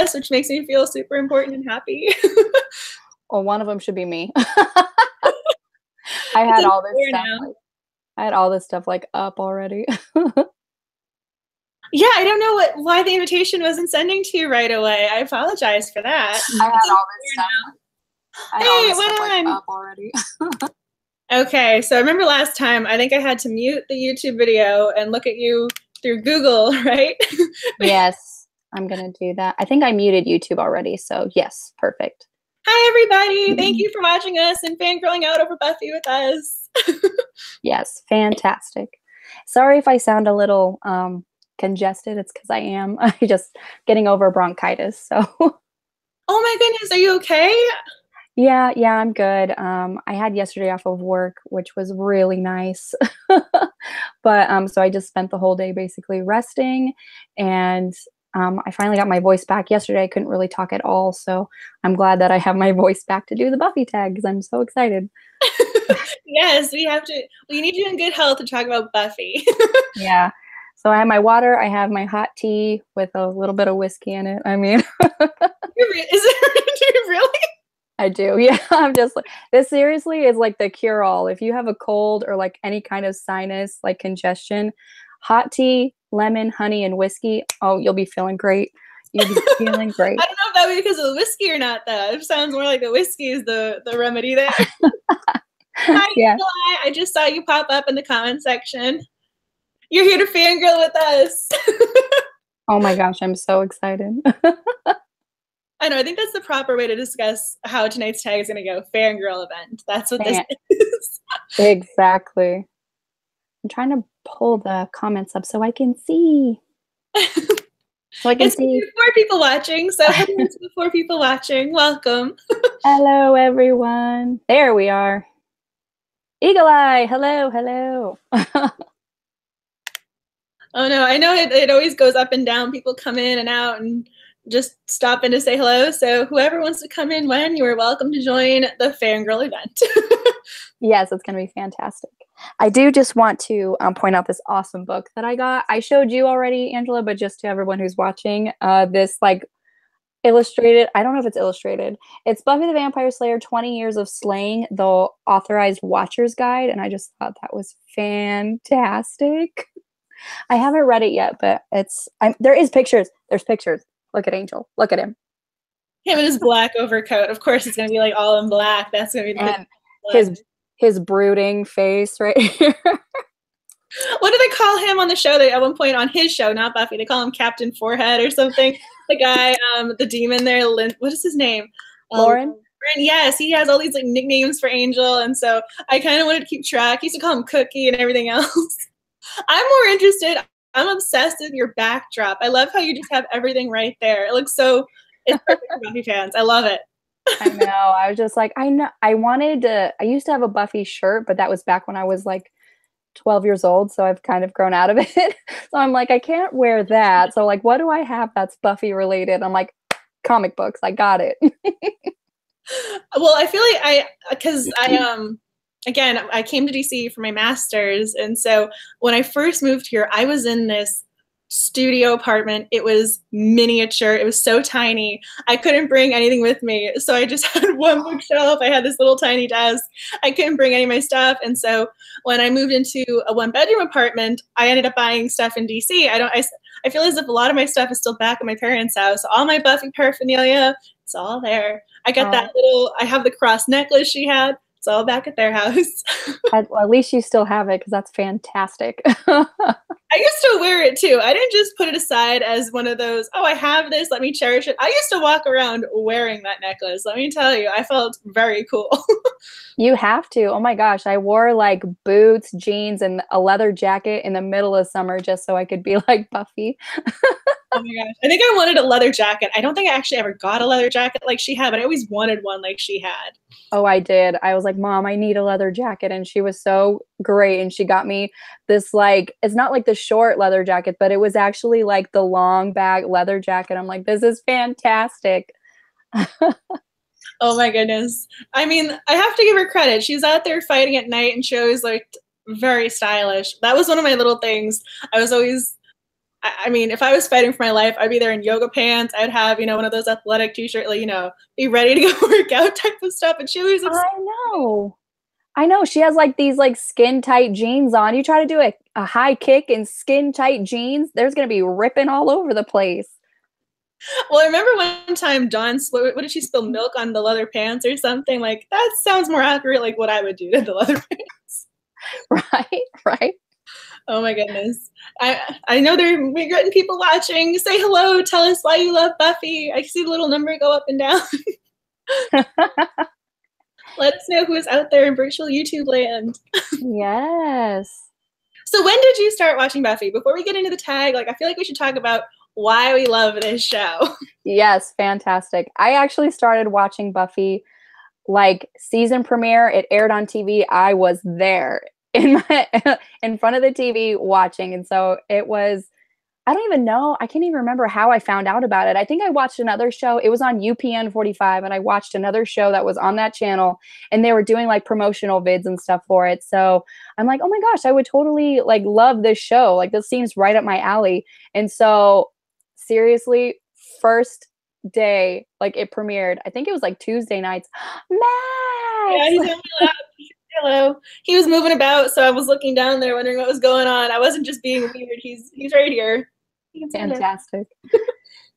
us, which makes me feel super important and happy. Well, one of them should be me. I had all this stuff. I had all this stuff like up already. Yeah, I don't know why the invitation wasn't sending to you right away. I apologize for that. I had all this stuff. Hey, what on? Up already. Okay, so I remember last time, I think I had to mute the YouTube video and look at you through Google, right? Yes, I'm going to do that. I think I muted YouTube already, so yes, perfect. Hi, everybody. Thank you for watching us and fangirling out over Buffy with us. Yes, fantastic. Sorry if I sound a little congested. It's because I am just getting over bronchitis. So. Oh my goodness, are you okay? Yeah, I'm good. I had yesterday off of work, which was really nice. But so I just spent the whole day basically resting, and I finally got my voice back yesterday. I couldn't really talk at all, so I'm glad that I have my voice back to do the Buffy tag because I'm so excited. Yes, we need you in good health to talk about Buffy. Yeah. So I have my water, I have my hot tea with a little bit of whiskey in it. I mean, Is it really? I do. Yeah. I'm just like, this seriously is like the cure all. If you have a cold or like any kind of sinus, like congestion, hot tea, lemon, honey, and whiskey. Oh, you'll be feeling great. You'll be feeling great. I don't know if that was because of the whiskey or not, though. It sounds more like the whiskey is the remedy there. Hi, yeah. Nikolai. I just saw you pop up in the comment section. You're here to fangirl with us. Oh my gosh, I'm so excited. I know. I think that's the proper way to discuss how tonight's tag is going to go. Fangirl event. That's what this is. Exactly. I'm trying to pull the comments up so I can see. So I can see 4 people watching. So hello to the 4 people watching. Welcome. Hello, everyone. There we are. Eagle Eye. Hello. Oh no, I know it always goes up and down. People come in and out and just stop in to say hello. So whoever wants to come in when, you are welcome to join the fangirl event. Yes, it's going to be fantastic. I do just want to point out this awesome book that I got. I showed you already, Angela, but just to everyone who's watching, this like illustrated, I don't know if it's illustrated. It's Buffy the Vampire Slayer 20 Years of Slaying, the Authorized Watcher's Guide, and I just thought that was fantastic. I haven't read it yet, but there is pictures. There's pictures. Look at Angel. Look at him. Him in his black overcoat. Of course, it's going to be like all in black. That's going to be his brooding face right here. What do they call him on the show? They, at one point on his show, not Buffy, they call him Captain Forehead or something. The guy, the demon there, what is his name? Lauren? Yes, he has all these like nicknames for Angel, and so I kind of wanted to keep track. He used to call him Cookie and everything else. I'm more interested. I'm obsessed with your backdrop. I love how you just have everything right there. It looks so, it's perfect for Buffy fans. I love it. I know. I was just like, I used to have a Buffy shirt, but that was back when I was like 12 years old. So I've kind of grown out of it. So I'm like, I can't wear that. So like, what do I have that's Buffy related? I'm like, comic books. I got it. Well, I feel like again, I came to DC for my master's. And so when I first moved here, I was in this studio apartment. It was miniature. It was so tiny. I couldn't bring anything with me. So I just had one bookshelf. I had this little tiny desk. I couldn't bring any of my stuff. And so when I moved into a 1-bedroom apartment, I ended up buying stuff in DC. I feel as if a lot of my stuff is still back at my parents' house. All my Buffy paraphernalia, it's all there. I got I have the cross necklace she had. It's all back at their house. At least you still have it because that's fantastic. I used to wear it too. I didn't just put it aside as one of those, oh, I have this, let me cherish it. I used to walk around wearing that necklace. Let me tell you, I felt very cool. You have to. Oh my gosh. I wore like boots, jeans, and a leather jacket in the middle of summer just so I could be like Buffy. Oh my gosh. I think I wanted a leather jacket. I don't think I actually ever got a leather jacket like she had, but I always wanted one like she had. Oh, I did. I was like, Mom, I need a leather jacket. And she was so great. And she got me this, like, it's not like the short leather jacket, but it was actually like the long back leather jacket. I'm like, this is fantastic. Oh my goodness. I mean, I have to give her credit. She's out there fighting at night and she always looked very stylish. That was one of my little things. I was always I mean, if I was fighting for my life, I'd be there in yoga pants. I'd have, one of those athletic t-shirt, like, be ready to go work out type of stuff. And she was I know. She has like these like skin tight jeans on. You try to do a high kick in skin tight jeans, there's going to be ripping all over the place. Well, I remember one time Dawn, what did she spill milk on the leather pants or something? Like, that sounds more accurate, like what I would do to the leather pants. Right. Oh my goodness. I know there are getting people watching. Say hello. Tell us why you love Buffy. I see the little number go up and down. Let us know who is out there in virtual YouTube land. Yes. So when did you start watching Buffy? Before we get into the tag, I feel like we should talk about why we love this show. Yes, fantastic. I actually started watching Buffy season premiere. It aired on TV. I was there in front of the TV watching. And so it was, I don't even know. I can't even remember how I found out about it. I think I watched another show. It was on UPN 45 and I watched another show that was on that channel and they were doing promotional vids and stuff for it. So I'm like, oh my gosh, I would totally love this show. This seems right up my alley. And so seriously, first day, it premiered, I think it was Tuesday nights. Max! Yeah, he's only loud. Hello. He was moving about, so I was looking down there wondering what was going on. I wasn't just being weird. He's right here. Fantastic.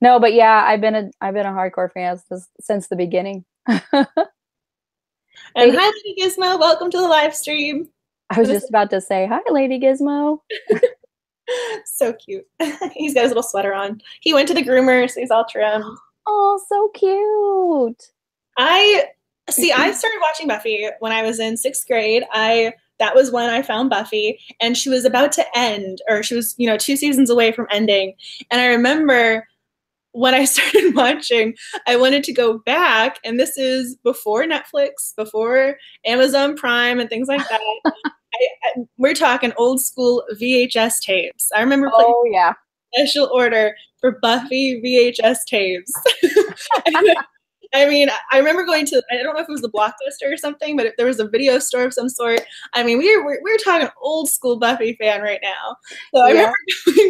No, but yeah, I've been a hardcore fan since the beginning. And hi, Lady Gizmo. Welcome to the live stream. I was just about to say hi, Lady Gizmo. So cute. He's got his little sweater on. He went to the groomer, so he's all trimmed. Oh, so cute. I started watching Buffy when I was in 6th grade. That was when I found Buffy, and she was about to end, or she was, 2 seasons away from ending. And I remember when I started watching, I wanted to go back, and this is before Netflix, before Amazon Prime and things like that. We're talking old school VHS tapes. I remember playing special order for Buffy VHS tapes. I mean, I remember going to, I don't know if it was the Blockbuster or something, but there was a video store of some sort. I mean, we're talking old school Buffy fan right now. So I remember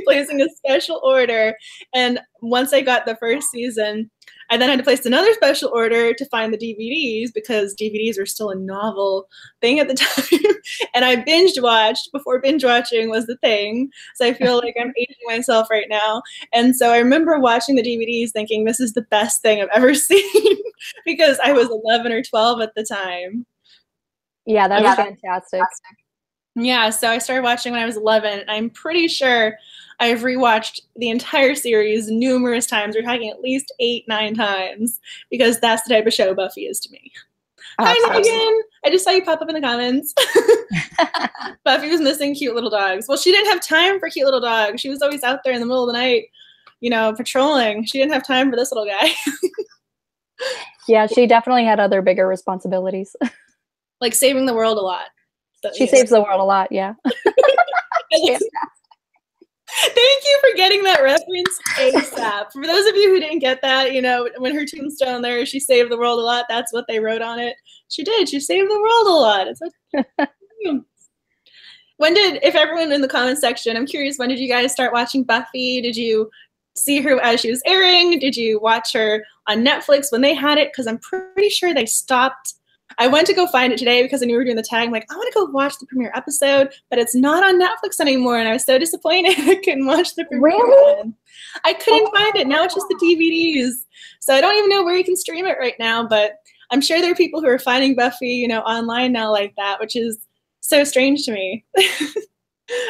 placing a special order, and once I got the first season, I then had to place another special order to find the DVDs because DVDs were still a novel thing at the time. And I binge watched before binge watching was the thing. So I feel like I'm aging myself right now. And so I remember watching the DVDs thinking this is the best thing I've ever seen because I was 11 or 12 at the time. Yeah, that was fantastic. Yeah, so I started watching when I was 11. And I'm pretty sure I've rewatched the entire series numerous times. We're talking at least 8-9 times because that's the type of show Buffy is to me. Hi, Megan. I just saw you pop up in the comments. Buffy was missing cute little dogs. Well, she didn't have time for cute little dogs. She was always out there in the middle of the night, patrolling. She didn't have time for this little guy. Yeah, she definitely had other bigger responsibilities. Like saving the world a lot. She saves the world a lot, yeah. Thank you for getting that reference ASAP. For those of you who didn't get that, when her tombstone there, she saved the world a lot. That's what they wrote on it. She did. She saved the world a lot. It's if everyone in the comments section, I'm curious, when did you guys start watching Buffy? Did you see her as she was airing? Did you watch her on Netflix when they had it? Because I'm pretty sure they stopped. I went to go find it today because I knew we were doing the tag. I'm like, I want to go watch the premiere episode, but it's not on Netflix anymore. And I was so disappointed I couldn't watch the premiere. Really? I couldn't find it. Now it's just the DVDs. So I don't even know where you can stream it right now, but I'm sure there are people who are finding Buffy, online now like that, which is so strange to me.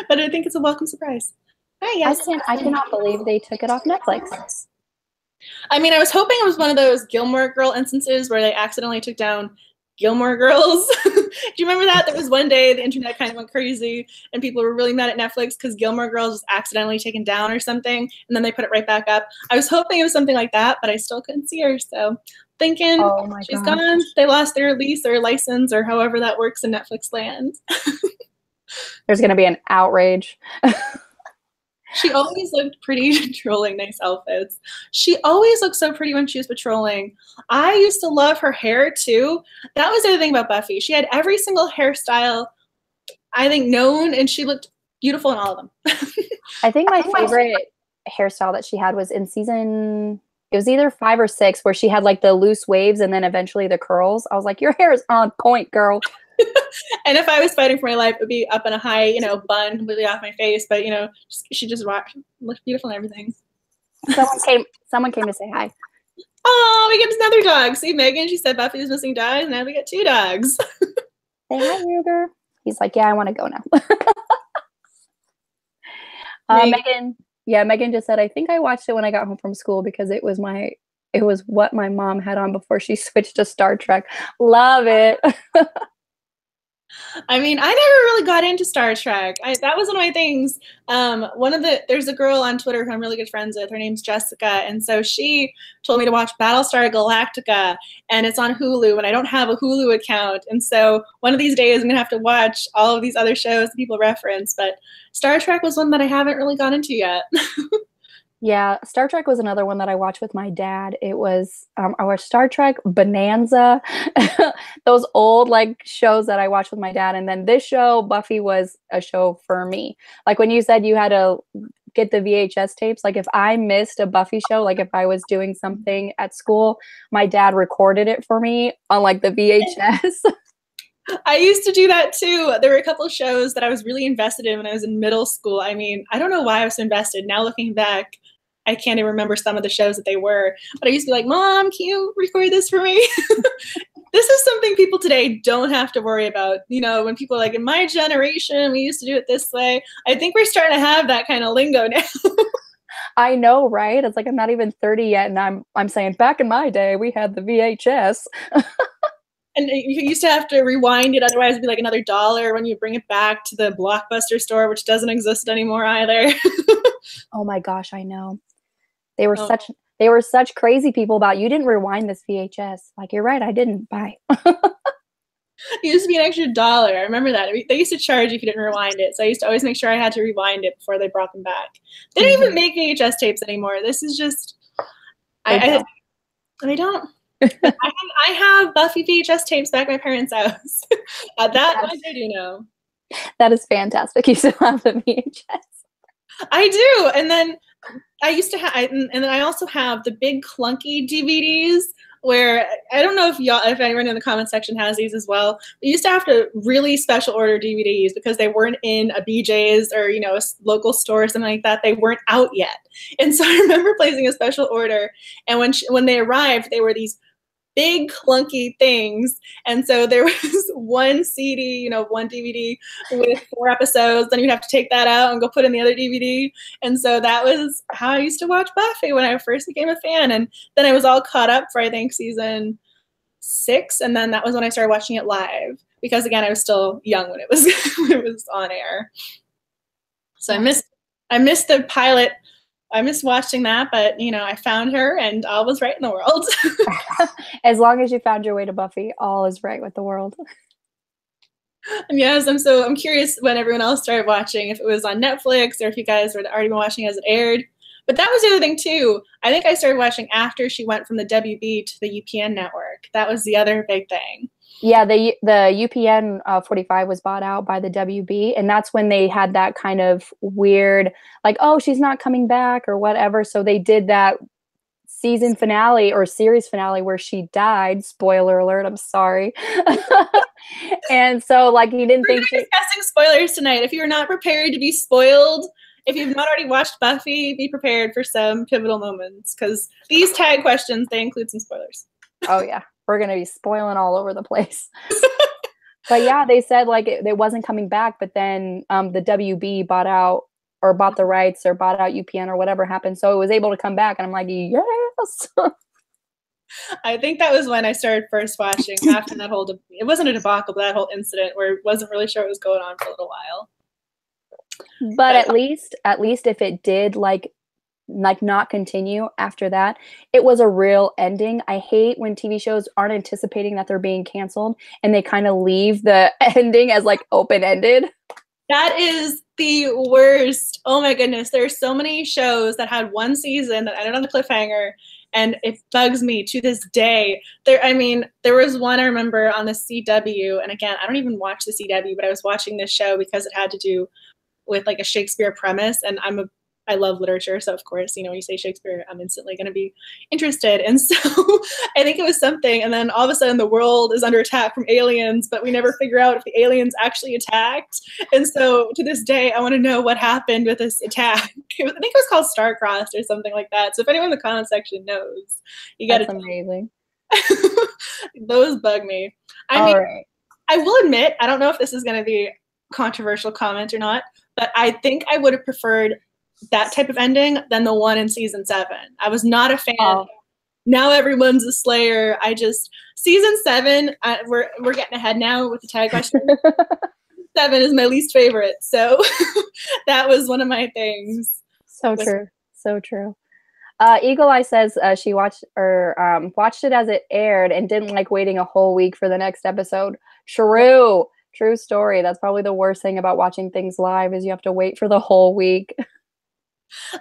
But I think it's a welcome surprise. Hi, yes. I cannot believe they took it off Netflix. I mean, I was hoping it was one of those Gilmore Girl instances where they accidentally took down Gilmore Girls. Do you remember that? There was one day the internet kind of went crazy and people were really mad at Netflix because Gilmore Girls was accidentally taken down or something, and then they put it right back up. I was hoping it was something like that, but I still couldn't see her. So thinking she's gone. They lost their lease or license or however that works in Netflix land. There's going to be an outrage. She always looked pretty patrolling, nice outfits. She always looked so pretty when she was patrolling. I used to love her hair too. That was the other thing about Buffy. She had every single hairstyle, I think, known, and she looked beautiful in all of them. I think my favorite hairstyle that she had was in season, it was either 5 or 6, where she had like the loose waves and then eventually the curls. I was like, your hair is on point, girl. And if I was fighting for my life, it would be up in a high, you know, bun completely off my face. But, you know, she just looked beautiful and everything. Someone came to say hi. Oh, we get another dog. See, Megan, she said Buffy was missing dogs. Now we get 2 dogs. Say hi, Ruger. He's like, yeah, I want to go now. Megan just said, I think I watched it when I got home from school because it was what my mom had on before she switched to Star Trek. Love it. I mean, I never really got into Star Trek. That was one of my things. There's a girl on Twitter who I'm really good friends with. Her name's Jessica. And so she told me to watch Battlestar Galactica, and it's on Hulu, and I don't have a Hulu account. And so one of these days I'm going to have to watch all of these other shows that people reference. But Star Trek was one that I haven't really got into yet. Yeah, Star Trek was another one that I watched with my dad. It was, I watched Star Trek, Bonanza, those old like shows that I watched with my dad. And then this show, Buffy, was a show for me. Like when you said you had to get the VHS tapes, like if I missed a Buffy show, like if I was doing something at school, my dad recorded it for me on like the VHS. I used to do that too. There were a couple of shows that I was really invested in when I was in middle school. I mean, I don't know why I was so invested. Now looking back, I can't even remember some of the shows that they were. But I used to be like, Mom, can you record this for me? This is something people today don't have to worry about. You know, when people are like, in my generation, we used to do it this way. I think we're starting to have that kind of lingo now. I know, right? It's like I'm not even 30 yet, and I'm saying back in my day, we had the VHS. And you used to have to rewind it, otherwise it'd be like another $1 when you bring it back to the Blockbuster store, which doesn't exist anymore either. Oh my gosh, I know. They were such crazy people about, you didn't rewind this VHS. Like, you're right, I didn't. Bye. It used to be an extra $1. I remember that. They used to charge you if you didn't rewind it. So I used to always make sure I had to rewind it before they brought them back. They don't even make VHS tapes anymore. This is just, I don't. I have Buffy VHS tapes back at my parents' house. That I do know. That is fantastic. You still have the VHS. I do. And then I used to have, and then I also have the big clunky DVDs where I don't know if anyone in the comment section has these as well. We used to have to really special order DVDs because they weren't in a BJ's or, you know, a local store or something like that. They weren't out yet. And so I remember placing a special order, and when they arrived, they were these big clunky things. And so there was one CD, you know, one DVD with 4 episodes. Then you'd have to take that out and go put in the other DVD. And so that was how I used to watch Buffy when I first became a fan. And then I was all caught up for, I think, season 6. And then that was when I started watching it live, because again, I was still young when it was when it was on air. So I missed the pilot. I missed watching that, but, you know, I found her and all was right in the world. As long as you found your way to Buffy, all is right with the world. And yes, I'm curious when everyone else started watching, if it was on Netflix or if you guys were already been watching as it aired. But that was the other thing too. I think I started watching after she went from the WB to the UPN network. That was the other big thing. Yeah, the UPN 45 was bought out by the WB, and that's when they had that kind of weird, like, oh, she's not coming back or whatever. So they did that season finale or series finale where she died. Spoiler alert, I'm sorry. And so, like, you didn't think discussing spoilers tonight. If you're not prepared to be spoiled, if you've not already watched Buffy, be prepared for some pivotal moments, because these tag questions, they include some spoilers. Oh yeah. We're going to be spoiling all over the place. But yeah, they said like it wasn't coming back, but then the WB bought out or bought the rights or bought out UPN or whatever happened. So it was able to come back, and I'm like, yes. I think that was when I started first watching after that whole, it wasn't a debacle, but that whole incident where it wasn't really sure what was going on for a little while. But at least if it did like not continue after that, it was a real ending. I hate when TV shows aren't anticipating that they're being canceled and they kind of leave the ending as like open-ended. That is the worst. Oh my goodness. There are so many shows that had one season that ended on the cliffhanger, and it bugs me to this day. There was one I remember on the CW, and again, I don't even watch the CW, but I was watching this show because it had to do with like a Shakespeare premise, and I'm a I love literature. So of course, when you say Shakespeare, I'm instantly going to be interested. And so I think it was something. And then all of a sudden the world is under attack from aliens, but we never figure out if the aliens actually attacked. And so to this day, I want to know what happened with this attack. I think it was called Star-Crossed or something like that. So if anyone in the comment section knows, you got to. That's amazing. Those bug me. Right. I will admit, I don't know if this is going to be a controversial comment or not, but I think I would have preferred that type of ending than the one in season 7. I was not a fan. Oh. Now everyone's a slayer. Season 7, we're getting ahead now with the tag question. 7 is my least favorite. So that was one of my things. So true. So true. Eagle Eye says she watched it as it aired and didn't like waiting a whole week for the next episode. True story. That's probably the worst thing about watching things live is you have to wait for the whole week.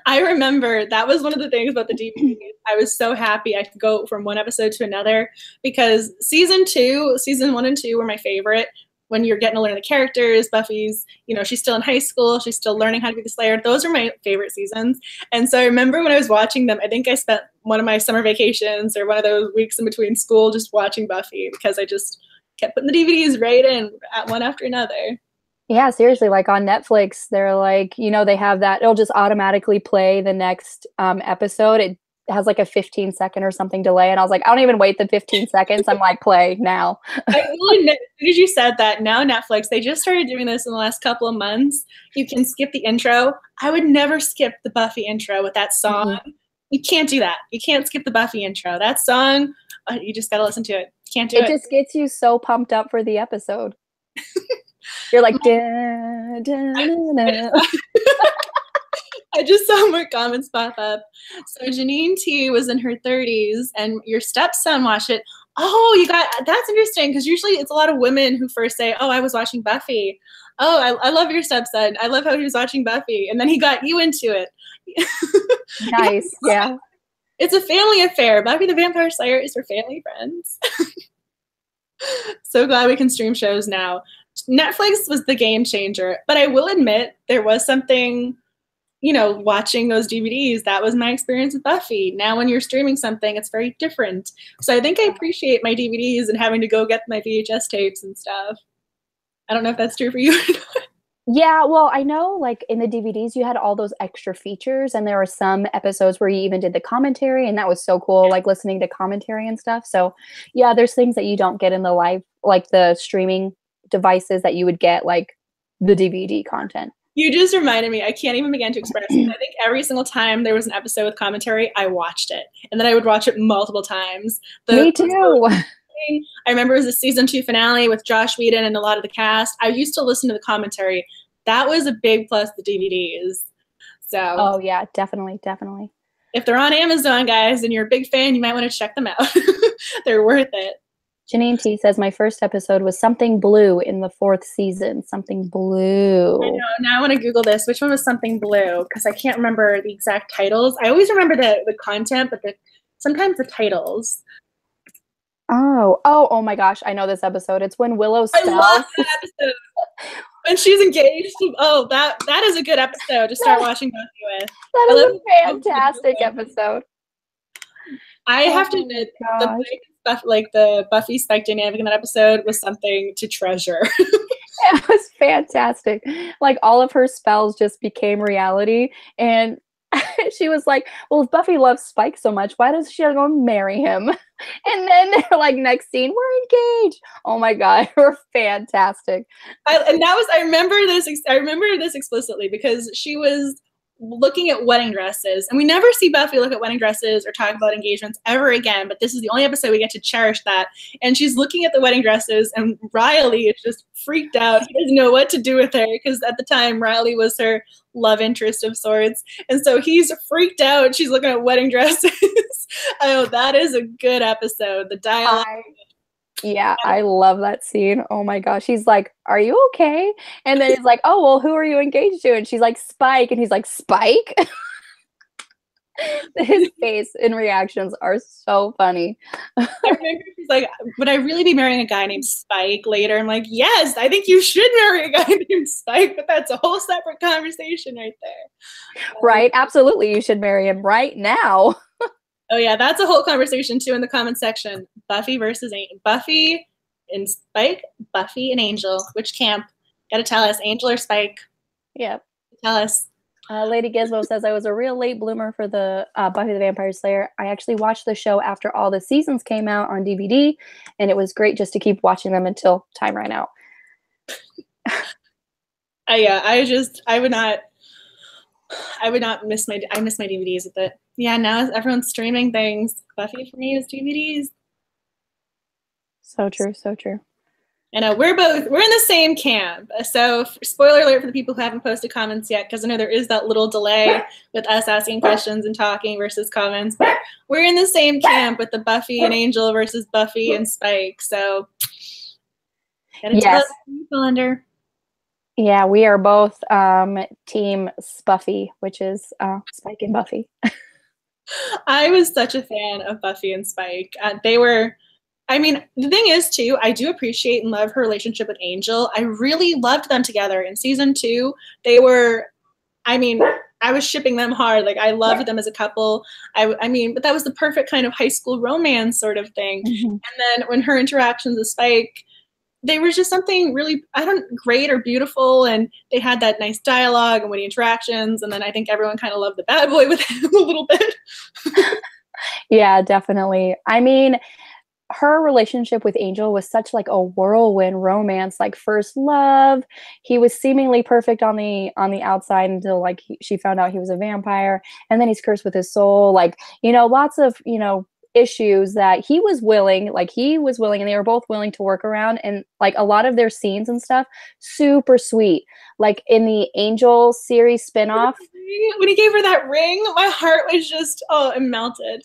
I remember that was one of the things about the DVDs. I was so happy I could go from one episode to another because season 1 and 2 were my favorite. When you're getting to learn the characters, Buffy's, she's still in high school. She's still learning how to be the Slayer. Those are my favorite seasons. And so I remember when I was watching them, I think I spent one of my summer vacations or one of those weeks in between school just watching Buffy because I just kept putting the DVDs right in at one after another. Yeah, seriously, like on Netflix, they're like, they have that, it'll just automatically play the next episode. It has like a 15-second or something delay. And I was like, I don't even wait the 15 seconds. I'm like, play now. I will admit, as soon as you said that, now Netflix, they just started doing this in the last couple of months. You can skip the intro. I would never skip the Buffy intro with that song. Mm-hmm. You can't do that. You can't skip the Buffy intro. That song, you just got to listen to it. Can't do it. It just gets you so pumped up for the episode. You're like, da, da, da, da. I just saw more comments pop up. So Janine T was in her 30s and your stepson watched it. Oh, that's interesting because usually it's a lot of women who first say, oh, I was watching Buffy. Oh, I love your stepson. I love how he was watching Buffy. And then he got you into it. Nice. Yeah. It's a family affair. Buffy the Vampire Slayer is for family friends. So glad we can stream shows now. Netflix was the game changer, but I will admit there was something, watching those DVDs, that was my experience with Buffy. Now when you're streaming something, it's very different. So I think I appreciate my DVDs and having to go get my VHS tapes and stuff. I don't know if that's true for you or not. Yeah, well, I know like in the DVDs you had all those extra features and there were some episodes where you even did the commentary and that was so cool, like listening to commentary and stuff. So yeah, there's things that you don't get in the live, like the streaming devices that you would get like the DVD content. You just reminded me, I can't even begin to express it. I think every single time there was an episode with commentary, I watched it. And then I would watch it multiple times. Me too. I remember it was the season 2 finale with Josh Whedon and a lot of the cast. I used to listen to the commentary. That was a big plus the DVDs. So. Oh yeah, definitely. If they're on Amazon, guys, and you're a big fan, you might want to check them out. They're worth it. Janine T says, my first episode was Something Blue in the 4th season. Something Blue. I know. Now I want to Google this. Which one was Something Blue? Because I can't remember the exact titles. I always remember the content, but sometimes the titles. Oh my gosh. I know this episode. It's when Willow spells. I love that episode. When she's engaged. Oh, that is a good episode to start watching Buffy with. That is a fantastic episode. I have to admit, the Buffy Spike dynamic in that episode was something to treasure. It was fantastic. Like all of her spells just became reality. And she was like, well, if Buffy loves Spike so much, why does she go marry him? And then they're like, next scene, we're engaged. Oh my God, we're fantastic. I remember this explicitly because she was looking at wedding dresses, and we never see Buffy look at wedding dresses or talk about engagements ever again, but this is the only episode we get to cherish that. And she's looking at the wedding dresses, and Riley is just freaked out. He doesn't know what to do with her because at the time Riley was her love interest of sorts, and so he's freaked out. She's looking at wedding dresses. Oh, that is a good episode. The dialogue. Yeah, I love that scene. Oh my gosh. He's like, are you okay? And then he's like, oh, well, who are you engaged to? And she's like, Spike. And he's like, Spike? His face and reactions are so funny. I remember she's like, would I really be marrying a guy named Spike later? I'm like, yes, I think you should marry a guy named Spike, but that's a whole separate conversation right there. Right? Absolutely. You should marry him right now. Oh yeah, that's a whole conversation too in the comment section. Buffy versus Buffy and Spike, Buffy and Angel. Which camp? Gotta tell us, Angel or Spike? Yep. Tell us. Lady Gizmo says, I was a real late bloomer for the Buffy the Vampire Slayer. I actually watched the show after all the seasons came out on DVD, and it was great just to keep watching them until time ran out. I would not miss my DVDs with it. Yeah, now everyone's streaming things. Buffy for me is DVDs. So true, so true. And we're in the same camp. So spoiler alert for the people who haven't posted comments yet, because I know there is that little delay with us asking questions and talking versus comments. But we're in the same camp with the Buffy and Angel versus Buffy and Spike. So yes. Calendar. Yeah, we are both team Spuffy, which is Spike and Buffy. I was such a fan of Buffy and Spike. The thing is, too, I do appreciate and love her relationship with Angel. I really loved them together. In season 2, I was shipping them hard. Like, I loved them as a couple. But that was the perfect kind of high school romance sort of thing. Mm-hmm. And then when her interactions with Spike, they were just something really, great or beautiful. And they had that nice dialogue and witty interactions. And then I think everyone kind of loved the bad boy with him a little bit. Yeah, definitely. I mean, her relationship with Angel was such like a whirlwind romance, like first love. He was seemingly perfect on the outside until like she found out he was a vampire, and then he's cursed with his soul. Like, lots of, issues that he was willing, and they were both willing to work around. And like a lot of their scenes and stuff, super sweet. Like in the Angel series spinoff, when he gave her that ring, my heart was just, it melted.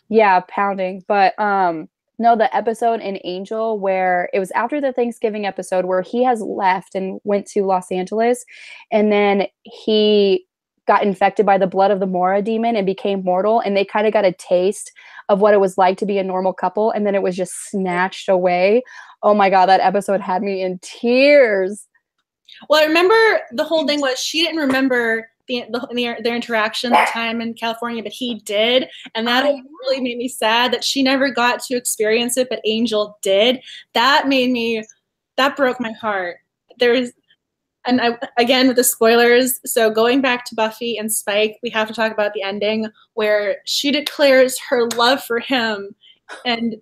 Yeah, pounding. But no, the episode in Angel where it was after the Thanksgiving episode where he has left and went to Los Angeles, and then he got infected by the blood of the Mora demon and became mortal, and they kind of got a taste of what it was like to be a normal couple, and then it was just snatched away. Oh my God, that episode had me in tears. Well, I remember the whole thing was she didn't remember their interaction that time in California, but he did, and that really made me sad that she never got to experience it, but Angel did. That broke my heart. Again with the spoilers, so going back to Buffy and Spike, we have to talk about the ending where she declares her love for him, and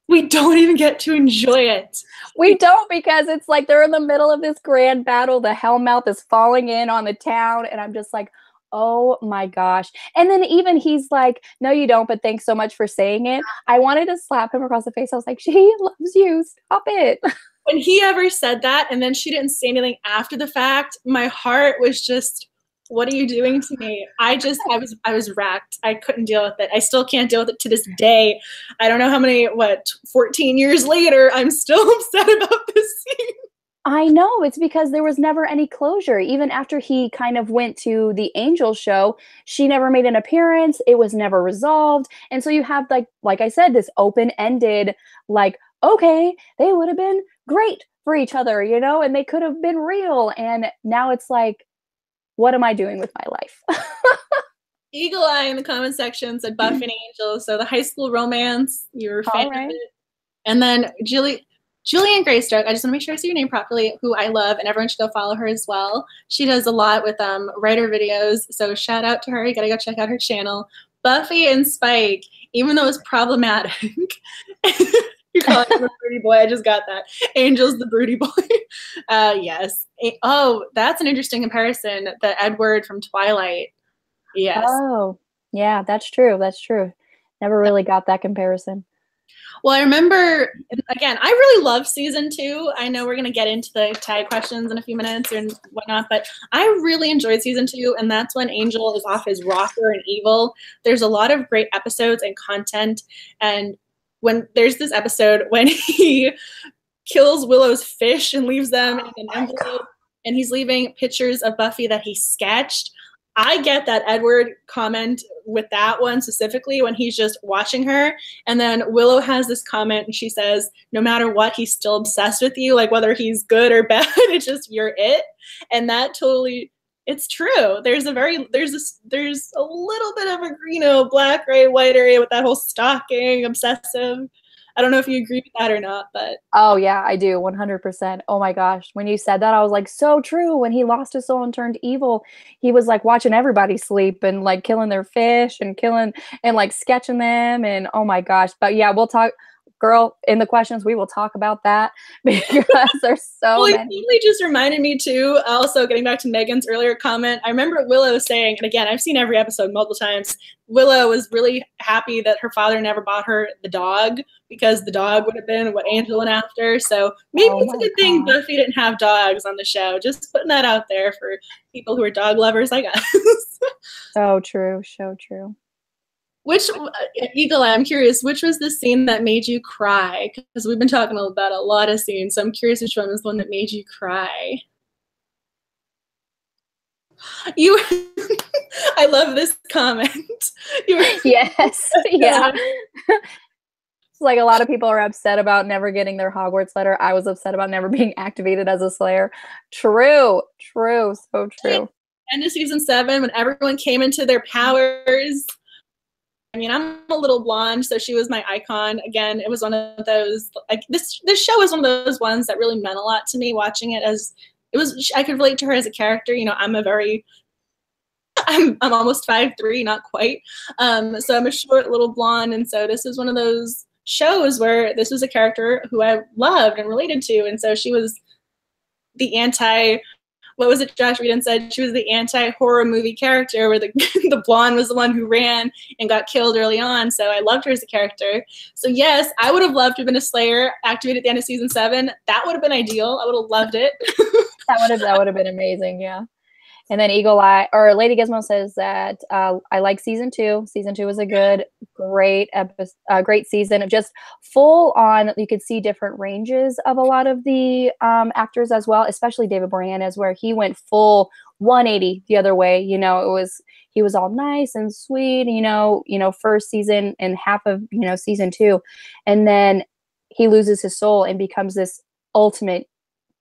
we don't even get to enjoy it. We don't, because it's like they're in the middle of this grand battle. The Hellmouth is falling in on the town, and I'm just like, oh my gosh. And then even he's like, no, you don't, but thanks so much for saying it. I wanted to slap him across the face. I was like, she loves you. Stop it. When he ever said that, and then she didn't say anything after the fact, my heart was just, what are you doing to me? I was racked. I couldn't deal with it. I still can't deal with it to this day. I don't know how many, 14 years later, I'm still upset about this scene. I know. It's because there was never any closure. Even after he kind of went to the Angel show, she never made an appearance. It was never resolved. And so you have, like I said, this open-ended, like, okay, they would have been great for each other, and they could have been real. And now it's like, what am I doing with my life? Eagle Eye in the comment section said Buffy and Angel. So the high school romance, you're a fan of it. And then Julian Greystoke, I just want to make sure I say your name properly, who I love, and everyone should go follow her as well. She does a lot with writer videos, so shout out to her. You gotta go check out her channel. Buffy and Spike, even though it's problematic, you call him the broody boy. I just got that. Angel's the broody boy. Yes. Oh, that's an interesting comparison. The Edward from Twilight. Yes. Oh, yeah, that's true. That's true. Never really got that comparison. Well, I remember, again, I really love season 2. I know we're going to get into the tag questions in a few minutes and whatnot, but I really enjoyed season 2, and that's when Angel is off his rocker and evil. There's a lot of great episodes and content, and when there's this episode when he kills Willow's fish and leaves them in an envelope, and he's leaving pictures of Buffy that he sketched. I get that Edward comment with that one specifically when he's just watching her. And then Willow has this comment and she says, no matter what, he's still obsessed with you. Like whether he's good or bad, it's just you're it. And that totally, it's true. There's a little bit of a, black, gray, white area with that whole stalking, obsessive. I don't know if you agree with that or not, but. Oh yeah, I do 100%. Oh my gosh. When you said that, I was like, so true. When he lost his soul and turned evil, he was like watching everybody sleep and like killing their fish and killing and like sketching them. And oh my gosh. But yeah, we'll talk, girl, in the questions, we will talk about that because there's so well, many. It really just reminded me too, also getting back to Megan's earlier comment, I remember Willow saying, and again, I've seen every episode multiple times, Willow was really happy that her father never bought her the dog because the dog would have been what Angel went after. So maybe it's a good thing Buffy didn't have dogs on the show. Just putting that out there for people who are dog lovers like us. So true. So true. Which, Eagle Eye, I'm curious, which was the scene that made you cry? Because we've been talking about a lot of scenes, so I'm curious which one was the one that made you cry. You, I love this comment. Yes, yeah. It's like a lot of people are upset about never getting their Hogwarts letter. I was upset about never being activated as a Slayer. True, so true. End of season 7, when everyone came into their powers. I mean, I'm a little blonde, so she was my icon. Again, it was one of those, like, this show is one of those ones that really meant a lot to me watching it, as it was, I could relate to her as a character. I'm almost 5'3", not quite. So I'm a short little blonde. And so this is one of those shows where this was a character who I loved and related to. And so she was the what was it Josh Whedon said? She was the anti-horror movie character where the blonde was the one who ran and got killed early on. So I loved her as a character. So yes, I would have loved to have been a Slayer activated at the end of season 7. That would have been ideal. I would have loved it. that would have been amazing, yeah. And then Eagle Eye, or Lady Gizmo says that I like season 2. Season 2 was a great great season of just full on. You could see different ranges of a lot of the actors as well, especially David Boreanaz, where he went full 180 the other way. He was all nice and sweet, first season and half of season 2, and then he loses his soul and becomes this ultimate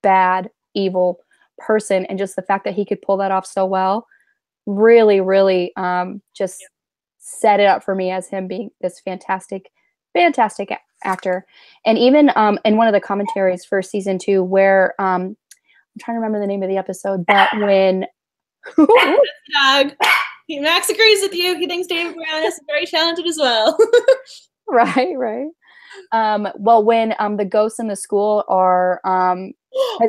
bad, evil person. And just the fact that he could pull that off so well really just set it up for me as him being this fantastic actor. And even in one of the commentaries for season 2 where I'm trying to remember the name of the episode, but when dog, Max agrees with you. He thinks David Brown is very talented as well. right well, when the ghosts in the school are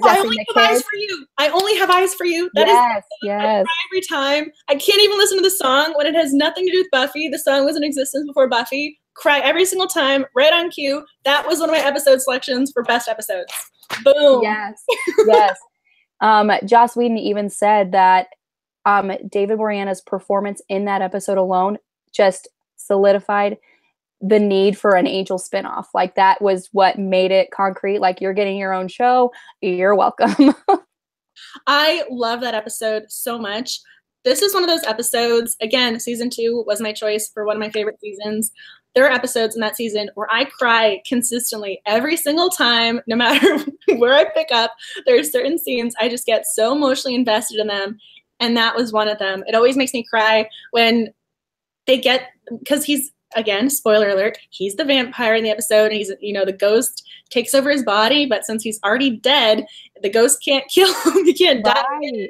I only have eyes for you. I only have eyes for you. That yes. I cry every time. I can't even listen to the song when it has nothing to do with Buffy. The song was in existence before Buffy. Cry every single time, right on cue. That was one of my episode selections for best episodes. Boom. Yes. Joss Whedon even said that David Boreanaz's performance in that episode alone just solidified the need for an Angel spinoff. Like, that was what made it concrete. Like, you're getting your own show. You're welcome. I love that episode so much. This is one of those episodes, again, season 2 was my choice for one of my favorite seasons. There are episodes in that season where I cry consistently every single time, no matter where I pick up. There are certain scenes I just get so emotionally invested in them, and that was one of them. It always makes me cry when they get, because he's, again, spoiler alert, he's the vampire in the episode, and he's, the ghost takes over his body, but since he's already dead, the ghost can't kill him. He can't die.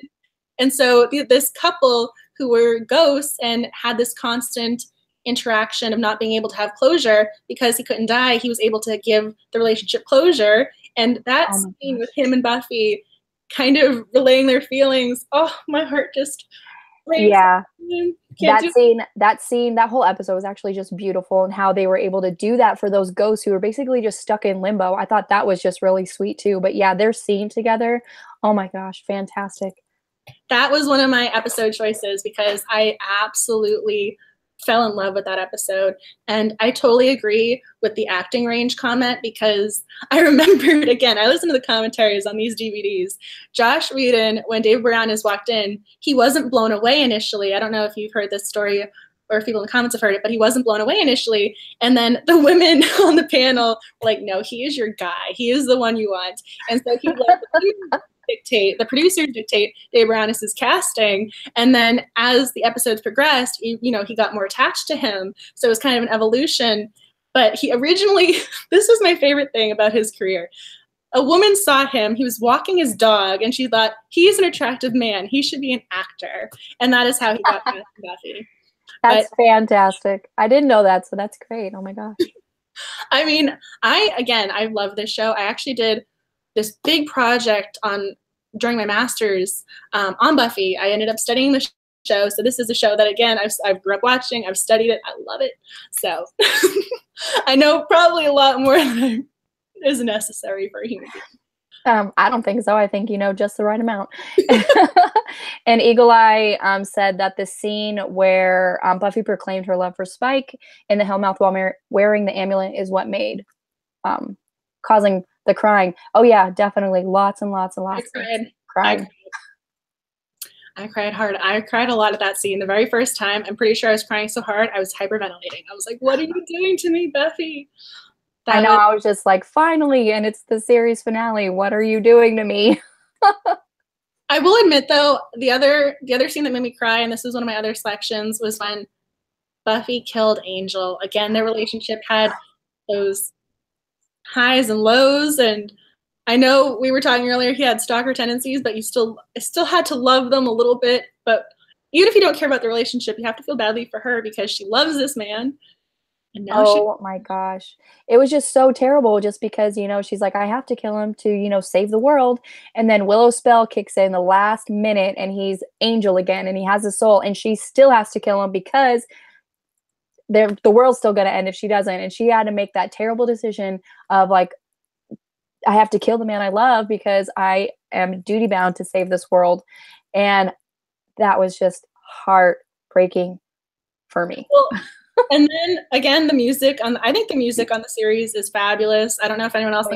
And so this couple who were ghosts and had this constant interaction of not being able to have closure because he couldn't die, he was able to give the relationship closure. And that scene with him and Buffy kind of relaying their feelings, oh, my heart just breaks. Yeah. That scene, that whole episode was actually just beautiful, and how they were able to do that for those ghosts who were basically just stuck in limbo. I thought that was just really sweet too. But yeah, their scene together, oh my gosh, fantastic. That was one of my episode choices because I absolutely fell in love with that episode. And I totally agree with the acting range comment, because I remembered, again, I listened to the commentaries on these DVDs. Josh Whedon, when Dave Boreanaz walked in, he wasn't blown away initially. I don't know if you've heard this story or if people in the comments have heard it, but he wasn't blown away initially. And then the women on the panel were like, no, he is your guy. He is the one you want. And so he let the producers dictate Dave Boreanaz's casting. And then as the episodes progressed, he got more attached to him. So it was kind of an evolution. But he originally, this was my favorite thing about his career. A woman saw him, he was walking his dog, and she thought, he's an attractive man. He should be an actor. And that is how he got cast in Buffy. That's fantastic. I didn't know that, so that's great. Oh my gosh. I mean, I love this show. I actually did this big project during my master's on Buffy. I ended up studying the show. So this is a show that, again, I've grew up watching. I've studied it. I love it. So I know probably a lot more than is necessary for a human being. I don't think so. I think you know just the right amount. And Eagle Eye said that the scene where Buffy proclaimed her love for Spike in the Hellmouth while wearing the amulet is what made causing the crying. Oh yeah, definitely. Lots and lots and lots of crying. I cried hard. I cried a lot at that scene. The very first time, I'm pretty sure I was crying so hard, I was hyperventilating. I was like, what are you doing to me, Buffy? I know, I was just like, finally, and it's the series finale. What are you doing to me? I will admit, though, the other scene that made me cry, and this was one of my other selections, was when Buffy killed Angel. Again, their relationship had those highs and lows, and I know we were talking earlier, he had stalker tendencies, but you still had to love them a little bit. But even if you don't care about the relationship, you have to feel badly for her because she loves this man. And now my gosh. It was just so terrible just because, she's like, I have to kill him to, save the world. And then Willow's spell kicks in the last minute and he's Angel again and he has a soul and she still has to kill him because the world's still going to end if she doesn't. And she had to make that terrible decision of like, I have to kill the man I love because I am duty bound to save this world. And that was just heartbreaking for me. Well, and then again, I think the music on the series is fabulous. I don't know if anyone else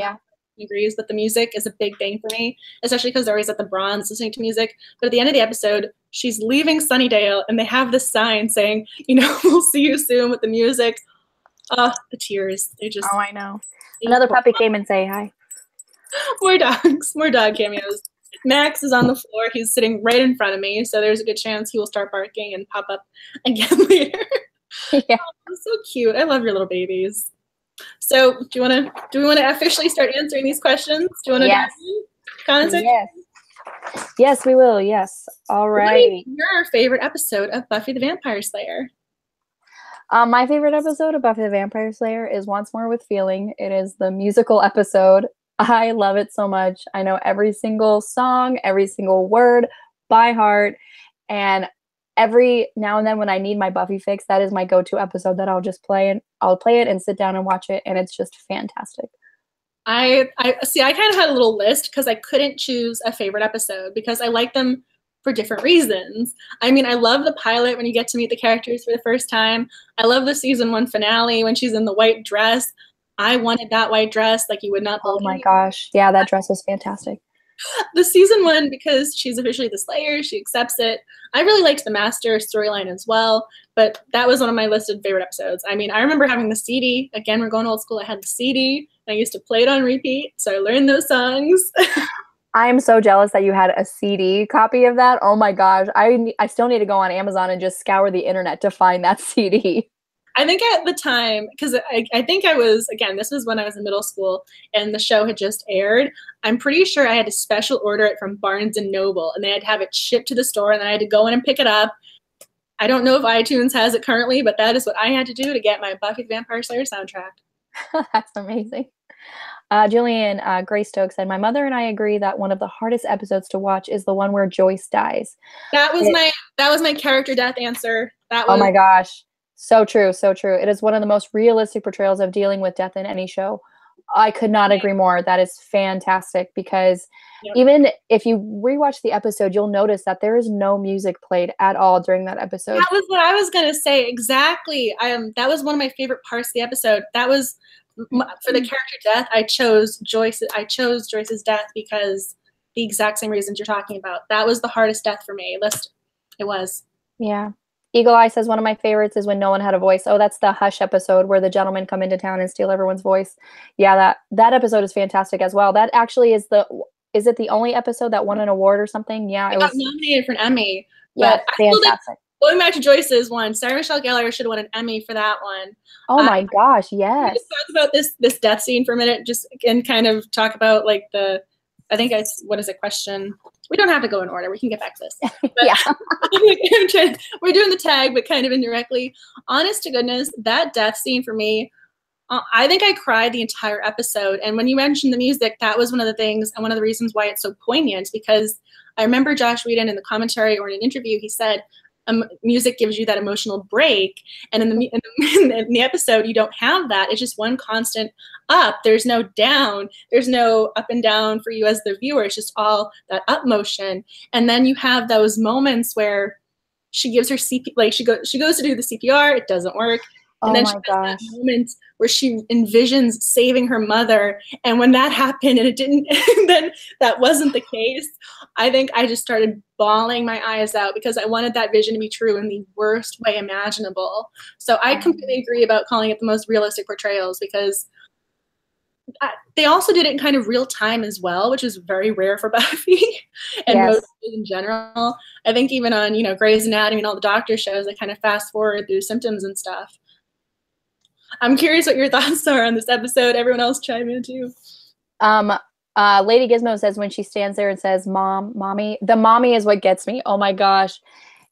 agrees, but the music is a big thing for me, especially because they're always at the Bronze listening to music. But at the end of the episode, she's leaving Sunnydale and they have this sign saying, we'll see you soon with the music. The tears. They just. Oh, I know. Another puppy came and say hi. More dog cameos. Max is on the floor. He's sitting right in front of me, so there's a good chance he will start barking and pop up again later. Yeah. Oh, so cute. I love your little babies. So do we want to officially start answering these questions? Do you want to do Yes, we will. Yes. All right. What is your favorite episode of Buffy the Vampire Slayer? My favorite episode of Buffy the Vampire Slayer is Once More with Feeling. It is the musical episode. I love it so much. I know every single song, every single word by heart. And every now and then when I need my Buffy fix, that is my go-to episode that I'll just play, and I'll play it and sit down and watch it. And it's just fantastic. I see. I kind of had a little list because I couldn't choose a favorite episode because I like them for different reasons. I mean, I love the pilot when you get to meet the characters for the first time. I love the season 1 finale when she's in the white dress. I wanted that white dress like you would not believe. Oh my gosh. Yeah, that dress was fantastic. The season 1, because she's officially the Slayer, she accepts it. I really liked the Master storyline as well, but that was one of my listed favorite episodes. I mean, I remember having the CD. Again, we're going old school. I had the CD. I used to play it on repeat, so I learned those songs. I'm so jealous that you had a CD copy of that. Oh my gosh. I still need to go on Amazon and just scour the internet to find that CD. I think at the time, because I think I was, again, this was when I was in middle school and the show had just aired. I'm pretty sure I had to special order it from Barnes & Noble and they had to have it shipped to the store and then I had to go in and pick it up. I don't know if iTunes has it currently, but that is what I had to do to get my Buffy the Vampire Slayer soundtrack. That's amazing. Julian Greystoke said, my mother and I agree that one of the hardest episodes to watch is the one where Joyce dies. That was my character death answer. Oh my gosh. So true, so true. It is one of the most realistic portrayals of dealing with death in any show. I could not agree more. That is fantastic because even if you rewatch the episode, you'll notice that there is no music played at all during that episode. That was what I was going to say. Exactly. That was one of my favorite parts of the episode. That was for the character death. I chose Joyce's death because the exact same reasons you're talking about. That was the hardest death for me. It was. Yeah. Eagle Eye says one of my favorites is when no one had a voice. Oh, that's the Hush episode where the gentlemen come into town and steal everyone's voice. Yeah, that episode is fantastic as well. That actually is it the only episode that won an award or something? Yeah, it got nominated for an Emmy. Yeah, fantastic. Going back to Joyce's one, Sarah Michelle Gellar should have won an Emmy for that one. Oh my gosh, yes. Let's talk about this death scene for a minute, just and kind of talk about like what is it, question? We don't have to go in order. We can get back to this. But, yeah. We're doing the tag, but kind of indirectly. Honest to goodness, that death scene for me, I think I cried the entire episode. And when you mentioned the music, that was one of the things and one of the reasons why it's so poignant, because I remember Josh Whedon in the commentary or in an interview, he said, music gives you that emotional break. And in the episode, you don't have that. It's just one constant up. There's no down. There's no up and down for you as the viewer. It's just all that up motion. And then you have those moments where she gives her CPR, like she goes to do the CPR. It doesn't work. And then she has that moment where she envisions saving her mother. And when that happened and it didn't, and then that wasn't the case, I think I just started bawling my eyes out because I wanted that vision to be true in the worst way imaginable. So I completely agree about calling it the most realistic portrayals, because they also did it in kind of real time as well, which is very rare for Buffy and most in general. I think even on, Grey's Anatomy and all the doctor shows, they kind of fast forward through symptoms and stuff. I'm curious what your thoughts are on this episode. Everyone else chime in too. Lady Gizmo says when she stands there and says, "Mom, mommy," the mommy is what gets me. Oh my gosh.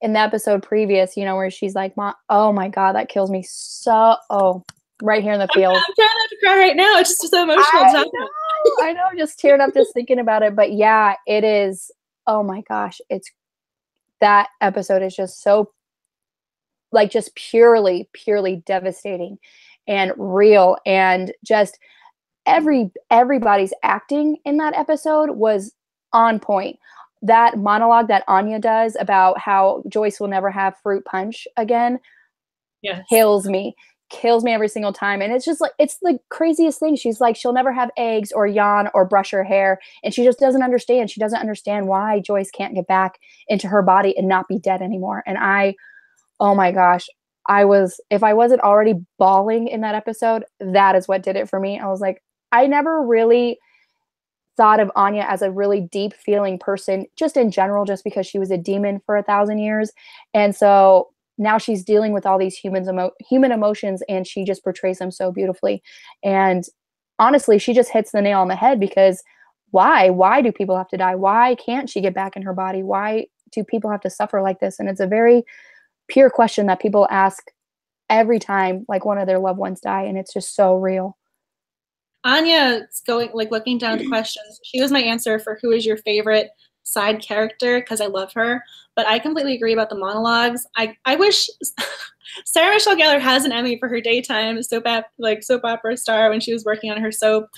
In the episode previous, where she's like, "Mom," oh my God, that kills me so, right here in the feels. I'm trying not to cry right now. It's just so emotional. I know, just tearing up just thinking about it. But yeah, it is. Oh my gosh. That episode is just so, like, just purely devastating and real, and just everybody's acting in that episode was on point. That monologue that Anya does about how Joyce will never have fruit punch again, kills me every single time. And it's just like, it's the craziest thing. She's like, she'll never have eggs or yawn or brush her hair, and she just doesn't understand. She doesn't understand why Joyce can't get back into her body and not be dead anymore. And oh my gosh, if I wasn't already bawling in that episode, that is what did it for me. I was like, I never really thought of Anya as a really deep feeling person, just in general, just because she was a demon for 1,000 years. And so now she's dealing with all these human emotions, and she just portrays them so beautifully. And honestly, she just hits the nail on the head, because why do people have to die? Why can't she get back in her body? Why do people have to suffer like this? And it's a very pure question that people ask every time, like, one of their loved ones die, and it's just so real. Anya's looking down at the questions. She was my answer for who is your favorite side character, because I love her. But I completely agree about the monologues. I wish Sarah Michelle Gellar has an Emmy for her daytime soap opera star when she was working on her soap.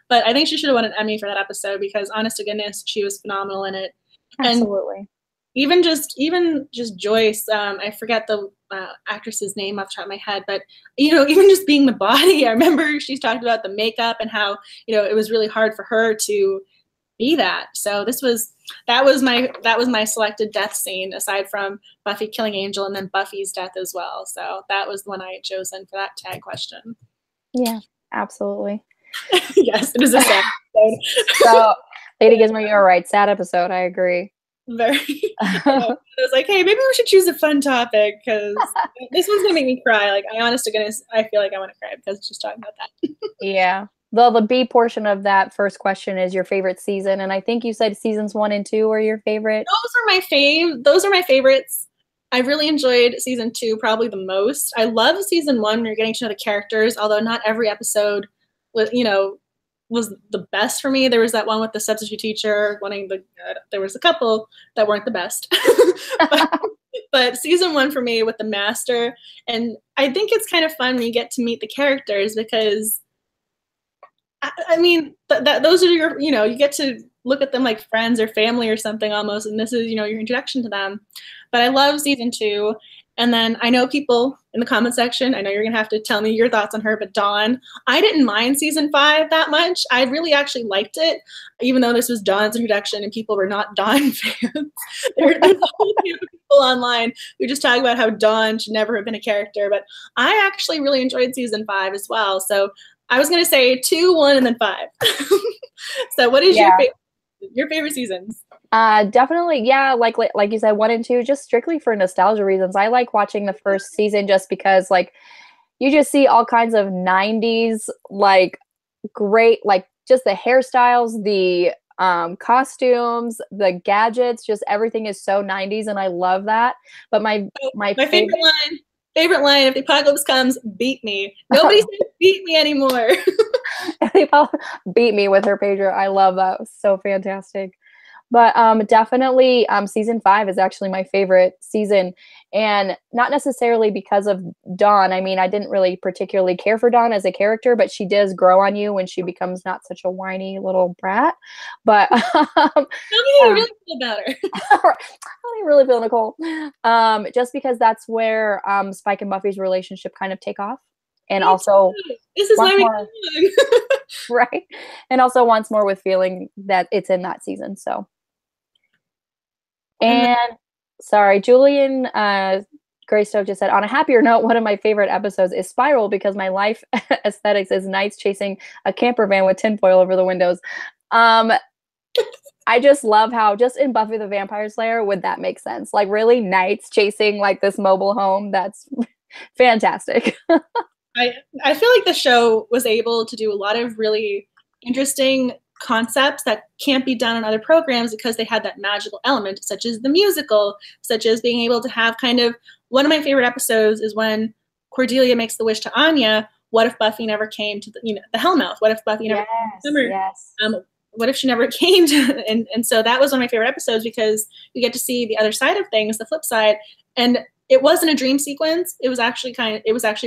But I think she should have won an Emmy for that episode, because honest to goodness, she was phenomenal in it. Absolutely. And even just Joyce, I forget the actress's name off the top of my head, but even just being the body, I remember she's talked about the makeup and how it was really hard for her to be that. So that was my selected death scene, aside from Buffy killing Angel and then Buffy's death as well. So that was the one I had chosen for that tag question. Yeah, absolutely. Yes, it is a sad episode. So, Lady Gizmo, you're right. Sad episode. I agree. Very. I was like, hey, maybe we should choose a fun topic, because this one's gonna make me cry. Like, honest to goodness, I feel like I want to cry because just talking about that. Yeah. The B portion of that first question is your favorite season, and I think you said seasons 1 and 2 were your favorite. Those are my favorites. I really enjoyed season 2 probably the most. I love season 1 when you're getting to know the characters, although not every episode was the best for me. There was that one with the substitute teacher there was a couple that weren't the best. but season 1 for me with the master, and I think it's kind of fun when you get to meet the characters, because I mean, those are your, you get to look at them like friends or family or something almost, and this is, your introduction to them. But I love season 2. And then I know people in the comment section, I know you're going to have to tell me your thoughts on her, but Dawn, I didn't mind season 5 that much. I really actually liked it, even though this was Dawn's introduction and people were not Dawn fans. There's a whole group of people online who just talk about how Dawn should never have been a character, but I actually really enjoyed season 5 as well. So I was going to say 2, 1, and then 5. So what is your favorite seasons? Definitely, yeah, like you said, 1 and 2, just strictly for nostalgia reasons. I like watching the first season just because, like, you just see all kinds of 90s, like, great, like, just the hairstyles, the costumes, the gadgets, just everything is so 90s, and I love that. But my favorite line, if the apocalypse comes, beat me. Nobody says beat me anymore. Beat me with her pager. I love that. It was so fantastic. But definitely season 5 is actually my favorite season, and not necessarily because of Dawn. I mean, I didn't really particularly care for Dawn as a character, but she does grow on you when she becomes not such a whiny little brat. But tell me how you really feel about her. How do you really feel, Nicole? Just because that's where Spike and Buffy's relationship kind of take off. And also, this is why we right? And also once more with feeling that it's in that season. So, and sorry, Julian Greystoke just said, on a happier note, one of my favorite episodes is Spiral because my life aesthetics is knights chasing a camper van with tinfoil over the windows. I just love how just in Buffy the Vampire Slayer would that make sense? Like really knights chasing like this mobile home. That's fantastic. I feel like the show was able to do a lot of really interesting concepts that can't be done on other programs because they had that magical element, such as the musical, such as being able to have kind of one of my favorite episodes is when Cordelia makes the wish to Anya. What if Buffy never came to the Hellmouth? What if Buffy never came to Summer? Yes. What if she never came to, and so that was one of my favorite episodes because you get to see the other side of things, the flip side. And it wasn't a dream sequence. It was actually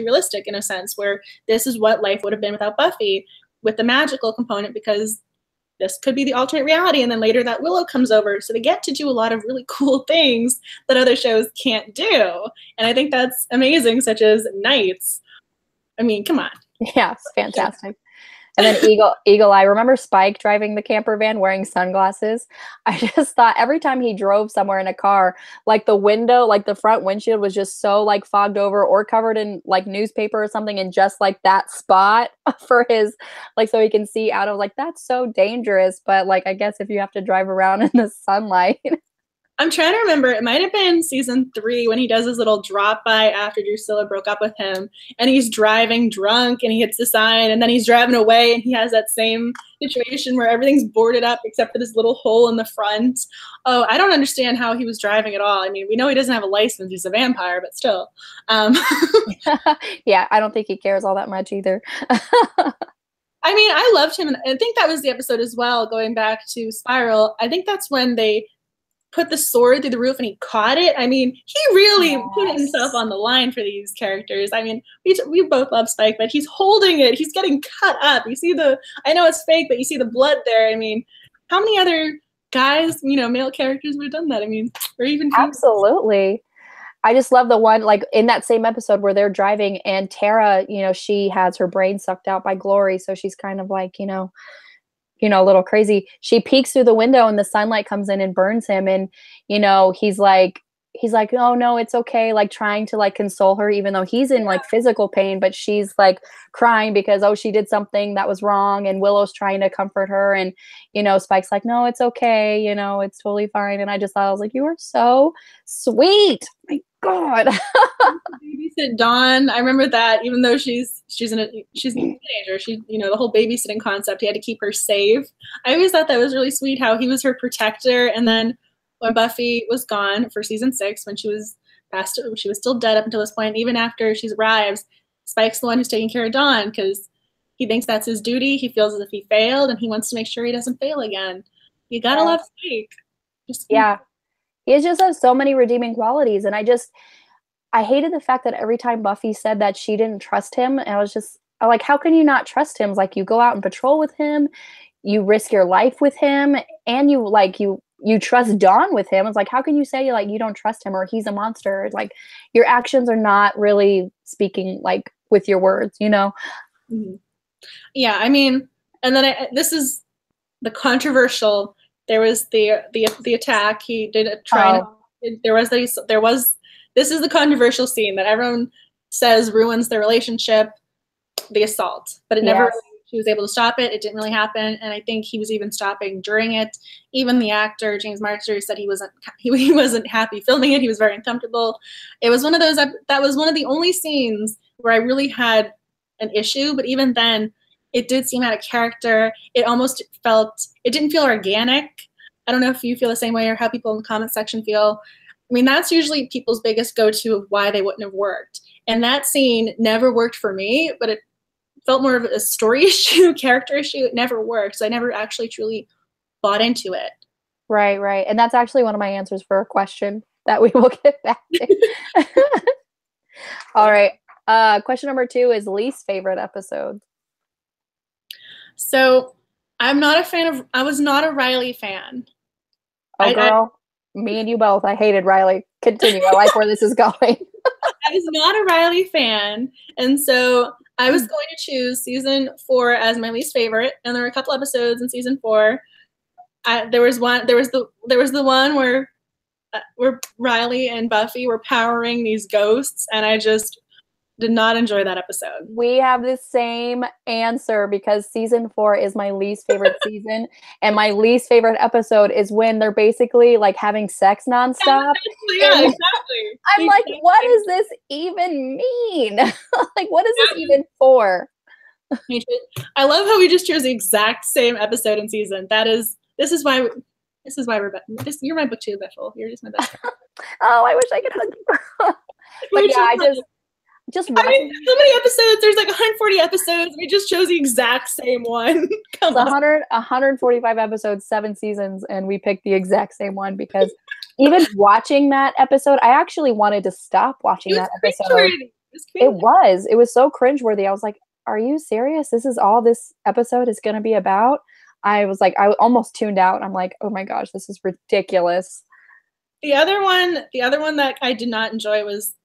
realistic in a sense where this is what life would have been without Buffy with the magical component because this could be the alternate reality. And then later that Willow comes over. So they get to do a lot of really cool things that other shows can't do. And I think that's amazing, such as Knights. I mean, come on. Yeah, it's fantastic. And then Eagle Eye. Remember Spike driving the camper van wearing sunglasses? I just thought every time he drove somewhere in a car, like the window, like the front windshield was just so like fogged over or covered in like newspaper or something. And just like that spot for his, like, so he can see out of like, that's so dangerous. But like, I guess if you have to drive around in the sunlight. I'm trying to remember. It might have been season 3 when he does his little drop by after Drusilla broke up with him, and he's driving drunk and he hits the sign, and then he's driving away and he has that same situation where everything's boarded up except for this little hole in the front. Oh, I don't understand how he was driving at all. I mean, we know he doesn't have a license; he's a vampire, but still. Yeah, I don't think he cares all that much either. I mean, I loved him, and I think that was the episode as well. Going back to Spiral, I think that's when they put the sword through the roof and he caught it. I mean, he really put himself on the line for these characters. I mean, we both love Spike, but he's holding it. He's getting cut up. You see I know it's fake, but you see the blood there. I mean, how many other guys, male characters would have done that? I mean, or even absolutely. I just love the one, like in that same episode where they're driving and Tara, she has her brain sucked out by Glory. So she's kind of like, a little crazy. She peeks through the window and the sunlight comes in and burns him. And, he's like, oh no, it's okay. Like trying to like console her, even though he's in like physical pain, but she's like crying because, oh, she did something that was wrong. And Willow's trying to comfort her. And, Spike's like, no, it's okay. It's totally fine. And I was like, you are so sweet. My God. Babysit Dawn. I remember that even though she's a teenager, she, the whole babysitting concept, he had to keep her safe. I always thought that was really sweet how he was her protector. And then when Buffy was gone for season 6, when she was still dead up until this point, even after she arrives, Spike's the one who's taking care of Dawn because he thinks that's his duty. He feels as if he failed and he wants to make sure he doesn't fail again. You gotta love Spike. He just has so many redeeming qualities. And I hated the fact that every time Buffy said that she didn't trust him, I was like, how can you not trust him? It's like, you go out and patrol with him, you risk your life with him, and you trust Dawn with him. It's like, how can you say like you don't trust him or he's a monster? Like, your actions are not really speaking like with your words, you know? Mm-hmm. Yeah, I mean, and then this is the controversial. There was the attack. He did try. There was this is the controversial scene that everyone says ruins their relationship, the assault, but it never. She was able to stop it. It didn't really happen, and I think he was even stopping during it. Even the actor James Marster said he wasn't happy filming it. He was very uncomfortable. It was one of those that was one of the only scenes where I really had an issue. But even then, it did seem out of character. It didn't feel organic. I don't know if you feel the same way or how people in the comment section feel. I mean, that's usually people's biggest go-to of why they wouldn't have worked. And that scene never worked for me, but it felt more of a story issue, character issue. It never worked. So I never actually truly bought into it. Right, right. And that's actually one of my answers for a question that we will get back to. All right. Question number 2 is least favorite episode. So I was not a Riley fan. Oh, girl. Me and you both. I hated Riley. Continue. I like where this is going. I was not a Riley fan. And so I was going to choose season 4 as my least favorite. And there were a couple episodes in season 4. There was the one where Riley and Buffy were powering these ghosts, and I just did not enjoy that episode. We have the same answer because season 4 is my least favorite season, and my least favorite episode is when they're basically like having sex nonstop. Yeah, exactly. I'm like, what does this even mean? Like, what is this even for? I love how we just chose the exact same episode and season. This is why we're you're my book too, Bethel. You're just my best friend. Oh, I wish I could hug you. But yeah, I just I mean, so many episodes. There's like 140 episodes. We just chose the exact same one. Come on. 145 episodes, 7 seasons, and we picked the exact same one because even watching that episode, I actually wanted to stop watching that episode. It was so cringeworthy. I was like, are you serious? This is all this episode is going to be about? I was like, I almost tuned out. I'm like, oh my gosh, this is ridiculous. The other one that I did not enjoy was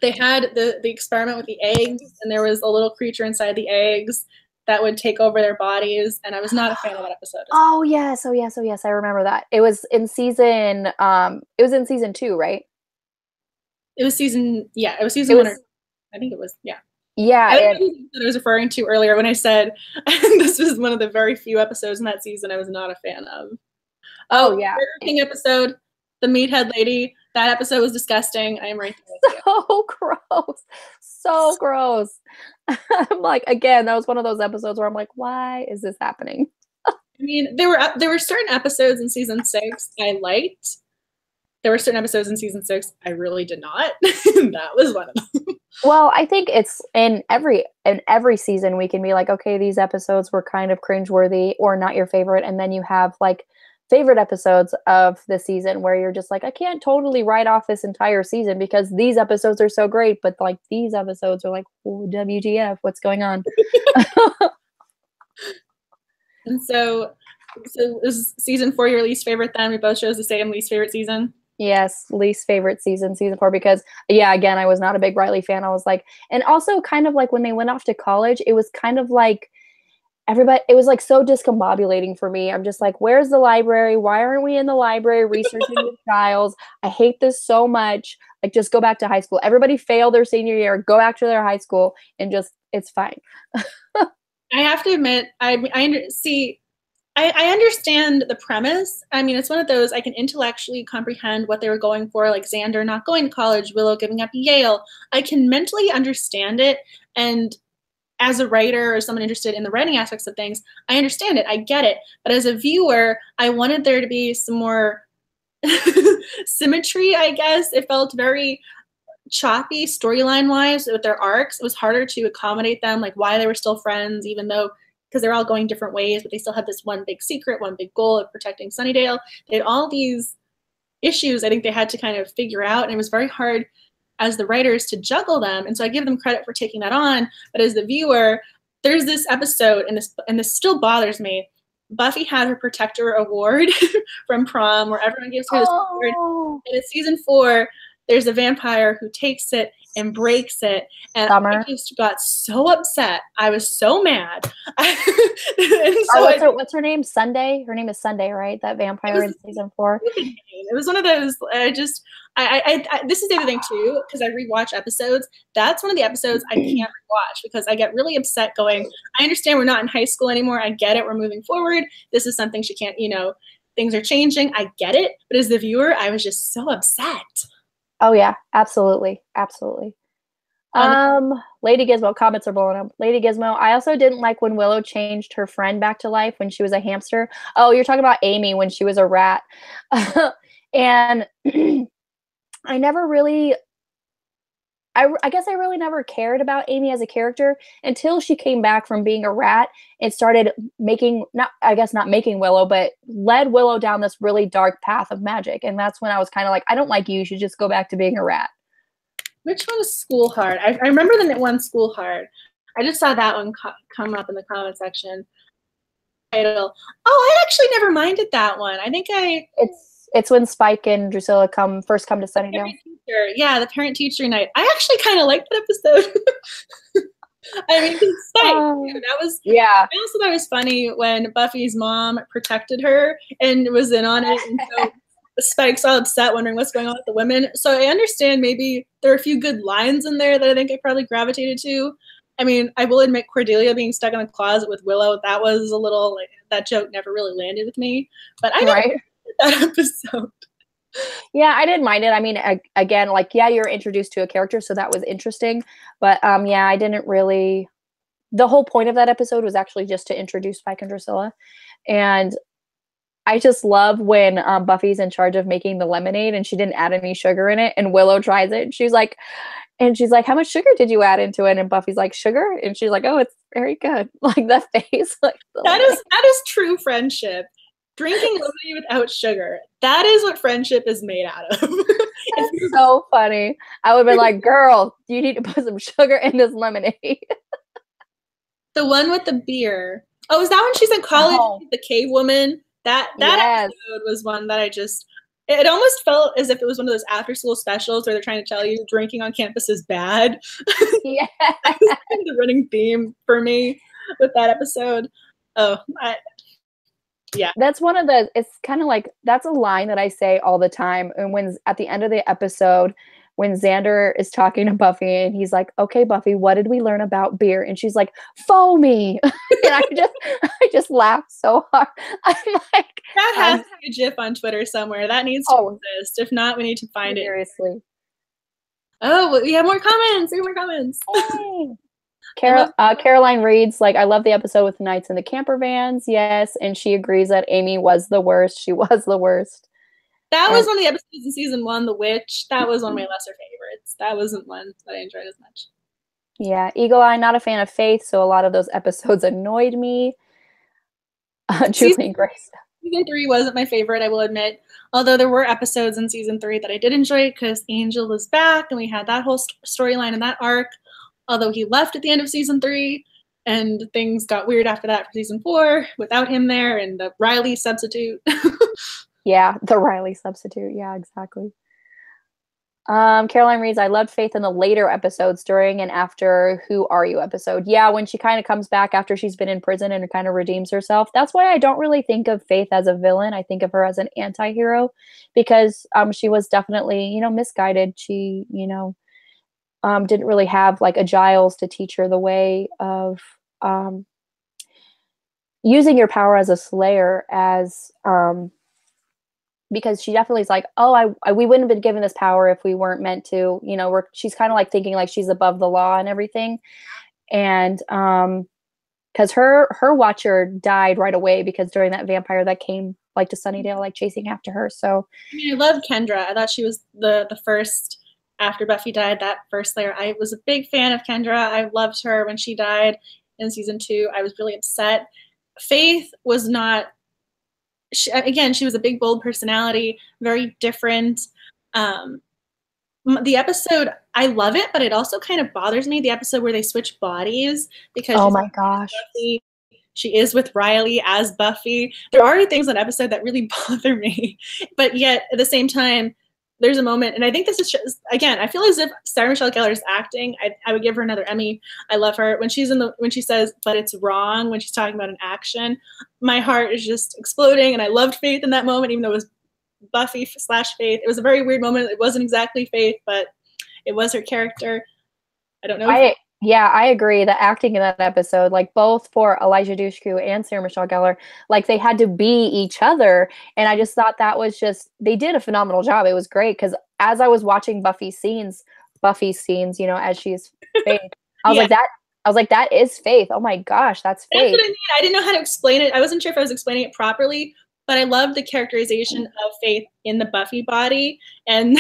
they had the experiment with the eggs, and there was a little creature inside the eggs that would take over their bodies, and I was not a fan of that episode. Oh yes, I remember that. It was in season 2, right? It was season 1. I think it was, yeah. Yeah. I was referring to earlier when I said this was one of the very few episodes in that season I was not a fan of. Oh yeah. Burger King episode, the meathead lady. That episode was disgusting. I am right there. So gross. So gross. I'm like, again, that was one of those episodes where I'm like, why is this happening? I mean, there were certain episodes in season 6 I liked. There were certain episodes in season 6 I really did not. That was one of them. Well, I think it's in every season we can be like, okay, these episodes were kind of cringeworthy or not your favorite, and then you have like favorite episodes of the season where you're just like, I can't totally write off this entire season because these episodes are so great, but like these episodes are like, oh, WTF, what's going on? And so is season 4 your least favorite then? We both chose the same least favorite season? Yes, least favorite season 4, because yeah, again, I was not a big Riley fan. I was like, and also kind of like when they went off to college, it was kind of like it was like so discombobulating for me. I'm just like, where's the library? Why aren't we in the library researching with Giles? I hate this so much. Like, just go back to high school. Everybody failed their senior year. Go back to their high school and just, it's fine. I have to admit, I understand the premise. I mean, it's one of those I can intellectually comprehend what they were going for, like Xander not going to college, Willow giving up Yale. I can mentally understand it, and as a writer or someone interested in the writing aspects of things, I understand it. I get it. But as a viewer, I wanted there to be some more symmetry, I guess. It felt very choppy storyline-wise with their arcs. It was harder to accommodate them, like why they were still friends, even though, because they're all going different ways, but they still have this one big secret, one big goal of protecting Sunnydale. They had all these issues I think they had to kind of figure out, and it was very hard as the writers to juggle them. And so I give them credit for taking that on. But as the viewer, there's this episode, and this still bothers me. Buffy had her Protector Award from prom, where everyone gives her this award. And in season 4, there's a vampire who takes it and breaks it. And I just got so upset. I was so mad. What's her name? Sunday? Her name is Sunday, right? That vampire in season 4. It was one of those, this is the other thing too, because I rewatch episodes. That's one of the episodes I can't rewatch because I get really upset going, I understand we're not in high school anymore. I get it. We're moving forward. This is something she can't, things are changing. I get it. But as the viewer, I was just so upset. Oh yeah, absolutely. Absolutely. Lady Gizmo, comments are blowing up. Lady Gizmo, I also didn't like when Willow changed her friend back to life when she was a hamster. Oh, you're talking about Amy when she was a rat. And I never really, I guess I really never cared about Amy as a character until she came back from being a rat and started not making Willow, but led Willow down this really dark path of magic. And that's when I was kind of like, I don't like you. You should just go back to being a rat. Which one is School Hard? I remember the one School Hard. I just saw that one come up in the comment section. Title. Oh, I actually never minded that one. I think it's when Spike and Drusilla first come to Sunnydale. Yeah, the parent-teacher night. I actually kind of liked that episode. I mean, Spike. That was. Yeah. I also thought it was funny when Buffy's mom protected her and was in on it, and so Spike's all upset, wondering what's going on with the women. So I understand maybe there are a few good lines in there that I think I probably gravitated to. I mean, I will admit Cordelia being stuck in the closet with Willow, that was a little, that joke never really landed with me. But I didn't that episode. Yeah, I didn't mind it. I mean, again, you're introduced to a character, so that was interesting. But I didn't really. The whole point of that episode was actually just to introduce Spike and Drusilla. And I just love when Buffy's in charge of making the lemonade and she didn't add any sugar in it, and Willow tries it and she's like, how much sugar did you add into it? And Buffy's like, sugar? And she's like, oh, it's very good. Like that face. That is true friendship. Drinking lemonade without sugar. That is what friendship is made out of. It's so funny. I would be like, girl, you need to put some sugar in this lemonade. The one with the beer. Oh, is that when she's in college? The cave woman? That episode was one that it almost felt as if it was one of those after school specials where they're trying to tell you drinking on campus is bad. Yeah. That was kind of the running theme for me with that episode. Yeah. That's it's kind of like, that's a line that I say all the time. And when at the end of the episode, when Xander is talking to Buffy and he's like, okay, Buffy, what did we learn about beer? And she's like, foamy. And I just laughed so hard. I'm like, that has to be a GIF on Twitter somewhere. That needs to exist. If not, we need to find it. Seriously. Oh, we have more comments. We have more comments. Hey. Caroline reads, I love the episode with the Knights in the camper vans. Yes. And she agrees that Amy was the worst. She was the worst. That was one of the episodes in season 1, The Witch. That was one of my lesser favorites. That wasn't one that I enjoyed as much. Yeah. Eagle Eye, not a fan of Faith, so a lot of those episodes annoyed me. Julie Grace. Season 3 wasn't my favorite, I will admit. Although there were episodes in season 3 that I did enjoy because Angel was back and we had that whole storyline in that arc. Although he left at the end of season 3 and things got weird after that for season 4 without him there and the Riley substitute. Yeah, the Riley substitute. Yeah, exactly. Caroline reads, I loved Faith in the later episodes during and after Who Are You episode. Yeah, when she kind of comes back after she's been in prison and kind of redeems herself. That's why I don't really think of Faith as a villain. I think of her as an anti-hero because she was definitely, misguided. She, didn't really have a Giles to teach her the way of using your power as a slayer as because she definitely is like, oh, we wouldn't have been given this power if we weren't meant to, she's kind of thinking she's above the law and everything. And because her watcher died right away because during that vampire that came to Sunnydale, chasing after her. So I mean, I loved Kendra. I thought she was the first after Buffy died, that first Slayer. I was a big fan of Kendra. I loved her when she died in season 2. I was really upset. Faith was not. She was a big, bold personality, very different. The episode I love it, but it also kind of bothers me, the episode where they switch bodies, because Oh she's my gosh. Buffy, she is with Riley as Buffy. There are things in that episode that really bother me, but yet at the same time, there's a moment, and I think this is just, again, I feel as if Sarah Michelle Gellar's acting, I would give her another Emmy. I love her when she says, but it's wrong, when she's talking about an action. My heart is just exploding, and I loved Faith in that moment, even though it was Buffy / Faith. It was a very weird moment. It wasn't exactly Faith, but it was her character. I don't know. I agree. The acting in that episode, like both for Elijah Dushku and Sarah Michelle Gellar, like they had to be each other. And I just thought that was just, they did a phenomenal job. It was great because as I was watching Buffy's scenes, you know, as she's Faith, I was like, that is Faith. Oh my gosh, that's Faith. That's what I mean. I didn't know how to explain it. I wasn't sure if I was explaining it properly, but I love the characterization of Faith in the Buffy body. And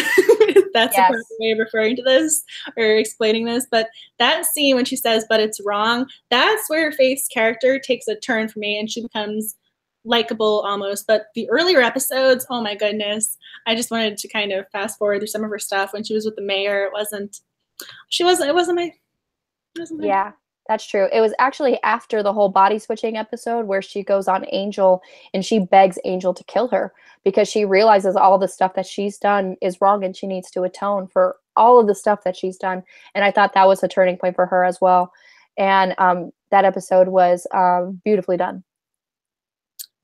that's a proper way of referring to this or explaining this. But that scene when she says, but it's wrong, that's where Faith's character takes a turn for me and she becomes likable almost. But the earlier episodes, oh my goodness, I just wanted to kind of fast forward through some of her stuff. When she was with the mayor, it wasn't my. Yeah, that's true. It was actually after the whole body switching episode where she goes on Angel and she begs Angel to kill her because she realizes all the stuff that she's done is wrong and she needs to atone for all of the stuff that she's done. And I thought that was a turning point for her as well. And that episode was beautifully done.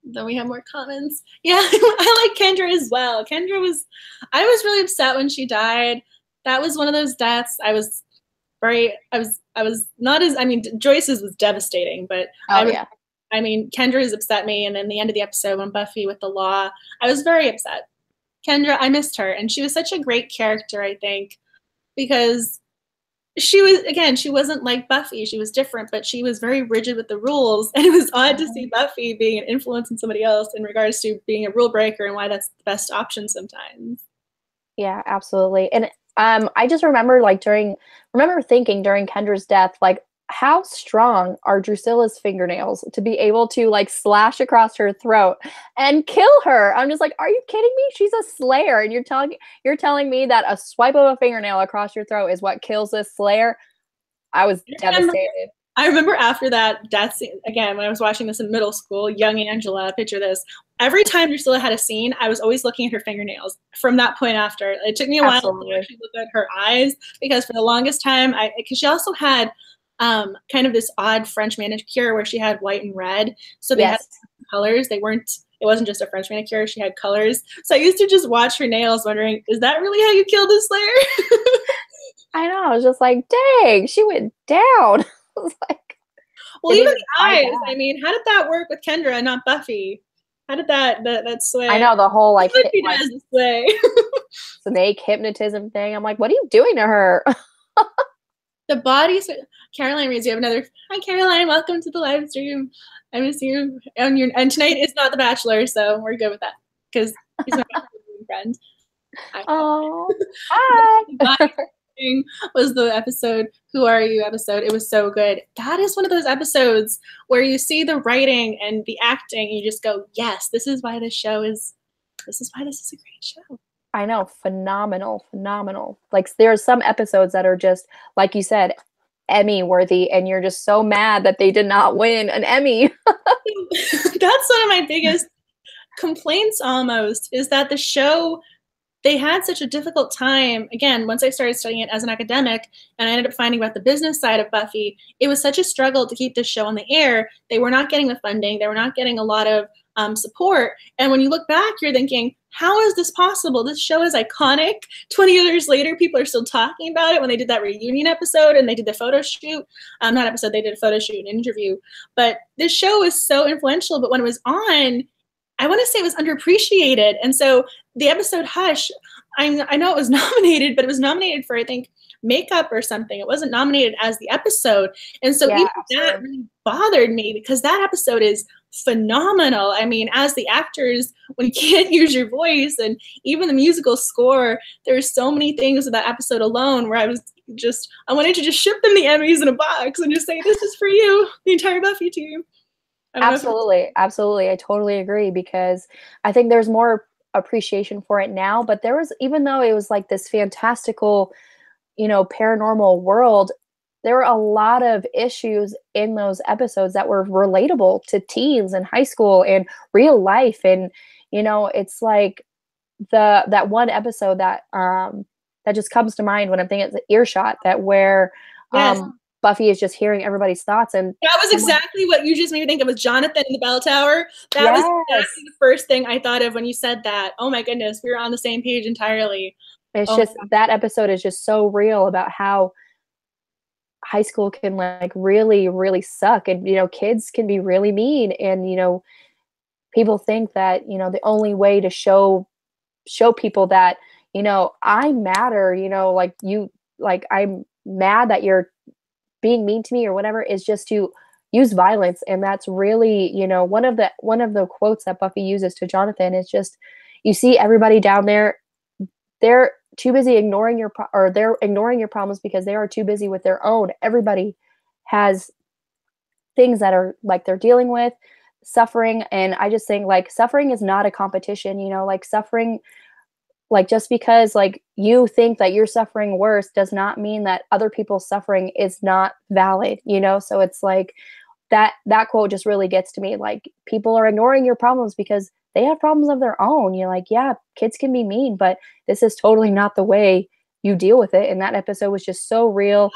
Then we have more comments. Yeah, I like Kendra as well. I was really upset when she died. That was one of those deaths. I was not as, I mean, Joyce's was devastating, but Kendra's upset me. And then the end of the episode when Buffy with the law, I was very upset. Kendra, I missed her. And she was such a great character, I think, because she wasn't like Buffy. She was different, but she was very rigid with the rules. And it was odd to see Buffy being an influence on somebody else in regards to being a rule breaker and why that's the best option sometimes. Yeah, absolutely. And I just remember thinking during Kendra's death, like, how strong are Drusilla's fingernails to be able to like slash across her throat and kill her? I'm just like, are you kidding me? She's a slayer, and you're telling me that a swipe of a fingernail across your throat is what kills this slayer? I was devastated. I remember after that death scene, again, when I was watching this in middle school, young Angela, picture this. Every time Drusilla had a scene, I was always looking at her fingernails from that point after. It took me a while to actually look at her eyes because for the longest time, because she also had kind of this odd French manicure where she had white and red. So they had colors. It wasn't just a French manicure. She had colors. So I used to just watch her nails wondering, is that really how you killed this slayer? I know. I was just like, dang, she went down. Like, well, even the eyes. I mean, how did that work with Kendra and not Buffy? How did that sway? I know the whole like sway. Snake hypnotism thing. I'm like, what are you doing to her? The bodies. Caroline reads. You have another. Hi, Caroline. Welcome to the live stream. I miss you. And tonight is not The Bachelor, so we're good with that because he's my friend. Oh, hi. Was the episode Who Are You episode. It was so good. That is one of those episodes where you see the writing and the acting and you just go, yes, this is why this is a great show. I know, phenomenal. Like there are some episodes that are just, like you said, Emmy worthy, and you're just so mad that they did not win an Emmy. That's one of my biggest complaints almost, is that the show, they had such a difficult time. Again, once I started studying it as an academic and I ended up finding about the business side of Buffy, it was such a struggle to keep this show on the air. They were not getting the funding. They were not getting a lot of support. And when you look back, you're thinking, how is this possible? This show is iconic. 20 years later, people are still talking about it. When they did that reunion episode and they did the photo shoot, not episode, they did a photo shoot and interview. But this show was so influential. But when it was on, I want to say it was underappreciated. And so the episode Hush, I know it was nominated, but it was nominated for, I think, makeup or something. It wasn't nominated as the episode. And so even that really bothered me because that episode is phenomenal. I mean, as the actors, when you can't use your voice and even the musical score, there's so many things in that episode alone where I wanted to just ship them the Emmys in a box and just say, this is for you, the entire Buffy team. Absolutely. I totally agree because I think there's more appreciation for it now, but there was, even though it was like this fantastical paranormal world, there were a lot of issues in those episodes that were relatable to teens and high school and real life. And, it's like that one episode that just comes to mind when I'm thinking it's Earshot, that where Yes. Buffy is just hearing everybody's thoughts. And that was exactly what you just made me think of, was Jonathan in the bell tower. That was exactly the first thing I thought of when you said that. Oh my goodness, we were on the same page entirely. It's just, that episode is just so real about how high school can like really, really suck. And, kids can be really mean. And, people think that, the only way to show people that, I matter, I'm mad that you're being mean to me or whatever, is just to use violence. And that's really, one of the quotes that Buffy uses to Jonathan is just, you see everybody down there, they're too busy ignoring they're ignoring your problems because they are too busy with their own. Everybody has things that are like they're dealing with, suffering. And I just think like suffering is not a competition, like suffering, like just because like you think that you're suffering worse does not mean that other people's suffering is not valid, So it's like that quote just really gets to me. Like, people are ignoring your problems because they have problems of their own. You're like, yeah, kids can be mean, but this is totally not the way you deal with it. And that episode was just so real.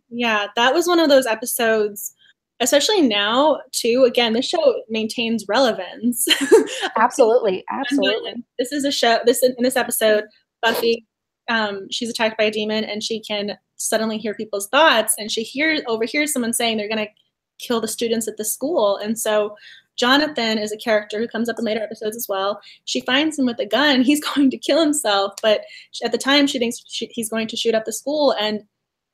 Yeah, that was one of those episodes, especially now too. Again, this show maintains relevance. Absolutely. This is a show, in this episode, Buffy, she's attacked by a demon and she can suddenly hear people's thoughts, and she overhears someone saying they're going to kill the students at the school. And so Jonathan is a character who comes up in later episodes as well. She finds him with a gun. He's going to kill himself, but at the time she thinks he's going to shoot up the school. And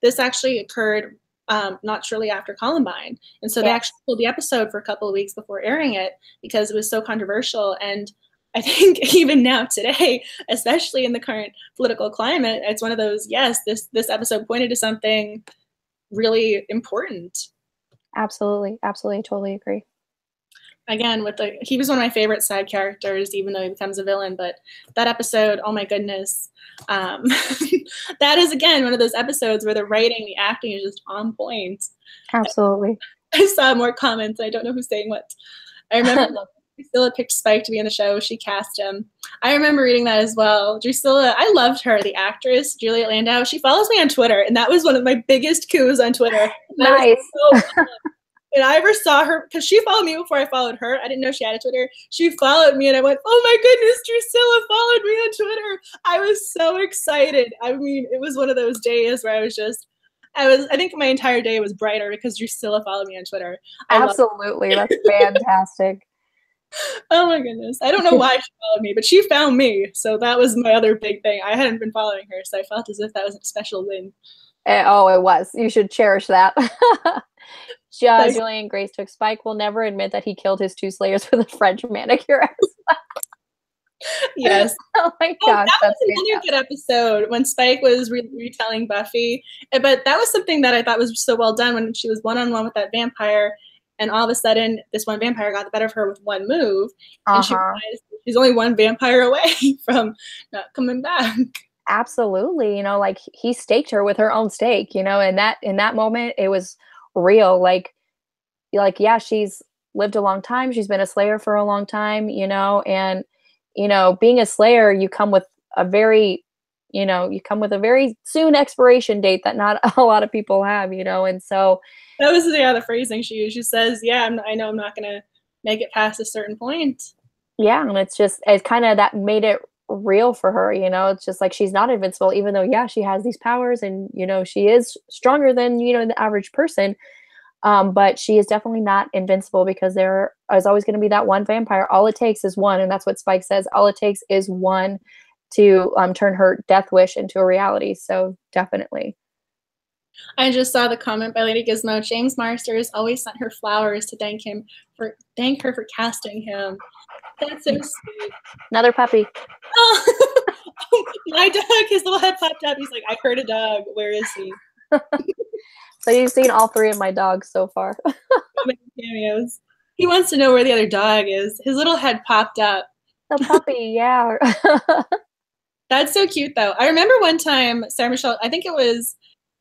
this actually occurred not shortly after Columbine. And so they actually pulled the episode for a couple of weeks before airing it because it was so controversial. And I think even now today, especially in the current political climate, it's one of those, yes, this episode pointed to something really important. Absolutely. Totally agree. Again, he was one of my favorite side characters, even though he becomes a villain. But that episode, oh my goodness, that is again one of those episodes where the writing, the acting is just on point. Absolutely. I saw more comments. I don't know who's saying what. I remember Drusilla picked Spike to be in the show. She cast him. I remember reading that as well. Drusilla, I loved her, the actress, Juliet Landau. She follows me on Twitter, and that was one of my biggest coups on Twitter. Nice. And I ever saw her, because she followed me before I followed her. I didn't know she had a Twitter. She followed me, and I went, oh my goodness, Drusilla followed me on Twitter. I was so excited. I mean, it was one of those days where I think my entire day was brighter because Drusilla followed me on Twitter. Absolutely. That's fantastic. Oh my goodness. I don't know why she followed me, but she found me. So that was my other big thing. I hadn't been following her, so I felt as if that was a special win. Oh, it was. You should cherish that. Julian Grace took Spike will never admit that he killed his 2 slayers with a French manicure. Yes. Oh my gosh. That was another good episode when Spike was retelling Buffy. But that was something that I thought was so well done when she was one-on-one with that vampire, and all of a sudden this one vampire got the better of her with one move. And she realized she's only one vampire away from not coming back. Absolutely. Like he staked her with her own stake, and in that moment it was real. Like, yeah, she's lived a long time. She's been a slayer for a long time, and, being a slayer, you come with a very soon expiration date that not a lot of people have, and so. That was the phrasing she used. She says, yeah, I know I'm not going to make it past a certain point. Yeah. And it's kind of that made it real for her, it's just like she's not invincible, even though she has these powers and she is stronger than the average person, but she is definitely not invincible because there is always going to be that one vampire. All it takes is one, and that's what Spike says, all it takes is one to turn her death wish into a reality. So definitely. I just saw the comment by Lady Gizmo. James Marsters always sent her flowers to thank her for casting him. That's so sweet. Another puppy. Oh, my dog, his little head popped up. He's like, I heard a dog. Where is he? So you've seen all 3 of my dogs so far. Cameos. He wants to know where the other dog is. His little head popped up. The puppy, yeah. That's so cute, though. I remember one time, Sarah Michelle, I think it was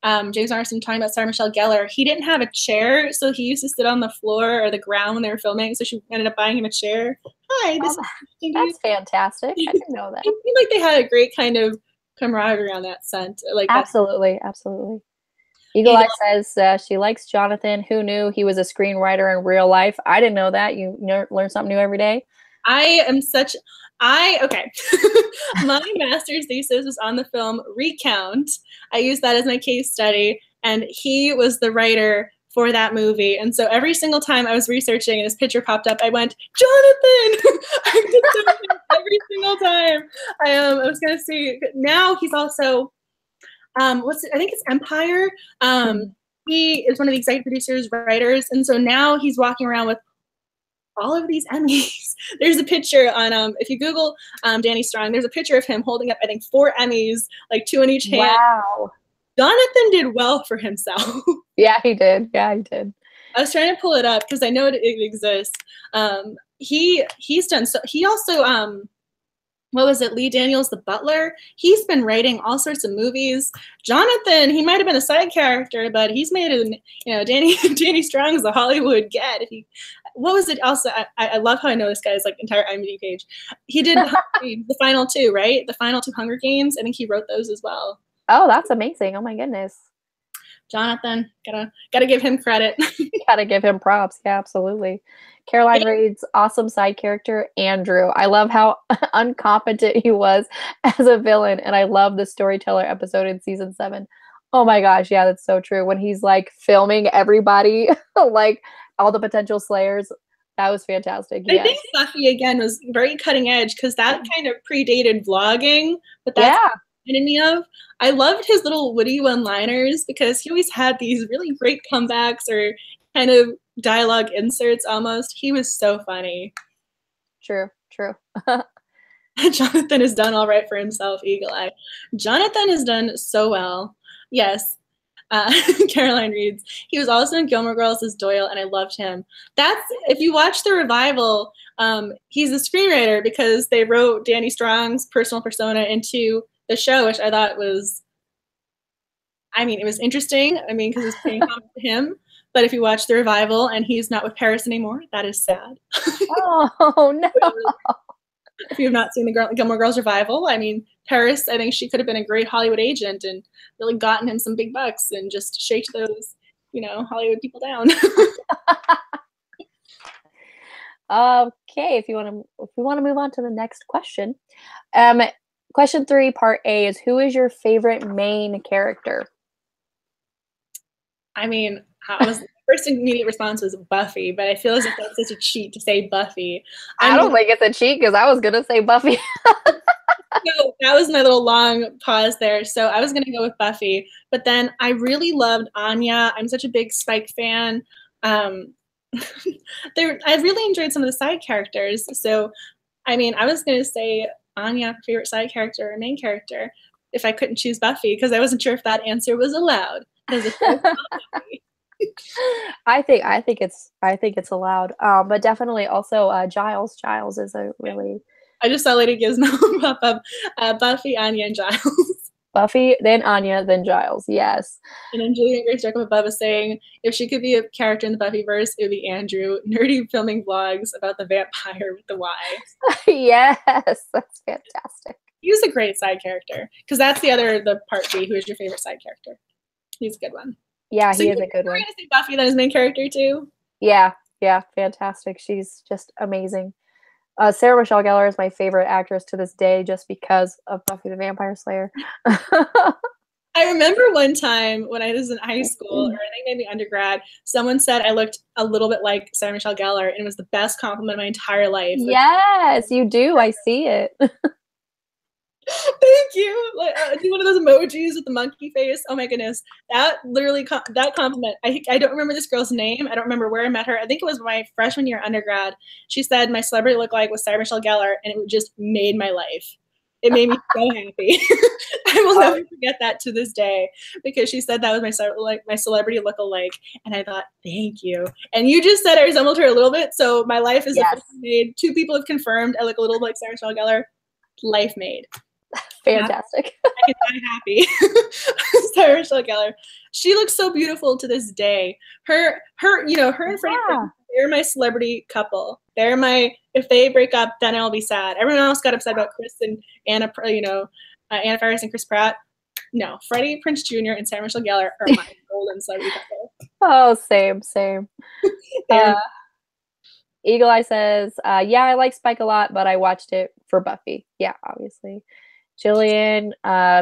James Marsden talking about Sarah Michelle Gellar, he didn't have a chair, so he used to sit on the floor or the ground when they were filming, so she ended up buying him a chair. Hi, this is that's fantastic. I didn't know that. I feel like they had a great kind of camaraderie on that set. Like absolutely, absolutely. Eagle Eye says she likes Jonathan. Who knew he was a screenwriter in real life? I didn't know that. You learn something new every day. Okay. My master's thesis was on the film Recount. I used that as my case study, and he was the writer for that movie. And so every single time I was researching and his picture popped up, I went, Jonathan! I did every single time. I was going to see, now he's also, I think it's Empire. He is one of the executive producers, writers. And so now he's walking around with all of these Emmys. There's a picture on, if you Google Danny Strong, there's a picture of him holding up, I think, 4 Emmys, like 2 in each hand. Wow. Jonathan did well for himself. Yeah, he did. Yeah, he did. I was trying to pull it up because I know it exists. He's done so. He also, what was it? Lee Daniels, the butler. He's been writing all sorts of movies. Jonathan, he might have been a side character, but he's made it. You know, Danny Strong is a Hollywood get. What was it? Also, I love how I know this guy's like entire IMDb page. He did the final 2, right? The final 2 Hunger Games. I think he wrote those as well. Oh, that's amazing. Oh my goodness. Jonathan, gotta give him credit. Gotta give him props. Yeah, absolutely. Caroline reads, awesome side character, Andrew. I love how incompetent he was as a villain, and I love the storyteller episode in season 7. Oh my gosh, yeah, that's so true. When he's like filming everybody, like all the potential slayers, that was fantastic. I think Buffy again was very cutting edge because that kind of predated vlogging, but that's me of. I loved his little witty one-liners because he always had these really great comebacks or kind of dialogue inserts almost. He was so funny. True. Jonathan has done all right for himself, Eagle Eye. Jonathan has done so well. Yes. Caroline reads, he was also in Gilmore Girls as Doyle, and I loved him. If you watch the revival, he's a screenwriter because they wrote Danny Strong's personal persona into the show, which I thought was, it was interesting. Because it's paying homage to him. But if you watch the revival and he's not with Paris anymore, that is sad. Oh, no. If you have not seen the Gilmore Girls revival, Paris, I think she could have been a great Hollywood agent and really gotten him some big bucks and just shaked those, Hollywood people down. Okay, if we want to move on to the next question. Question 3, part A is, who is your favorite main character? The first immediate response was Buffy, but I feel as if that's such a cheat to say Buffy. I don't think it's a cheat because I was going to say Buffy. No, that was my little long pause there. So I was going to go with Buffy, but then I really loved Anya. I'm such a big Spike fan. I really enjoyed some of the side characters. So, I was going to say Anya, favorite side character or main character, if I couldn't choose Buffy, because I wasn't sure if that answer was allowed. I think it's allowed. But definitely also Giles. Giles is a really. I just saw Lady Gizmo pop up. Buffy, Anya, and Giles. Buffy, then Anya, then Giles. Yes. And then Julian Grace Jacob above is saying, if she could be a character in the Buffyverse, it would be Andrew, nerdy filming vlogs about the vampire with the Y. Yes, that's fantastic. He was a great side character because that's the part B. Who is your favorite side character? He's a good one. Yeah, so he is a good one. You're going to say Buffy, that his main character too? Yeah, fantastic. She's just amazing. Sarah Michelle Gellar is my favorite actress to this day just because of Buffy the Vampire Slayer. I remember one time when I was in high school, or I think maybe undergrad, someone said I looked a little bit like Sarah Michelle Gellar, and it was the best compliment of my entire life. Yes, you do. I see it. Thank you. Do one of those emojis with the monkey face. Oh my goodness, that literally that compliment. I don't remember this girl's name. I don't remember where I met her. I think it was my freshman year undergrad. She said my celebrity lookalike was Sarah Michelle Gellar, and it just made my life. It made me so happy. I will never forget that to this day because she said that was my celebrity lookalike, and I thought, thank you. And you just said I resembled her a little bit, so my life is made. 2 people have confirmed I look a little like Sarah Michelle Gellar. Life made. fantastic. I can die happy. Sarah Michelle Gellar. She looks so beautiful to this day. Her and Freddie Prinze, they're my celebrity couple. They're my, if they break up, then I'll be sad. Everyone else got upset about Chris and Anna, Anna Faris and Chris Pratt. No, Freddie Prinze Jr. and Sarah Michelle Gellar are my golden celebrity couple. Oh, same. Eagle Eye says, yeah, I like Spike a lot, but I watched it for Buffy. Yeah, obviously. Jillian,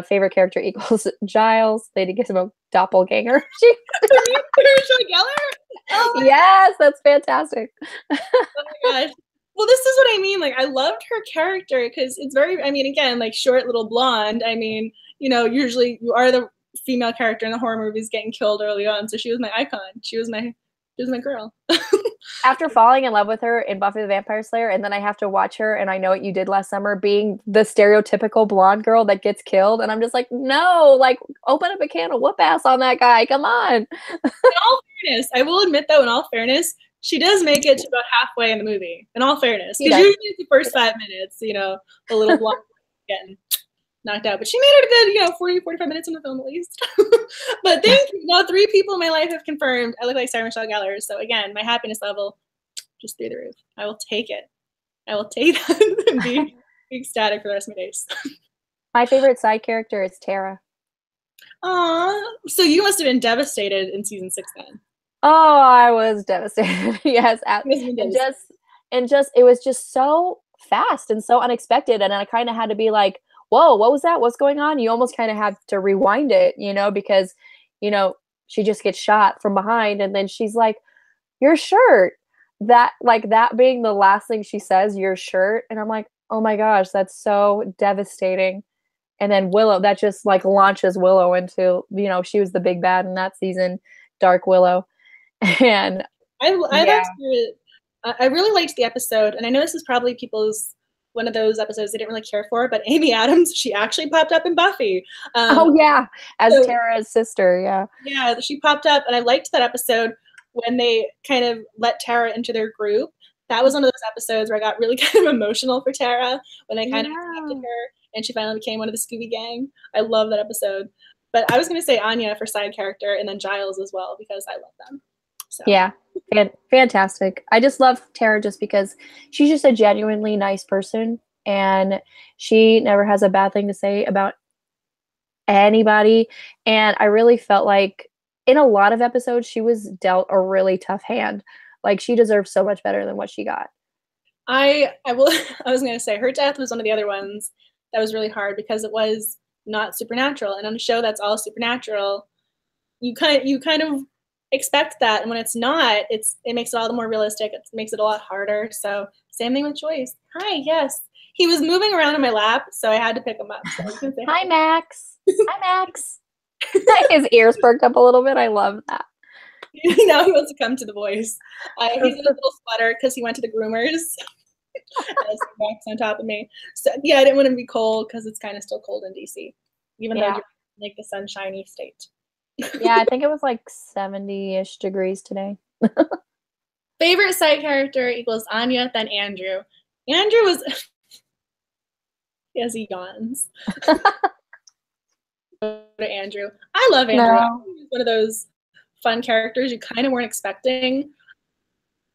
favorite character equals Giles. Lady Gizmo doppelganger. Michelle Gellar? Oh yes, that's fantastic. Oh my gosh. Well, this is what I mean. Like, I loved her character because it's very, I mean, again, like short little blonde. I mean, usually you are the female character in the horror movies getting killed early on. So she was my icon. She was my girl. After falling in love with her in Buffy the Vampire Slayer, and then I have to watch her, and I Know What You Did Last Summer, being the stereotypical blonde girl that gets killed, and I'm just like, no, like, open up a can of whoop ass on that guy. Come on. In all fairness, I will admit, though, in all fairness, she does make it to about halfway in the movie. In all fairness, because usually it's the first 5 minutes, the little blonde getting knocked out. But she made it a good, 40, 45 minutes in the film at least. But thank you. 3 people in my life have confirmed I look like Sarah Michelle Gellar. So again, my happiness level just through the roof. I will take it. I will take that and be ecstatic for the rest of my days. My favorite side character is Tara. Aw, so you must have been devastated in season 6 then. Oh, I was devastated. Yes, and it was just so fast and so unexpected, and I kind of had to be like, whoa, what was that? What's going on? You almost kind of had to rewind it, because, she just gets shot from behind, and then she's like, your shirt. That being the last thing she says, your shirt. And I'm like, oh my gosh, that's so devastating. And then Willow, that just launches Willow into, she was the big bad in that season, Dark Willow. And I really liked the episode, and I know this is probably one of those episodes they didn't really care for, but Amy Adams, she actually popped up in Buffy. As Tara's sister, yeah, she popped up, and I liked that episode when they kind of let Tara into their group. That was one of those episodes where I got really kind of emotional for Tara when they kind of accepted her, and she finally became one of the Scooby Gang. I love that episode. But I was going to say Anya for side character, and then Giles as well, because I love them. So. Yeah, fantastic. I just love Tara just because she's just a genuinely nice person, and she never has a bad thing to say about anybody. And I really felt like in a lot of episodes, she was dealt a really tough hand. Like, she deserves so much better than what she got. I was going to say her death was one of the other ones that was really hard because it was not supernatural. And on a show that's all supernatural, you kind of expect that, and when it's not, it makes it all the more realistic. It makes it a lot harder. So same thing with Joyce. Hi, yes, he was moving around in my lap, so I had to pick him up. So hi, Max. Hi, Max. His ears perked up a little bit. I love that. Now he wants to come to the voice. He's in a little sweater because he went to the groomers. As he walks on top of me. So yeah, I didn't want him to be cold because it's kind of still cold in DC, even though you're like the sunshiny state. Yeah, I think it was 70-ish degrees today. Favorite side character equals Anya, then Andrew. Andrew was yes, he yawns. Andrew. I love Andrew. No. He's one of those fun characters you kind of weren't expecting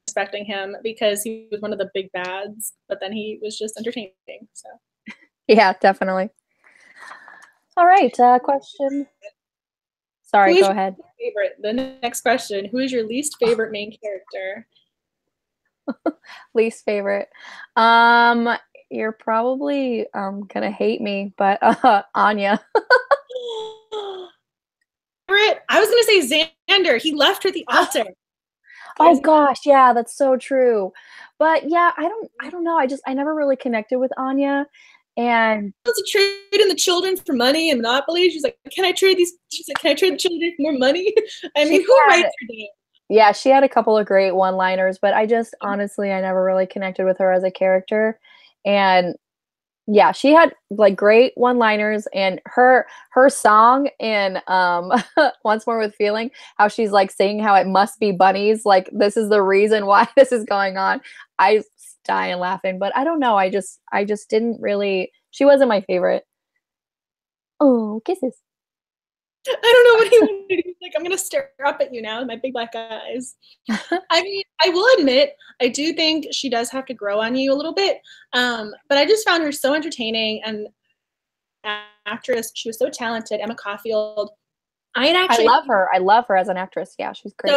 him because he was one of the big bads, but then he was just entertaining. So yeah, definitely. All right, question. Sorry, go ahead. The next question. Who is your least favorite main character? Least favorite. You're probably gonna hate me, but Anya. I was gonna say Xander. He left her at the altar. Oh gosh, yeah, that's so true. But yeah, I don't know. I never really connected with Anya. And was trading the children for money and Monopoly. She's like, can I trade these? She's like, can I trade the children for more money? I mean, who writes her name? Yeah, she had a couple of great one-liners, but I never really connected with her as a character. And yeah, she had great one-liners, and her song in Once More with Feeling, how she's singing how it must be bunnies, this is the reason why this is going on. I dying laughing, but I don't know. I just didn't really. She wasn't my favorite. Oh, kisses. I don't know what he wanted to do. He's like, I'm gonna stare up at you now with my big black eyes. I mean, I will admit, I do think she does have to grow on you a little bit. But I just found her so entertaining and actress. She was so talented. Emma Caulfield. I love her. I love her as an actress. Yeah, she's great.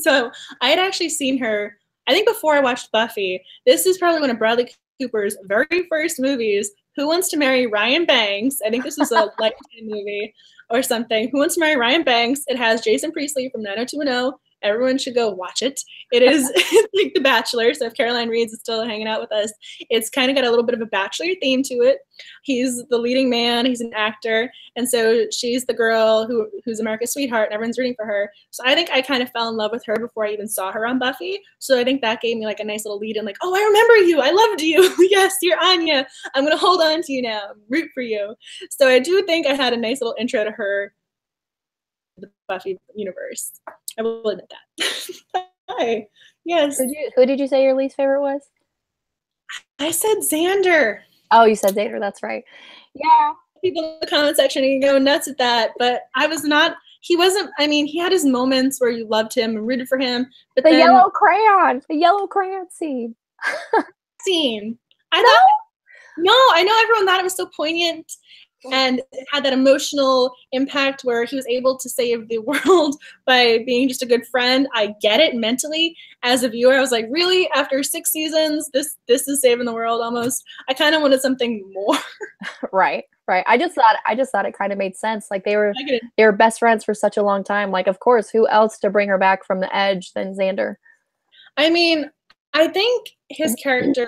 So I had actually seen her, I think before I watched Buffy. This is probably one of Bradley Cooper's very first movies. Who Wants to Marry Ryan Banks? I think this was a Lifetime movie or something. Who Wants to Marry Ryan Banks? It has Jason Priestley from 90210. Everyone should go watch it. It is like The Bachelor. So if Caroline Reed's is still hanging out with us, it's kind of got a little bit of a Bachelor theme to it. He's the leading man. He's an actor. And so she's the girl who's America's sweetheart, and everyone's rooting for her. So I think I kind of fell in love with her before I even saw her on Buffy. So I think that gave me like a nice little lead in, like, oh, I remember you. I loved you. Yes, you're Anya. I'm going to hold on to you now. Root for you. So I do think I had a nice little intro to her, the Buffy universe. I will admit that. Hi. Yes. Who did you say your least favorite was? I said Xander. Oh, you said Xander. That's right. Yeah. People in the comment section are going nuts at that, but I was not. He wasn't. I mean, he had his moments where you loved him and rooted for him. But the yellow crayon scene. I thought. No, I know everyone thought it was so poignant. And it had that emotional impact where he was able to save the world by being just a good friend. I get it mentally. As a viewer, I was like, really? After 6 seasons, this is saving the world almost? I kind of wanted something more. Right. I just thought it kind of made sense. Like they were best friends for such a long time. Like, of course, who else to bring her back from the edge than Xander? I mean, I think his character,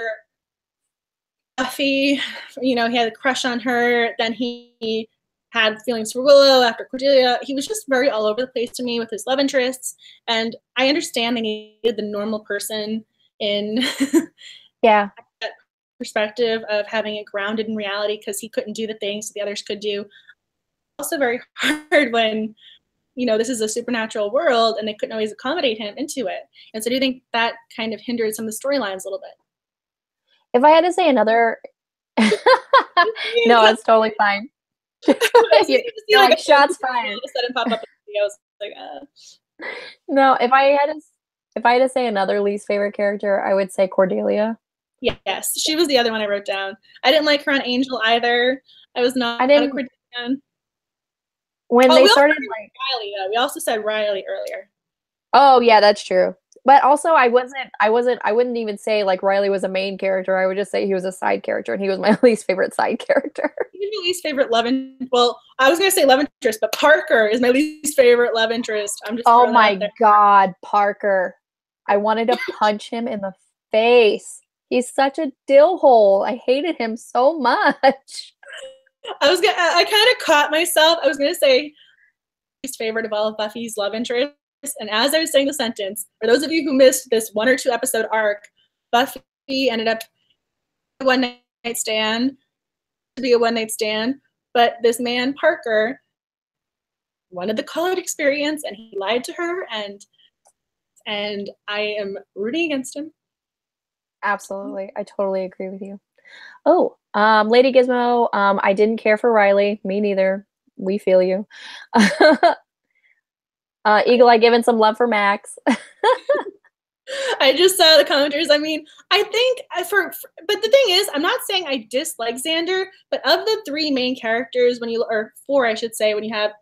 Buffy, he had a crush on her. Then he had feelings for Willow after Cordelia. He was just very all over the place to me with his love interests. And I understand they needed the normal person in that perspective of having it grounded in reality because he couldn't do the things the others could do. Also very hard when, this is a supernatural world and they couldn't always accommodate him into it. And so I do think that kind of hindered some of the storylines a little bit. If I had to say another, no, it's totally fine. You're like shots fired. Pop up like, No, if I had to say another least favorite character, I would say Cordelia. Yes, she was the other one I wrote down. I didn't like her on Angel either. I was not a Cordelia fan. When they started Riley, though. We also said Riley earlier. Oh yeah, that's true. But also, I wouldn't even say like Riley was a main character. I would just say he was a side character, and he was my least favorite side character. He's my least favorite well, I was gonna say love interest, but Parker is my least favorite love interest. I'm just. Oh my God, Parker! I wanted to punch him in the face. He's such a dill hole. I hated him so much. I kind of caught myself. I was gonna say least favorite of all of Buffy's love interests. And as I was saying the sentence, for those of you who missed this 1 or 2 episode arc, Buffy ended up to be a one-night stand, but this man, Parker, wanted the college experience, and he lied to her, and I am rooting against him. Absolutely. I totally agree with you. Oh, Lady Gizmo, I didn't care for Riley. Me neither. We feel you. Eagle Eye giving some love for Max. I just saw the commenters. I mean, I think but the thing is, I'm not saying I dislike Xander, but of the 3 main characters, or 4, I should say, when you have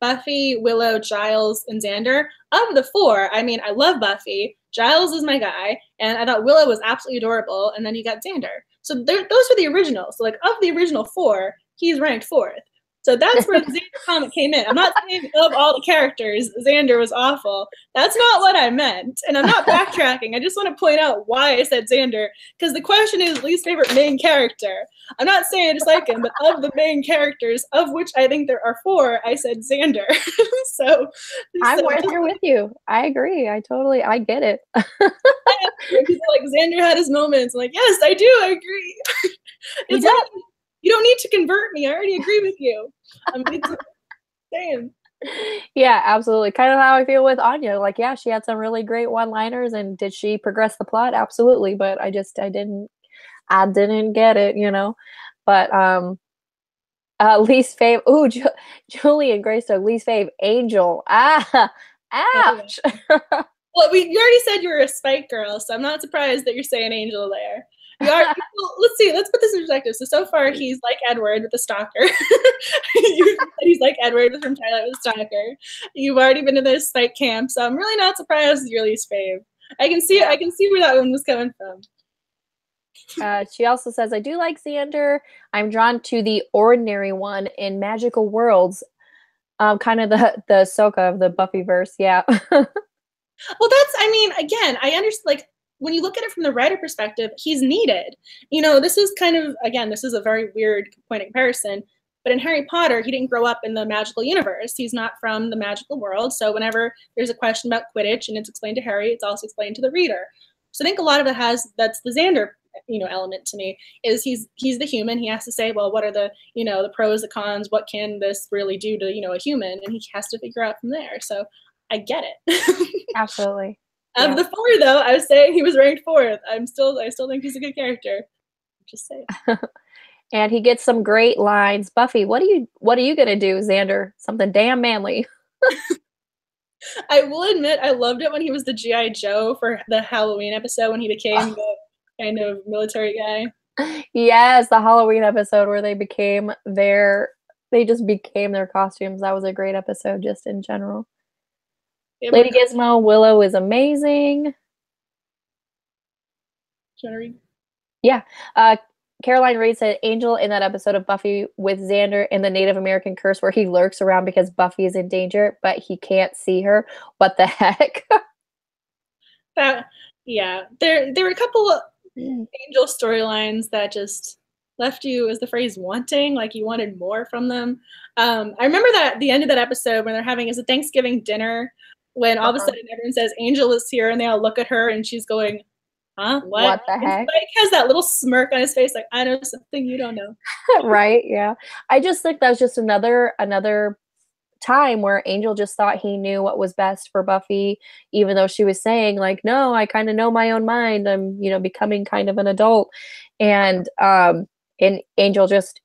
Buffy, Willow, Giles, and Xander, of the 4, I mean, I love Buffy. Giles is my guy, and I thought Willow was absolutely adorable, and then you got Xander. So those are the originals. So like of the original 4, he's ranked 4th. So that's where the Xander comment came in. I'm not saying of all the characters, Xander was awful. That's not what I meant. And I'm not backtracking. I just want to point out why I said Xander, because the question is least favorite main character. I'm not saying I dislike him, but of the main characters, of which I think there are 4, I said Xander. so I'm right there with you. I agree. I get it. People like Xander had his moments. I'm like, yes, I do. I agree. It's like, you don't need to convert me. I already agree with you. I'm saying. Yeah, absolutely. Kind of how I feel with Anya. Like, yeah, she had some really great one-liners, and did she progress the plot? Absolutely. But I didn't get it, But Least fave. Ooh, Julie and Greystoke. Least fave. Angel. Ah, ouch. Well, you already said you were a Spike girl, so I'm not surprised that you're saying Angel there. You are. Well, let's see. Let's put this in perspective. So far, he's like Edward with the stalker. He's like Edward from Twilight with the stalker. You've already been to this Spike camp, so I'm really not surprised with your least fave. I can see. I can see where that one was coming from. She also says, I do like Xander. I'm drawn to the ordinary one in magical worlds. Kind of the Ahsoka of the Buffyverse. Yeah. Well, that's, I mean, again, I understand, like, when you look at it from the writer perspective, he's needed. You know, this is kind of, again, this is a very weird point of comparison, but in Harry Potter, he didn't grow up in the magical universe. He's not from the magical world. So whenever there's a question about Quidditch and it's explained to Harry, it's also explained to the reader. So I think a lot of it that's the Xander, you know, element to me, is he's the human. He has to say, well, what are the, you know, the pros, the cons, what can this really do to, you know, a human? And he has to figure out from there. So I get it. Absolutely. Of the four, though, I was saying he was ranked fourth. I still think he's a good character. Just saying. And he gets some great lines. Buffy, what are you gonna do, Xander? Something damn manly. I will admit, I loved it when he was the G.I. Joe for the Halloween episode when he became the kind of military guy. Yes, the Halloween episode where they just became their costumes. That was a great episode, just in general. Lady Gizmo, Willow is amazing. Do you want to read? Yeah. Caroline Reed said Angel in that episode of Buffy with Xander in the Native American curse where he lurks around because Buffy is in danger, but he can't see her. What the heck? Yeah. There were a couple of Angel storylines that just left you, as the phrase, wanting, like you wanted more from them. I remember that the end of that episode when they're having a Thanksgiving dinner, when all of a sudden everyone says Angel is here and they all look at her and she's going, huh? What the heck? Spike has that little smirk on his face, like, I know something you don't know. Right, yeah. I just think that was just another time where Angel just thought he knew what was best for Buffy, even though she was saying, like, no, I kind of know my own mind. I'm, you know, becoming kind of an adult. And Angel just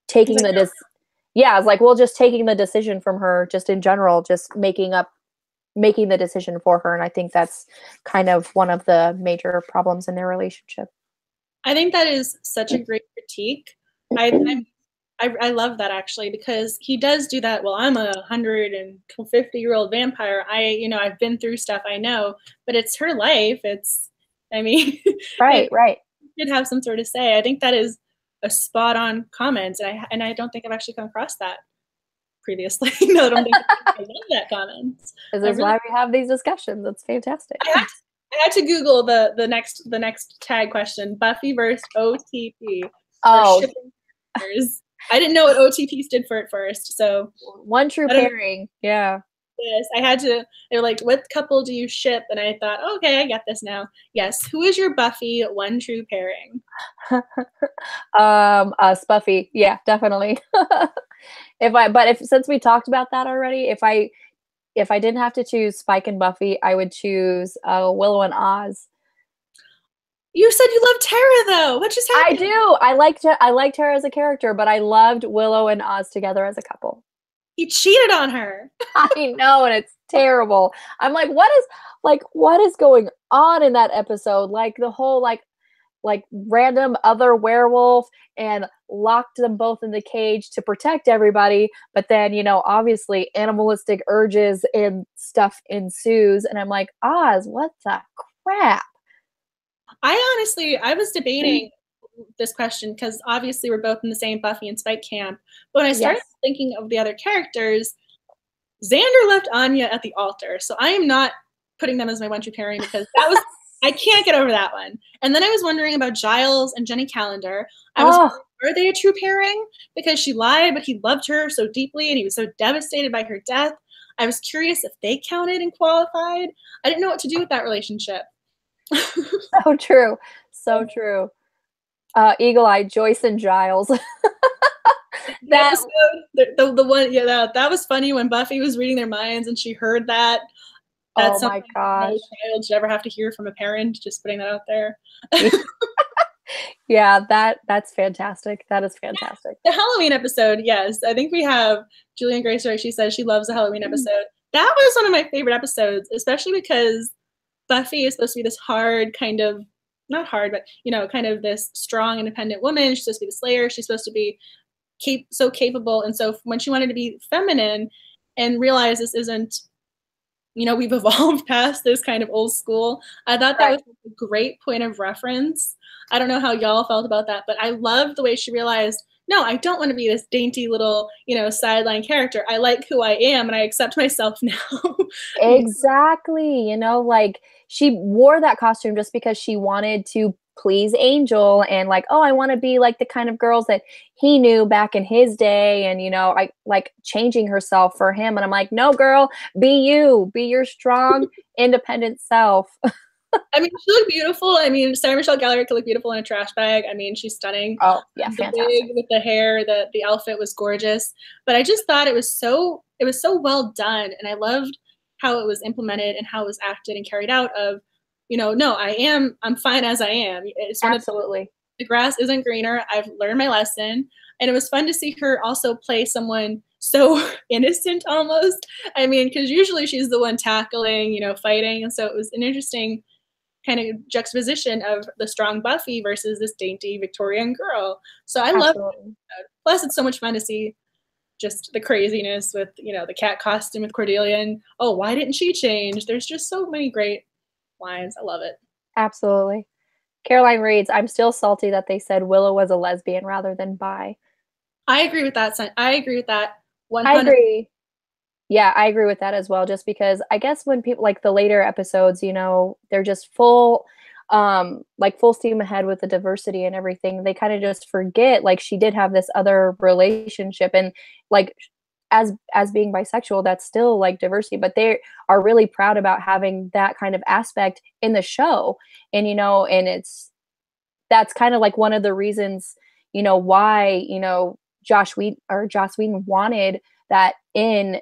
taking I was like, well, just taking the decision from her, just in general, just making the decision for her. And I think that's kind of one of the major problems in their relationship. I think that is such a great critique. I love that, actually, because he does do that. Well, I'm a 150-year-old vampire. I've been through stuff, I know, but it's her life. Right. Did have some sort of say. I think that is a spot on comment. And I don't think I've actually come across that previously. No, I don't think I love that comment. This is why we have these discussions. It's fantastic. I had to Google the next tag question: Buffy versus OTP. Oh, I didn't know what OTP stood for at first. So one true pairing. Yeah. Yes, I had to. They're like, what couple do you ship? And I thought, okay, I get this now. Yes, who is your Buffy one true pairing? Us, Buffy. Yeah, definitely. Since we talked about that already, if I didn't have to choose Spike and Buffy, I would choose Willow and Oz. You said you loved Tara, though. What just happened? I do. I liked her as a character, but I loved Willow and Oz together as a couple. He cheated on her. I know, and it's terrible. I'm like, what is going on in that episode? Like the whole like random other werewolf and locked them both in the cage to protect everybody. But then, obviously animalistic urges and stuff ensues. And I'm like, Oz, what the crap? I was debating this question because obviously we're both in the same Buffy and Spike camp. But when I started thinking of the other characters, Xander left Anya at the altar. So I am not putting them as my one true pairing because that was I can't get over that one. And then I was wondering about Giles and Jenny Calendar. I was wondering, are they a true pairing? Because she lied, but he loved her so deeply and he was so devastated by her death. I was curious if they counted and qualified. I didn't know what to do with that relationship. So true. So true. Eagle-eyed Joyce and Giles. That the one, that was funny when Buffy was reading their minds and she heard that. That's oh my gosh. No child should ever have to hear from a parent. Just putting that out there. Yeah, that's fantastic. That is fantastic. The Halloween episode, yes. I think we have Julian Grace, right? She says she loves the Halloween episode. That was one of my favorite episodes, especially because Buffy is supposed to be this hard kind of, not hard, but, you know, kind of this strong, independent woman. She's supposed to be the slayer. She's supposed to be so capable. And so when she wanted to be feminine and realize this isn't, you know, we've evolved past this kind of old school. I thought that was a great point of reference. I don't know how y'all felt about that, but I loved the way she realized, no, I don't want to be this dainty little, you know, sideline character. I like who I am and I accept myself now. Exactly. You know, like she wore that costume just because she wanted to please Angel and like, oh, I want to be like the kind of girls that he knew back in his day. And, you know, I like changing herself for him. And I'm like, no, girl, be you, be your strong, independent self. I mean, she looked beautiful. I mean, Sarah Michelle Gellar could look beautiful in a trash bag. I mean, she's stunning. Oh, yeah, the fantastic. wig with the hair, the outfit was gorgeous. But I just thought it was so well done, and I loved how it was implemented and how it was acted and carried out. Of, you know, no, I'm fine as I am. It's one Absolutely. Of the grass isn't greener. I've learned my lesson, and it was fun to see her also play someone so innocent almost. I mean, because usually she's the one tackling, you know, fighting, and so it was an interesting kind of juxtaposition of the strong Buffy versus this dainty Victorian girl. So I love it. Plus, it's so much fun to see just the craziness with, you know, the cat costume with Cordelia and, oh, why didn't she change? There's just so many great lines. I love it. Absolutely. Caroline reads, I'm still salty that they said Willow was a lesbian rather than bi. I agree with that. I agree with that. 100%. I agree. Yeah, I agree with that as well, just because I guess when people like the later episodes, you know, they're just full like full steam ahead with the diversity and everything. They kind of just forget like she did have this other relationship, and like as being bisexual, that's still like diversity, but they are really proud about having that kind of aspect in the show. And you know, and that's kind of like one of the reasons, you know, why, you know, Joss Whedon wanted that in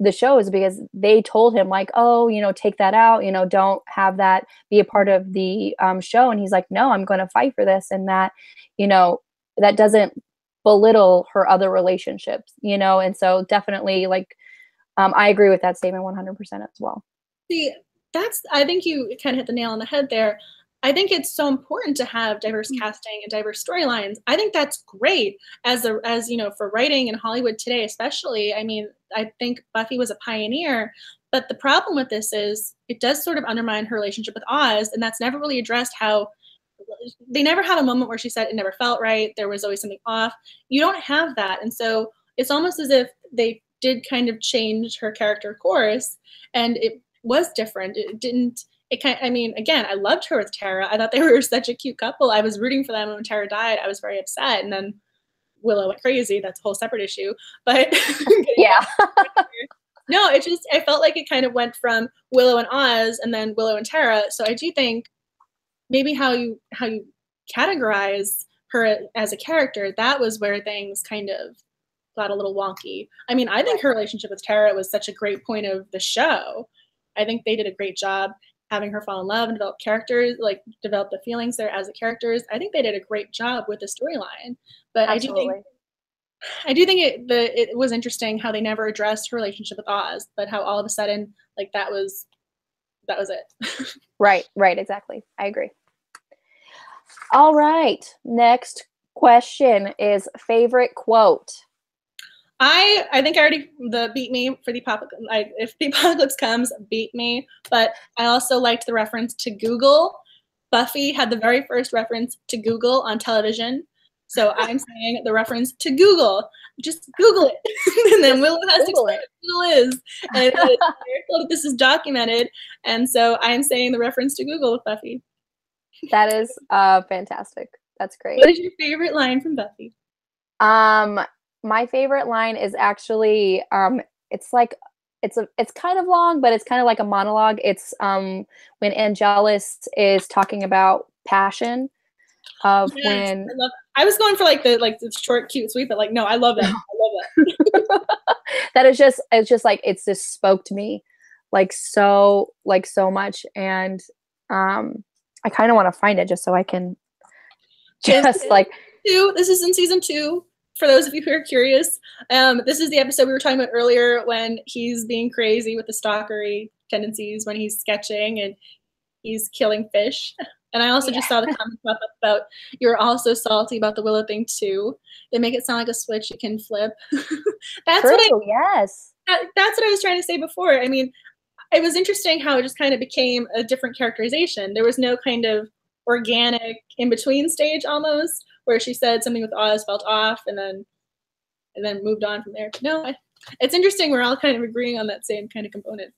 the show, is because they told him like, oh, you know, take that out, you know, don't have that be a part of the show. And he's like, no, I'm going to fight for this. And that, you know, that doesn't belittle her other relationships, you know? And so definitely like, I agree with that statement 100% as well. See, I think you kind of hit the nail on the head there. I think it's so important to have diverse casting and diverse storylines. I think that's great as you know, for writing in Hollywood today, especially. I mean, I think Buffy was a pioneer, but the problem with this is it does sort of undermine her relationship with Oz, and that's never really addressed. How they never have a moment where she said it never felt right. There was always something off. You don't have that, and so it's almost as if they did kind of change her character course, and it was different. It didn't. I mean, again, I loved her with Tara. I thought they were such a cute couple. I was rooting for them. When Tara died, I was very upset. And then Willow went crazy. That's a whole separate issue. But yeah. No, I felt like it kind of went from Willow and Oz and then Willow and Tara. So I do think maybe how you categorize her as a character, that was where things kind of got a little wonky. I mean, I think her relationship with Tara was such a great point of the show. I think they did a great job having her fall in love and develop characters, like develop the feelings there as the characters. I think they did a great job with the storyline. But absolutely. I do think it was interesting how they never addressed her relationship with Oz, but how all of a sudden, like that was it. Right, exactly. I agree. All right. Next question is favorite quote. I think I already beat me for the apocalypse. If the apocalypse comes, beat me. But I also liked the reference to Google. Buffy had the very first reference to Google on television. So I'm saying the reference to Google. Just Google it. And then Willow has Google to explain what Google is. And it's miracle that this is documented. And so I'm saying the reference to Google with Buffy. That is fantastic. That's great. What is your favorite line from Buffy? My favorite line is actually it's like it's kind of long, but it's kind of like a monologue. It's when Angelus is talking about passion of when I was going for like the short, cute, sweet, but like no, I love that. I love that. That is just it's just spoke to me like so much, and I kind of want to find it just so I can Just like this is in season 2. For those of you who are curious, this is the episode we were talking about earlier when he's being crazy with the stalkery tendencies when he's sketching and he's killing fish. And I also just saw the comment pop up about you're also salty about the Willow thing too. They make it sound like a switch you can flip. That's true, that's what I was trying to say before. I mean, it was interesting how it just kind of became a different characterization. There was no kind of organic in-between stage almost where she said something with Oz felt off and then moved on from there. No, it's interesting. We're all kind of agreeing on that same kind of component.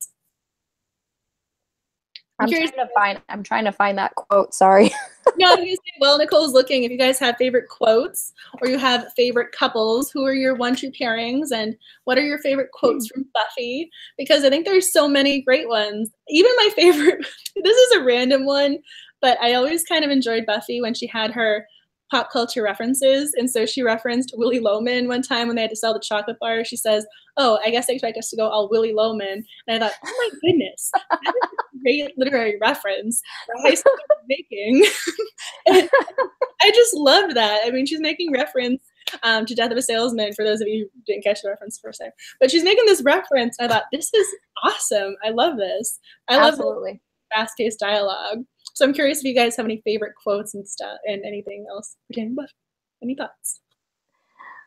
I'm trying to find that quote. Sorry. No, well, Nicole's looking. If you guys have favorite quotes or you have favorite couples, who are your one true pairings, and what are your favorite quotes from Buffy? Because I think there's so many great ones. Even my favorite, this is a random one, but I always kind of enjoyed Buffy when she had her pop culture references. And so she referenced Willy Loman one time when they had to sell the chocolate bar. She says, "Oh, I guess they expect us to go all Willy Loman." And I thought, oh my goodness, that is a great literary reference for high school making. And I just loved that. I mean, she's making reference to Death of a Salesman, for those of you who didn't catch the reference the first time. But she's making this reference. I thought, this is awesome. I love this. I love fast-paced dialogue. So I'm curious if you guys have any favorite quotes and stuff and anything else. Any thoughts?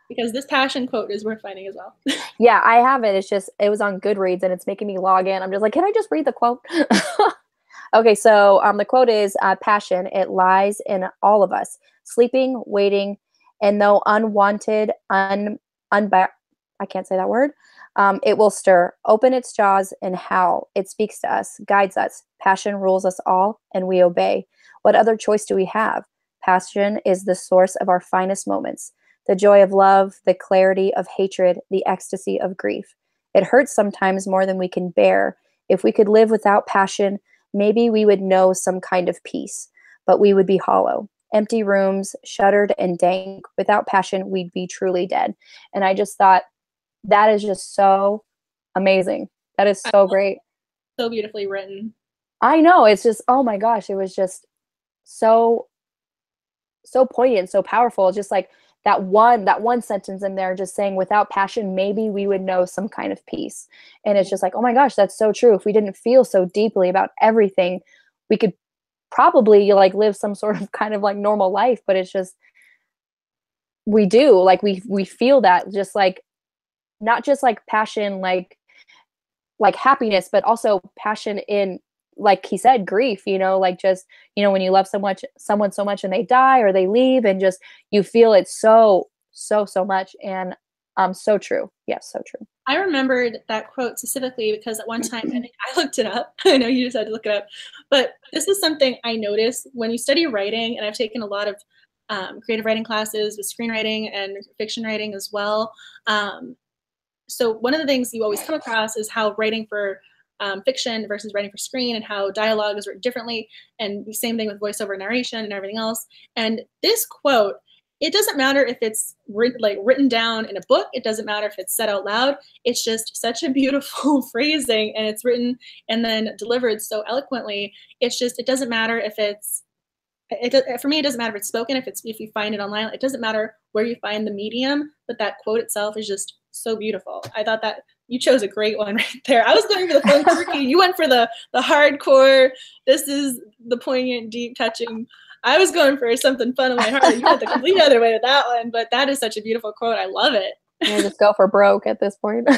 Because this passion quote is worth finding as well. Yeah, I have it. It's just, it was on Goodreads and it's making me log in. I'm just like, can I just read the quote? Okay, so the quote is, passion, it lies in all of us, sleeping, waiting, and though unwanted, I can't say that word, it will stir, open its jaws and howl. It speaks to us, guides us. Passion rules us all, and we obey. What other choice do we have? Passion is the source of our finest moments, the joy of love, the clarity of hatred, the ecstasy of grief. It hurts sometimes more than we can bear. If we could live without passion, maybe we would know some kind of peace, but we would be hollow. Empty rooms, shuttered and dank. Without passion, we'd be truly dead. And I just thought, that is just so amazing. That is so great. So beautifully written. I know. It's just, oh my gosh, it was just so poignant, so powerful. Just like that one sentence in there just saying, without passion, maybe we would know some kind of peace. And it's just like, oh my gosh, that's so true. If we didn't feel so deeply about everything, we could probably like live some sort of kind of like normal life. But it's just, we do, like we feel that, just like, not just like passion, like happiness, but also passion in, like he said, grief, like just, when you love someone so much and they die or they leave, and just, you feel it so much. And so true. Yes, so true. I remembered that quote specifically because at one time, I think I looked it up. I know you just had to look it up, but this is something I noticed when you study writing, and I've taken a lot of creative writing classes with screenwriting and fiction writing as well. So one of the things you always come across is how writing for fiction versus writing for screen, and how dialogue is written differently, and the same thing with voiceover narration and everything else. And this quote, it doesn't matter if it's written down in a book. It doesn't matter if it's said out loud. It's just such a beautiful phrasing, and it's written and then delivered so eloquently. It's just, it doesn't matter if it's, for me, it doesn't matter if it's spoken, if you find it online. It doesn't matter where you find the medium, but that quote itself is just so beautiful. I thought that you chose a great one right there. I was going for the fun quirky. You went for the hardcore. This is the poignant, deep, touching. I was going for something fun in my heart. You went the complete other way with that one, but that is such a beautiful quote. I love it. We'll just go for broke at this point.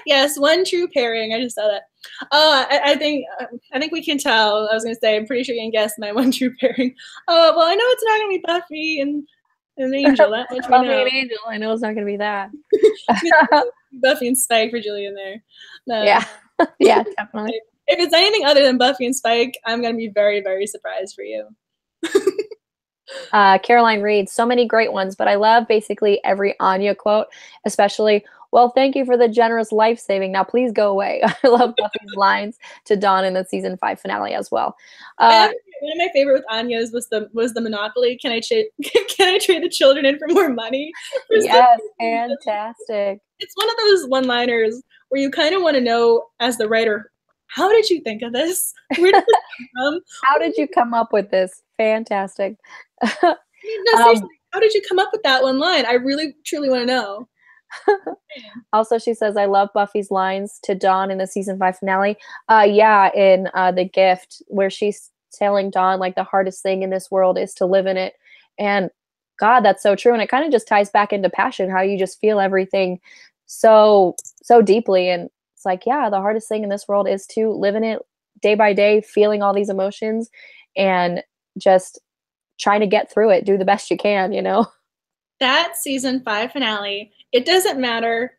Yes, one true pairing. I just saw that. I think we can tell. I was going to say, I'm pretty sure you can guess my one true pairing. Well, I know it's not going to be Buffy and Angel. That much Buffy and Angel. I know it's not going to be that. Buffy and Spike for Julian there. No. Yeah. Yeah, definitely. If it's anything other than Buffy and Spike, I'm going to be very, very surprised for you. Caroline reads, so many great ones, but I love basically every Anya quote, especially, well, thank you for the generous life-saving. Now please go away. I love Buffy's lines to Dawn in the season 5 finale as well. One of my favorite with Anya's was the Monopoly. Can I trade the children in for more money? Yes, fantastic. It's one of those one-liners where you kind of want to know, as the writer, how did you think of this? Where did this come from? How did you come up with this? Fantastic. I mean, no, seriously, how did you come up with that one line? I really, truly want to know. Also, she says, I love Buffy's lines to Dawn in the season 5 finale. Yeah, in The Gift, where she's telling Dawn, like, the hardest thing in this world is to live in it. And God, that's so true. And it kind of just ties back into passion, how you just feel everything so deeply. And it's like, yeah, the hardest thing in this world is to live in it day by day, feeling all these emotions and just trying to get through it, do the best you can, you know? That season 5 finale, it doesn't matter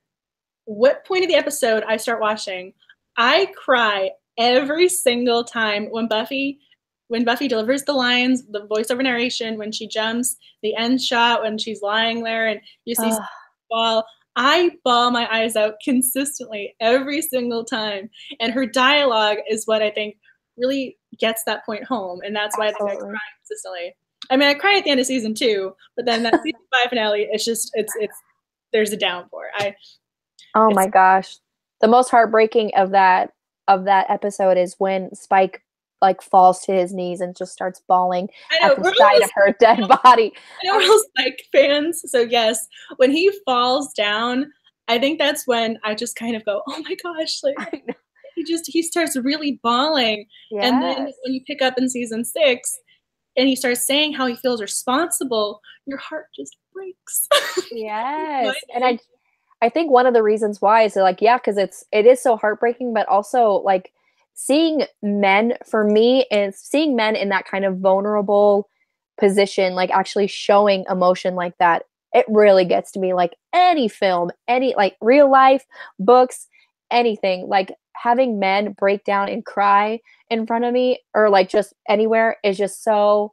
what point of the episode I start watching, I cry every single time when Buffy delivers the lines, the voiceover narration, when she jumps, the end shot when she's lying there and you see fall. I bawl my eyes out consistently every single time. And her dialogue is what I think really gets that point home. And that's why I think I cry consistently. I mean, I cry at the end of season 2, but then that season 5 finale, it's just, there's a downpour. Oh my gosh. The most heartbreaking of that episode is when Spike like falls to his knees and just starts bawling at the sight of her dead body. I know we're all Spike fans, so yes, when he falls down, I think that's when I just kind of go, oh my gosh, like he starts really bawling. Yes. And then when you pick up in season 6 and he starts saying how he feels responsible, your heart just breaks. Yes. And I think one of the reasons why is like, yeah, because it is so heartbreaking, but also like seeing men, for me, is seeing men in that kind of vulnerable position, like actually showing emotion like that, it really gets to me. Like any film, any like real life, books, anything, like having men break down and cry in front of me or like just anywhere is just so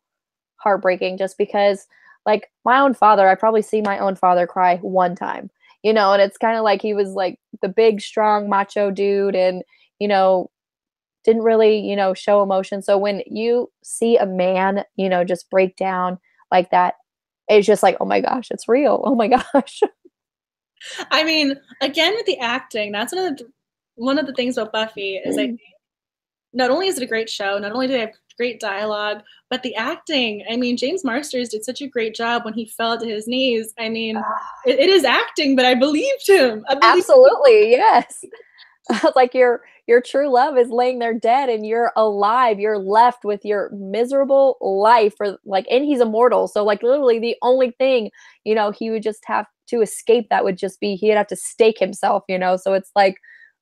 heartbreaking, just because like my own father, I probably see my own father cry one time. You know, and it's kind of like he was like the big, strong, macho dude and, you know, didn't really, you know, show emotion. So when you see a man, you know, just break down like that, it's just like, oh my gosh, it's real. Oh my gosh. I mean, again, with the acting, that's one of the things about Buffy is I think not only is it a great show, not only do they have great dialogue, but the acting. I mean, James Marsters did such a great job when he fell to his knees. I mean, it is acting, but I believed him. Absolutely, yes. Like your true love is laying there dead and you're alive. You're left with your miserable life for like, and he's immortal. So like literally the only thing, you know, he would just have to escape that would just be, he'd have to stake himself, you know? So it's like,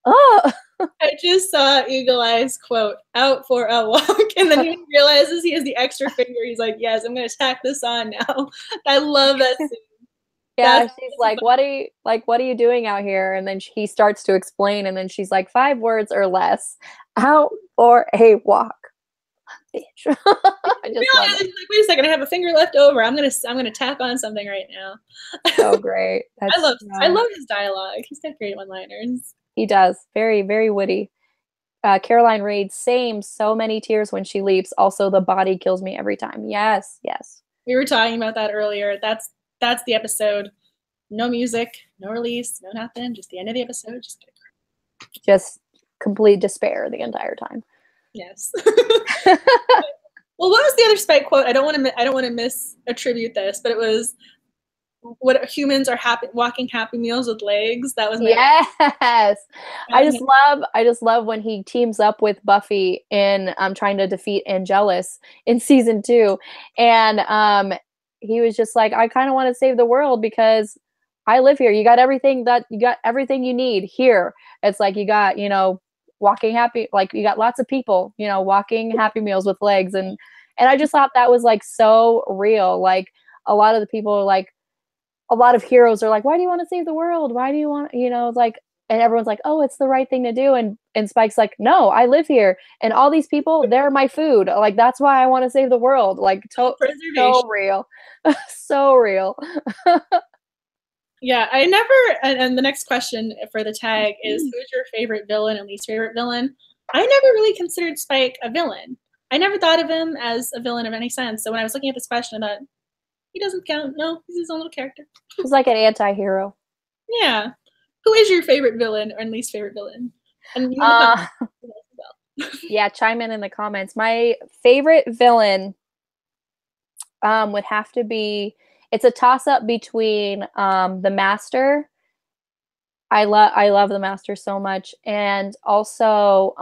oh. I just saw Eagle Eye's quote, out for a walk. And then he realizes he has the extra finger. He's like, yes, I'm going to tack this on now. I love that scene. Yeah, she's like, what are you doing out here? And then he starts to explain, and then she's like, 5 words or less, out for a walk. Bitch. I just love it. Like, wait a second, I have a finger left over. I'm gonna tack on something right now. So great. I love his dialogue. He's got great one-liners. He does. Very, very witty. Caroline reads, same, so many tears when she leaps. Also, the body kills me every time. Yes, yes. We were talking about that earlier. That's the episode. No music, no release, no nothing. Just the end of the episode. Just complete despair the entire time. Yes. Well, what was the other Spike quote? I don't want to misattribute this, but it was, what humans are walking happy meals with legs. That was yes. I just love when he teams up with Buffy in trying to defeat Angelus in season 2, and he was just like, I kind of want to save the world because I live here. You got everything you need here. It's like you got, you know, walking happy, like you got lots of people, you know, walking happy meals with legs, and I just thought that was like so real. Like a lot of the people are like, a lot of heroes are like, why do you want to save the world? Why do you want, you know, like, and everyone's like, oh, it's the right thing to do. And Spike's like, no, I live here. And all these people, they're my food. Like, that's why I want to save the world. Like, so real. So real. Yeah, and the next question for the tag is, who's your favorite villain and least favorite villain? I never really considered Spike a villain. I never thought of him as a villain of any sense. So when I was looking at this question, I thought, he doesn't count. No, he's his own little character. He's like an anti-hero. Yeah. Who is your favorite villain or least favorite villain? And Yeah, chime in the comments. My favorite villain would have to be, it's a toss up between the Master. I love the Master so much, and also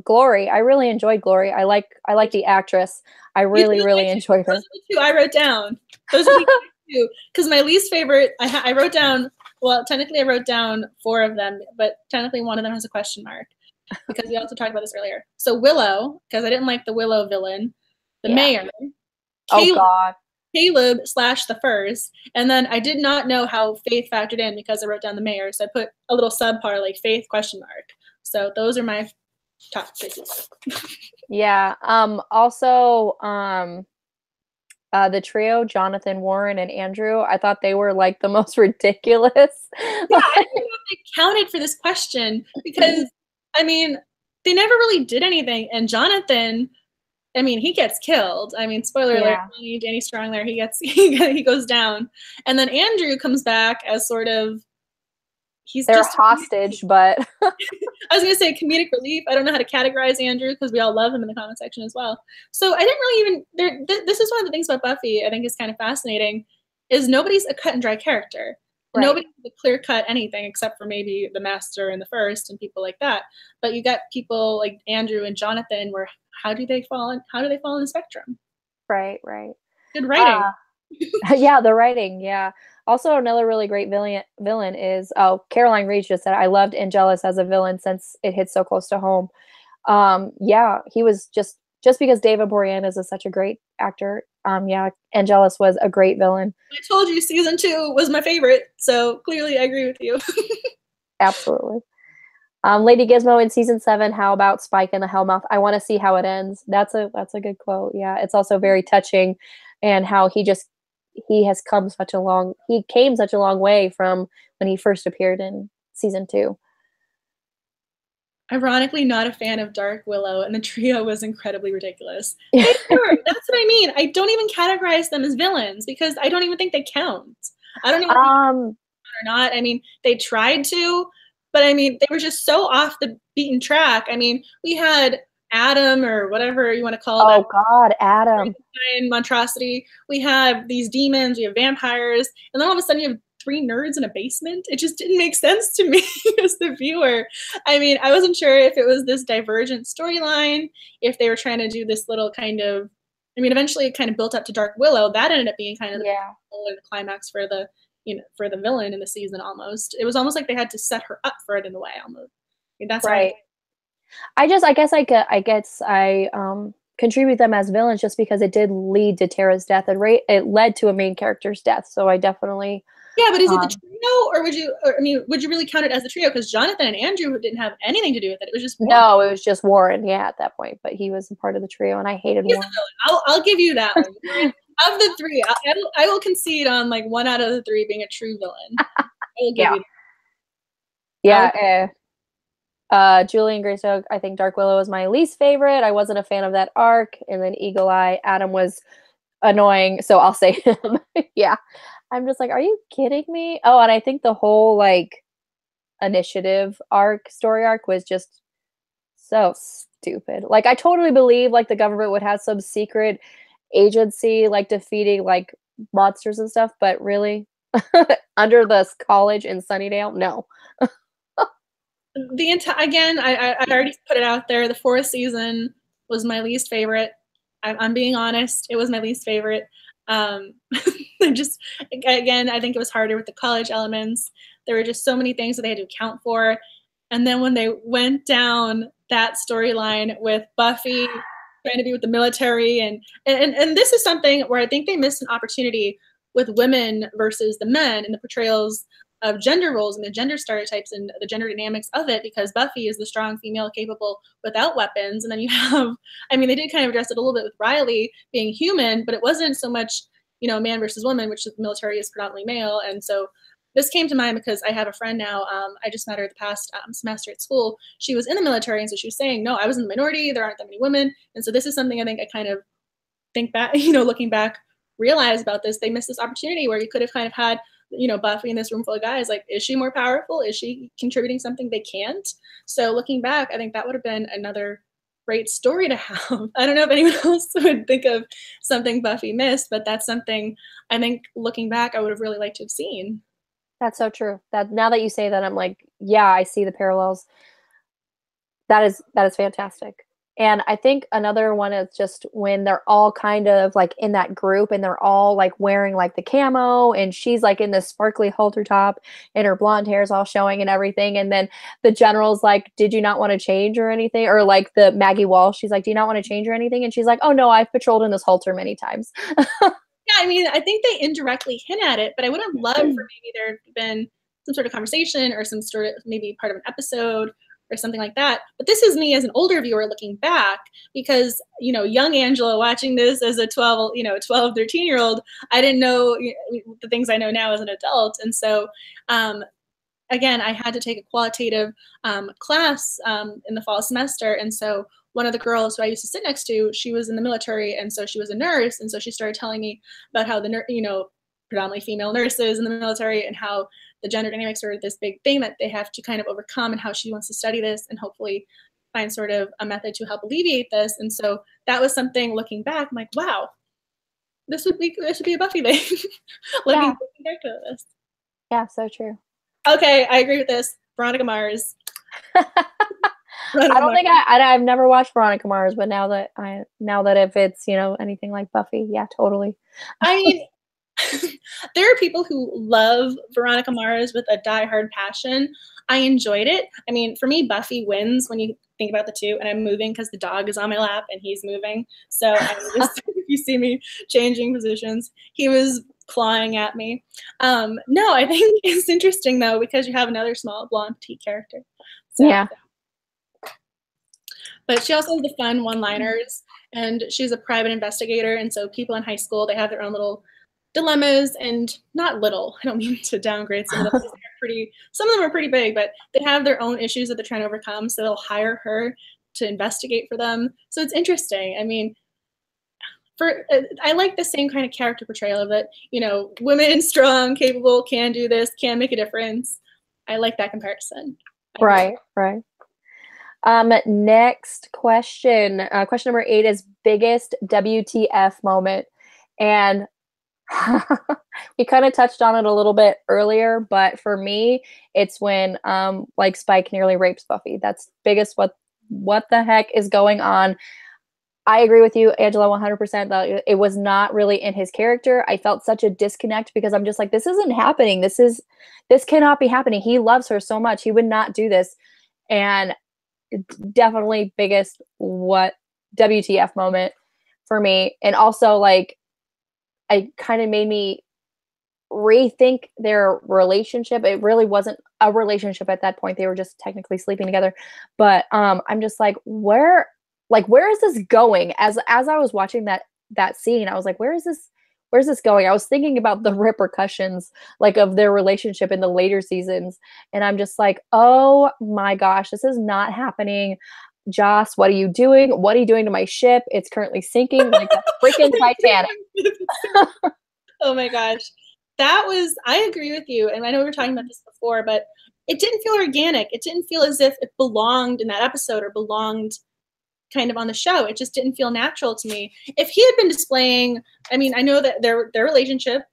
Glory. I really enjoyed Glory. I like the actress. I really enjoyed her. Those are the two I wrote down. Those are the two. Because my least favorite, I wrote down, well, technically I wrote down 4 of them, but technically one of them has a question mark because we also talked about this earlier. So Willow, because I didn't like the Willow villain, the Yeah. mayor, Oh Caleb, God. Caleb slash the Furs, and then I did not know how Faith factored in because I wrote down the mayor, so I put a little subpar like Faith question mark. So those are my top choices. Yeah. Also, the trio, Jonathan, Warren, and Andrew, I thought they were like the most ridiculous. Yeah, I don't know if they counted for this question because, I mean, they never really did anything. And Jonathan, I mean, he gets killed. I mean, spoiler alert, Danny Strong there, he goes down. And then Andrew comes back as sort of, they're just hostage, but I was gonna say comedic relief. I don't know how to categorize Andrew because we all love him in the comment section as well. So I didn't really even. This is one of the things about Buffy I think is kind of fascinating, is nobody's a cut and dry character. Right. Nobody's a clear cut anything except for maybe the Master and the First and people like that. But you got people like Andrew and Jonathan, where how do they fall in the spectrum? Right. Good writing. Yeah, the writing. Yeah. Also, another really great villain is Caroline Reed just said I loved Angelus as a villain since it hit so close to home. Yeah, he was just because David Boreanaz is such a great actor. Yeah, Angelus was a great villain. I told you season 2 was my favorite, so clearly I agree with you. Absolutely. Lady Gizmo in season 7. How about Spike and the Hellmouth? I want to see how it ends. That's a good quote. Yeah, it's also very touching, and how he came such a long way from when he first appeared in season 2. Ironically, not a fan of Dark Willow, and the trio was incredibly ridiculous. They were. That's what I mean. I don't even categorize them as villains because I don't even think they count. I don't know if they count or not. I mean, they tried to, but I mean, they were just so off the beaten track. I mean, we had Adam or whatever you want to call it. Oh God, Adam. Monstrosity. We have these demons, we have vampires, and then all of a sudden you have 3 nerds in a basement. It just didn't make sense to me as the viewer. I mean, I wasn't sure if it was this divergent storyline, if they were trying to do this little kind of, I mean, eventually it kind of built up to Dark Willow. That ended up being kind of the climax for the, for the villain in the season almost. It was almost like they had to set her up for it in a way almost. I mean, that's right. I guess I contribute them as villains just because it did lead to Tara's death, and it led to a main character's death. So I definitely. Yeah, but is it the trio, or would you really count it as the trio? Because Jonathan and Andrew didn't have anything to do with it. It was just Warren. No, it was just Warren. Yeah, at that point, but he was a part of the trio, and I hated Warren. I'll give you that one. Of the 3, I will concede on like 1 out of the 3 being a true villain. I will give you that. Yeah. Julian Greystoke, I think Dark Willow was my least favorite. I wasn't a fan of that arc. And then Eagle Eye, Adam was annoying, so I'll say him. Yeah. I'm just like, are you kidding me? Oh, and I think the whole like initiative story arc was just so stupid. Like, I totally believe like the government would have some secret agency like defeating like monsters and stuff, but really under the college in Sunnydale, no. The entire, again, I already put it out there. The 4th season was my least favorite. I'm being honest. It was my least favorite. Just, again, I think it was harder with the college elements. There were just so many things that they had to account for. And then when they went down that storyline with Buffy trying to be with the military, and this is something where I think they missed an opportunity with women versus the men and the portrayals of gender roles and the gender stereotypes and the gender dynamics of it, because Buffy is the strong female capable without weapons. And then you have, I mean, they did kind of address it a little bit with Riley being human, but it wasn't so much, man versus woman, which the military is predominantly male. And so this came to mind because I have a friend now, I just met her the past semester at school. She was in the military, and so she was saying, no, I was in the minority, there aren't that many women. And so this is something I think I kind of think back, looking back, realize about this. They missed this opportunity where you could have kind of had Buffy in this room full of guys. Like, is she more powerful? Is she contributing something they can't? So looking back, I think that would have been another great story to have. I don't know if anyone else would think of something Buffy missed, but that's something I think looking back, I would have really liked to have seen. That's so true. That now that you say that, I'm like, yeah, I see the parallels. That is fantastic. And I think another one is just when they're all kind of like in that group and they're all like wearing like the camo and she's like in this sparkly halter top and her blonde hair is all showing and everything. And then the general's like, did you not want to change or anything? Or like the Maggie Walsh, she's like, do you not want to change or anything? And she's like, oh no, I've patrolled in this halter many times. Yeah, I mean, I think they indirectly hint at it, but I would have loved for maybe there have been some sort of conversation or some sort of maybe part of an episode or something like that. But this is me as an older viewer looking back because, you know, young Angela watching this as a 12, 13-year-old, I didn't know the things I know now as an adult. And so, again, I had to take a qualitative class in the fall semester. And so one of the girls who I used to sit next to, she was in the military. And so she was a nurse. And so she started telling me about how predominantly female nurses in the military and how the gender dynamics are this big thing that they have to kind of overcome and how she wants to study this and hopefully find sort of a method to help alleviate this. And so that was something looking back, I'm like, wow, this should be a Buffy thing. Looking back to this. Yeah, so true. Okay, I agree with this. Veronica Mars. I've never watched Veronica Mars, but now that if it's, anything like Buffy, yeah, totally. I mean, there are people who love Veronica Mars with a diehard passion. I enjoyed it. I mean, for me, Buffy wins when you think about the two, and I'm moving because the dog is on my lap and he's moving. So if you see me changing positions, he was clawing at me. No, I think it's interesting though, because you have another small blonde petite character. So, yeah. But she also has the fun one-liners, and she's a private investigator. And so people in high school, they have their own little dilemmas, and not little. I don't mean to downgrade some of them. Some of them are pretty big, but they have their own issues that they're trying to overcome. So they'll hire her to investigate for them. So it's interesting. I mean, I like the same kind of character portrayal of it. Women, strong, capable, can do this, can make a difference. I like that comparison. Right. Next question. Question number 8 is biggest WTF moment. And we kind of touched on it a little bit earlier, but for me, it's when Spike nearly rapes Buffy. That's biggest. What the heck is going on? I agree with you, Angela, 100%. That it was not really in his character. I felt such a disconnect because I'm just like, this isn't happening. This cannot be happening. He loves her so much. He would not do this. And definitely biggest WTF moment for me. And also it kind of made me rethink their relationship. It really wasn't a relationship at that point. They were just technically sleeping together. But I'm just like, where is this going? As I was watching that scene, I was like, where's this going? I was thinking about the repercussions of their relationship in the later seasons. And I'm just like, oh my gosh, this is not happening. Joss, what are you doing? What are you doing to my ship? It's currently sinking like a freaking Titanic. Oh my gosh. I agree with you. And I know we were talking about this before, but it didn't feel organic. It didn't feel as if it belonged in that episode or belonged kind of on the show. It just didn't feel natural to me. If he had been displaying, I mean, I know that their relationship,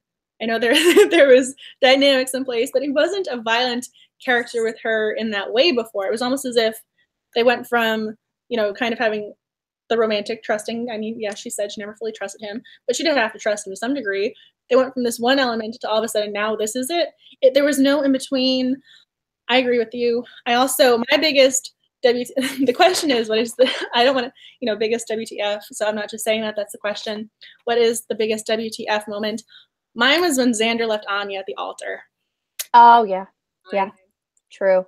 I know there was dynamics in place, but he wasn't a violent character with her in that way before. It was almost as if they went from, kind of having the romantic trusting. I mean, yeah, she said she never fully trusted him, but she did have to trust him to some degree. They went from this one element to all of a sudden now this is it. There was no in between. I agree with you. My biggest the question is, what is I don't want to, biggest WTF. So I'm not just saying that, that's the question. What is the biggest WTF moment? Mine was when Xander left Anya at the altar. Oh yeah. Yeah. True.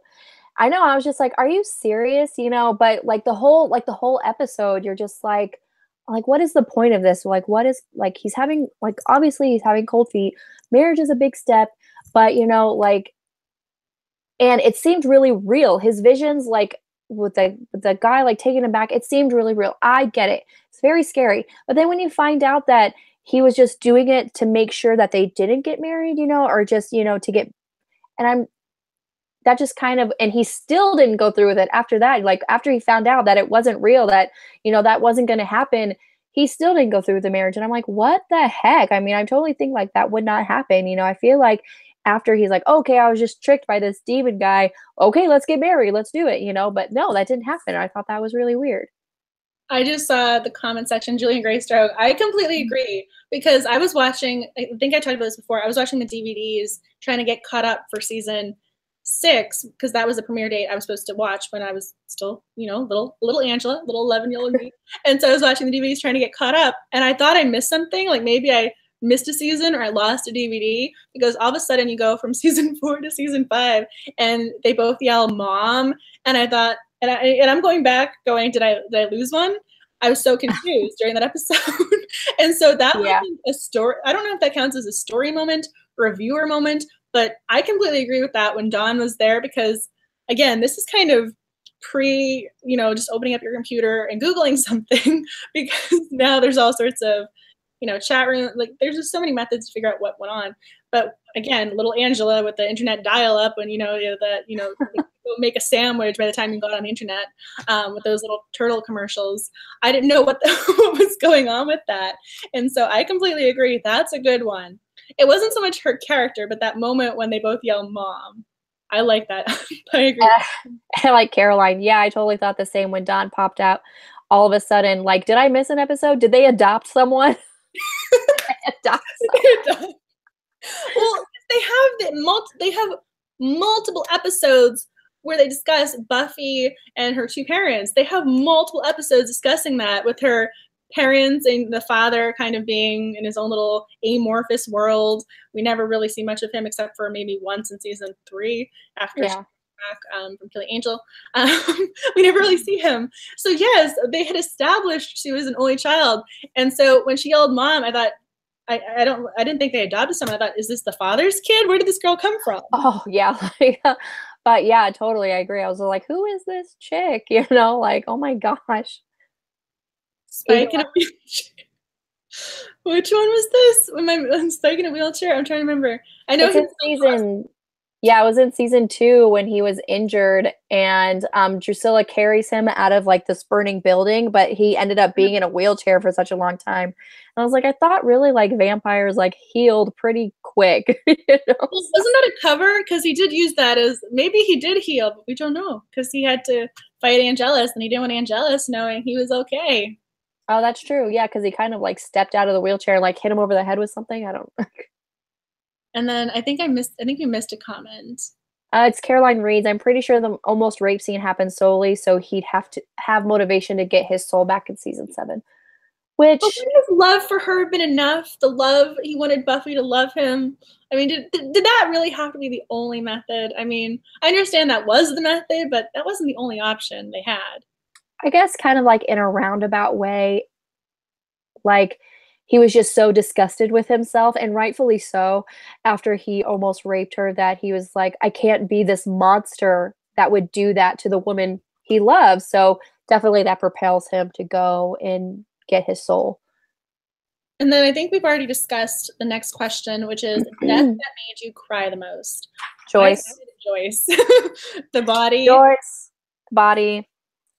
I know. I was just like, are you serious? But the whole episode, you're just like, what is the point of this? What is he's having, obviously he's having cold feet. Marriage is a big step, but and it seemed really real. His visions, with the guy taking him back, it seemed really real. I get it. It's very scary. But then when you find out that he was just doing it to make sure that they didn't get married, or just, to get, and that just kind of, and he still didn't go through with it after that. Like after he found out that it wasn't real, that, you know, that wasn't going to happen, he still didn't go through with the marriage. And I'm like, what the heck? I mean, I totally think like that would not happen. You know, I feel like after he's like, okay, I was just tricked by this demon guy. Okay, let's get married. Let's do it, you know, but no, that didn't happen. I thought that was really weird. I just saw the comment section, Julian Greystroke. I completely agree because I was watching, I think I talked about this before, I was watching the DVDs trying to get caught up for season 6 because that was the premiere date I was supposed to watch when I was still, you know, little Angela, little 11-year-old me. And so I was watching the DVDs trying to get caught up and I thought I missed something. Like maybe I missed a season or I lost a DVD because all of a sudden you go from season 4 to season 5 and they both yell mom. And I thought, and I'm going back going, did I lose one? I was so confused during that episode. And so that was a story. I don't know if that counts as a story moment or a viewer moment, but I completely agree with that when Dawn was there because, again, this is kind of pre, you know, just opening up your computer and Googling something because now there's all sorts of, you know, chat room. Like there's just so many methods to figure out what went on. But again, little Angela with the internet dial-up when, you know, that, you know, make a sandwich by the time you got on the internet with those little turtle commercials. I didn't know what was going on with that. And so I completely agree. That's a good one. It wasn't so much her character, but that moment when they both yell mom. I like that. I agree. I like Caroline. Yeah, I totally thought the same when Dawn popped out. All of a sudden, like, did I miss an episode? Did they adopt someone? Well, they have multiple episodes where they discuss Buffy and her two parents. They have multiple episodes discussing that with her parents and the father kind of being in his own little amorphous world. We never really see much of him except for maybe once in season 3 after she came back from killing Angel. We never really see him. So yes, they had established she was an only child. And so when she yelled mom, I thought, I didn't think they adopted someone. I thought, is this the father's kid? Where did this girl come from? Oh yeah. But yeah, totally. I agree. I was like, who is this chick? You know, like, oh my gosh. Spike in a wheelchair. Which one was this? When Spike in a wheelchair? I'm trying to remember. I know it's season. Yeah, it was in season 2 when he was injured and Drusilla carries him out of like this burning building, but he ended up being in a wheelchair for such a long time. And I was like, I thought really like vampires like healed pretty quick. You know? Well, wasn't that a cover? Because he did use that as maybe he did heal, but we don't know because he had to fight Angelus and he didn't want Angelus knowing he was okay. Oh, that's true. Yeah, because he kind of like stepped out of the wheelchair, like hit him over the head with something. I don't. And then I think you missed a comment. It's Caroline Reed's. I'm pretty sure the almost rape scene happened solely so he'd have to have motivation to get his soul back in season 7. Which his love for her had been enough. The love he wanted Buffy to love him. I mean, did that really have to be the only method? I mean, I understand that was the method, but that wasn't the only option they had. I guess kind of like in a roundabout way, like he was just so disgusted with himself, and rightfully so, after he almost raped her, that he was like, I can't be this monster that would do that to the woman he loves. So definitely that propels him to go and get his soul. And then I think we've already discussed the next question, which is death that made you cry the most. Joyce. Joyce. The body. Joyce. Body.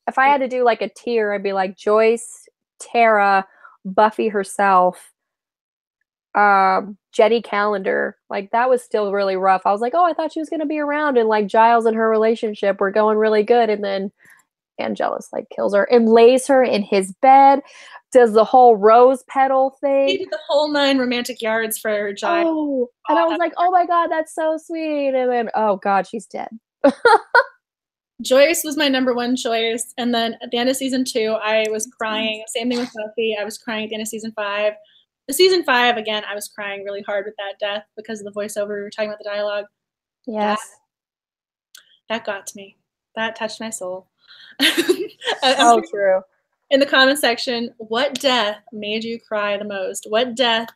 If I had to do like a tier, I'd be like Joyce, Tara, Buffy herself, Jenny Calendar. Like that was still really rough. I was like, oh, I thought she was gonna be around, and like Giles and her relationship were going really good, and then Angelus like kills her and lays her in his bed, does the whole rose petal thing. He did the whole 9 romantic yards for Giles. Oh, and I was like, oh my god, that's so sweet. And then, oh god, she's dead. Joyce was my number 1 choice. And then at the end of season 2, I was crying. Same thing with Buffy. I was crying at the end of season 5. The season 5, again, I was crying really hard with that death because of the voiceover. We were talking about the dialogue. Yes. That got to me. That touched my soul. So true. In the comment section, what death made you cry the most? What death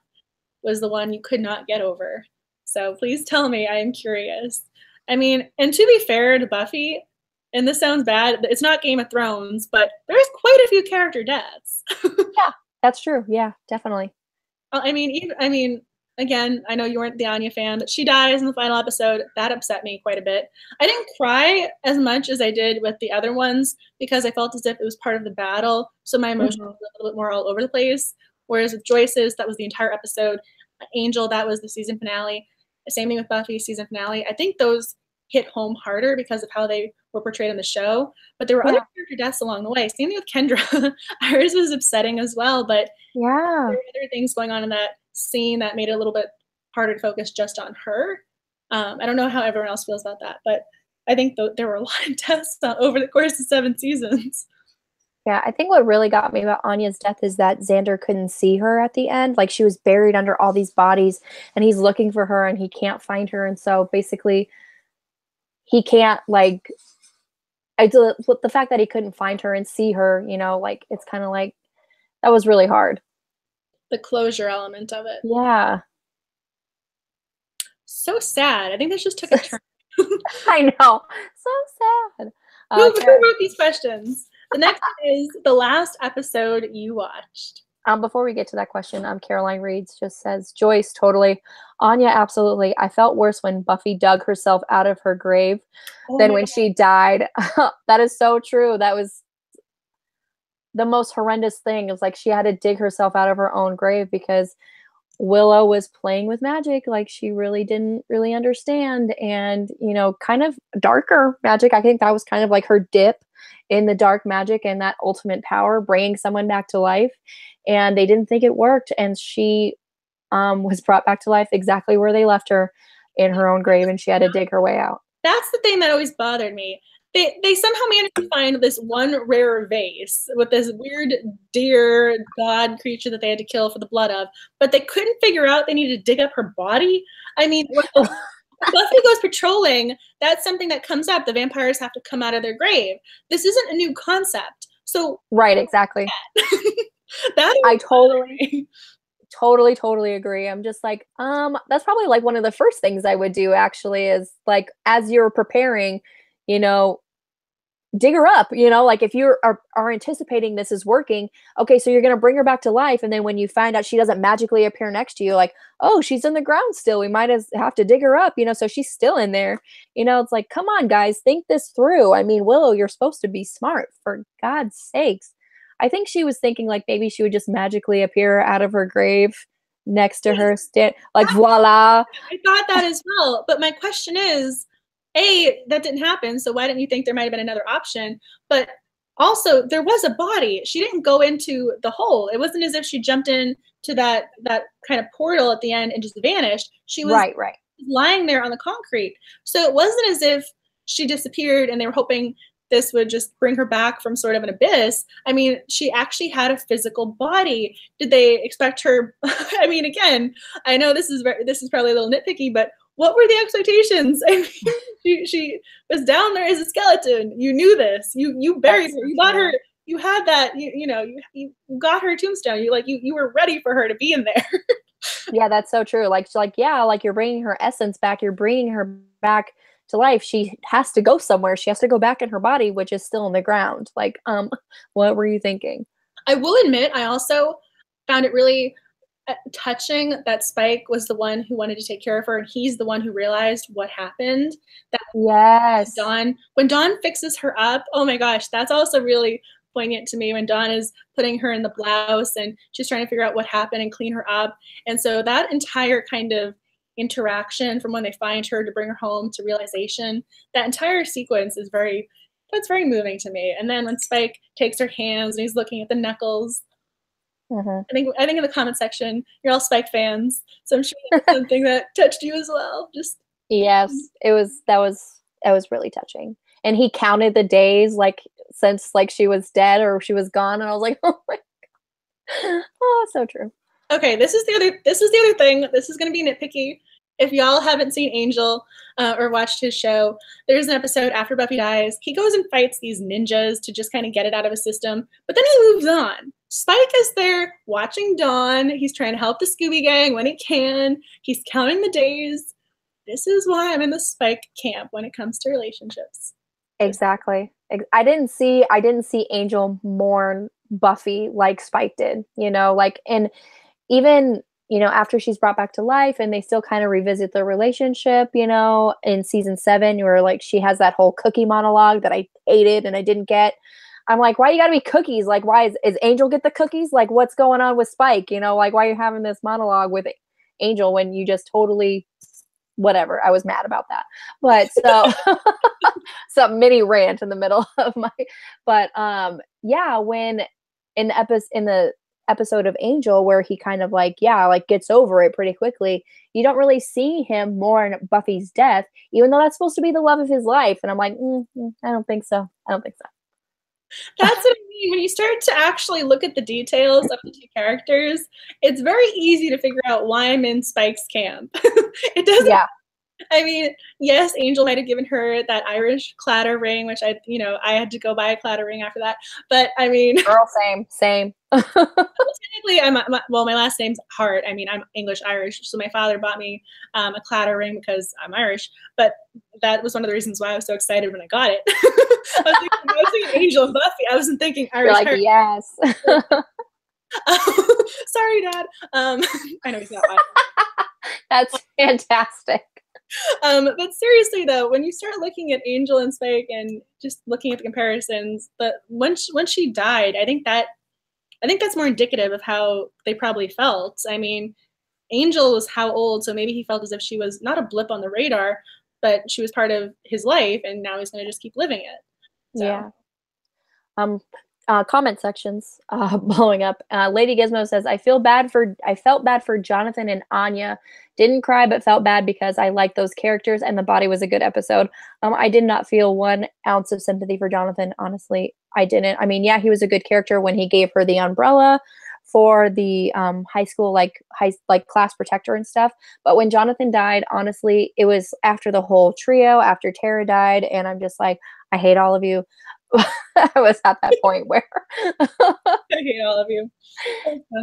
was the one you could not get over? So please tell me. I am curious. I mean, and to be fair to Buffy, and this sounds bad, it's not Game of Thrones, but there's quite a few character deaths. Yeah, that's true. Yeah, definitely. I mean, Again, I know you weren't the Anya fan, but she dies in the final episode. That upset me quite a bit. I didn't cry as much as I did with the other ones because I felt as if it was part of the battle. So my emotions were a little bit more all over the place. Whereas with Joyce's, that was the entire episode. Angel, that was the season finale. Same thing with Buffy's season finale. I think those hit home harder because of how they were portrayed in the show. But there were other character deaths along the way. Same thing with Kendra. Hers was upsetting as well, but there were other things going on in that scene that made it a little bit harder to focus just on her. I don't know how everyone else feels about that, but I think there were a lot of deaths over the course of 7 seasons. Yeah, I think what really got me about Anya's death is that Xander couldn't see her at the end. Like, she was buried under all these bodies, and he's looking for her, and he can't find her. And so basically, he can't, like, the fact that he couldn't find her and see her, you know, like, it's kind of like, that was really hard. The closure element of it. Yeah. So sad. I think this just took a turn. I know. So sad. Who wrote these questions? The next is the last episode you watched. Before we get to that question, Caroline Reeds just says, Joyce, totally. Anya, absolutely. I felt worse when Buffy dug herself out of her grave than when she died. That is so true. That was the most horrendous thing. It was like she had to dig herself out of her own grave because Willow was playing with magic like she really didn't really understand, and, you know, kind of darker magic. I think that was kind of like her dip in the dark magic and that ultimate power, bringing someone back to life. And they didn't think it worked, and she was brought back to life exactly where they left her, in her own grave, and she had to dig her way out. That's the thing that always bothered me. They somehow managed to find this one rare vase with this weird deer god creature that they had to kill for the blood of, but they couldn't figure out they needed to dig up her body. I mean, when Buffy goes patrolling, that's something that comes up. The vampires have to come out of their grave. This isn't a new concept. So right, exactly. That I totally agree. I'm just like, that's probably like one of the first things I would do, actually, is like, as you're preparing, you know, dig her up, you know, like if you are anticipating this is working, okay, so you're going to bring her back to life. And then when you find out she doesn't magically appear next to you, like, oh, she's in the ground still, we might have to dig her up, you know, so she's still in there. You know, it's like, come on, guys, think this through. I mean, Willow, you're supposed to be smart, for God's sakes. I think she was thinking like maybe she would just magically appear out of her grave next to her, like, voila. I thought that as well. But my question is, that didn't happen, so why didn't you think there might have been another option? But also, there was a body. She didn't go into the hole. It wasn't as if she jumped in to that kind of portal at the end and just vanished. She was right lying there on the concrete. So it wasn't as if she disappeared and they were hoping this would just bring her back from sort of an abyss. I mean, she actually had a physical body. Did they expect her? I mean, again, I know this is probably a little nitpicky, but what were the expectations? I mean, she was down there as a skeleton. You knew this. You buried her. You got her. You had that. You got her tombstone. You were ready for her to be in there. Yeah, that's so true. Like you're bringing her essence back. You're bringing her back to life. She has to go somewhere. She has to go back in her body, which is still in the ground. Like, what were you thinking? I will admit, I also found it really touching that Spike was the one who wanted to take care of her, and he's the one who realized what happened. That yes, when Dawn fixes her up, oh my gosh, that's also really poignant to me, when Dawn is putting her in the blouse and she's trying to figure out what happened and clean her up. And so that entire kind of interaction from when they find her to bring her home to realization, that entire sequence is very moving to me. And then when Spike takes her hands and he's looking at the knuckles, I think in the comment section you're all Spike fans, so I'm sure that's something that touched you as well. Yes, that was really touching. And he counted the days, like, since like she was dead or she was gone, and I was like, oh my God. Oh, so true. Okay, this is the other thing. This is going to be nitpicky. If y'all haven't seen Angel or watched his show, there's an episode after Buffy dies. He goes and fights these ninjas to just kind of get it out of his system, but then he moves on. Spike is there watching Dawn. He's trying to help the Scooby Gang when he can. He's counting the days. This is why I'm in the Spike camp when it comes to relationships. Exactly. I didn't see Angel mourn Buffy like Spike did, you know, like, and even, you know, after she's brought back to life and they still kind of revisit the relationship, you know, in season 7, where like she has that whole cookie monologue that I hated and I didn't get. I'm like, why you gotta be cookies? Like, why is Angel get the cookies? Like, what's going on with Spike? You know, like, why are you having this monologue with Angel when you just totally whatever? I was mad about that. But so some mini rant in the middle of my, but yeah, when in the episode of Angel where he kind of like, yeah, like gets over it pretty quickly, you don't really see him mourn Buffy's death, even though that's supposed to be the love of his life. And I'm like, I don't think so. I don't think so. That's what I mean. When you start to actually look at the details of the two characters, it's very easy to figure out why I'm in Spike's camp. It doesn't. Yeah. I mean, yes, Angel might have given her that Irish clatter ring, which I had to go buy a clatter ring after that. But I mean, girl, same. Technically, my last name's Hart. I mean, I'm English Irish, so my father bought me a clatter ring because I'm Irish. But that was one of the reasons why I was so excited when I got it. I was thinking Angel and Buffy. I wasn't thinking Irish. You're like, Hart. Yes. Sorry, Dad. I know he's not. That's fantastic. But seriously though, when you start looking at Angel and Spike and just looking at the comparisons, but when she died, I think that's more indicative of how they probably felt. I mean, Angel was how old? So maybe he felt as if she was not a blip on the radar, but she was part of his life, and now he's going to just keep living it. So. Yeah. Comment sections blowing up. Lady Gizmo says, I felt bad for Jonathan and Anya. Didn't cry, but felt bad because I liked those characters and the body was a good episode. I did not feel 1 ounce of sympathy for Jonathan. Honestly, I didn't. I mean, yeah, he was a good character when he gave her the umbrella for the high school, like class protector and stuff. But when Jonathan died, honestly, it was after the whole trio, after Tara died. And I'm just like, I hate all of you. I was at that point where I hate all of you.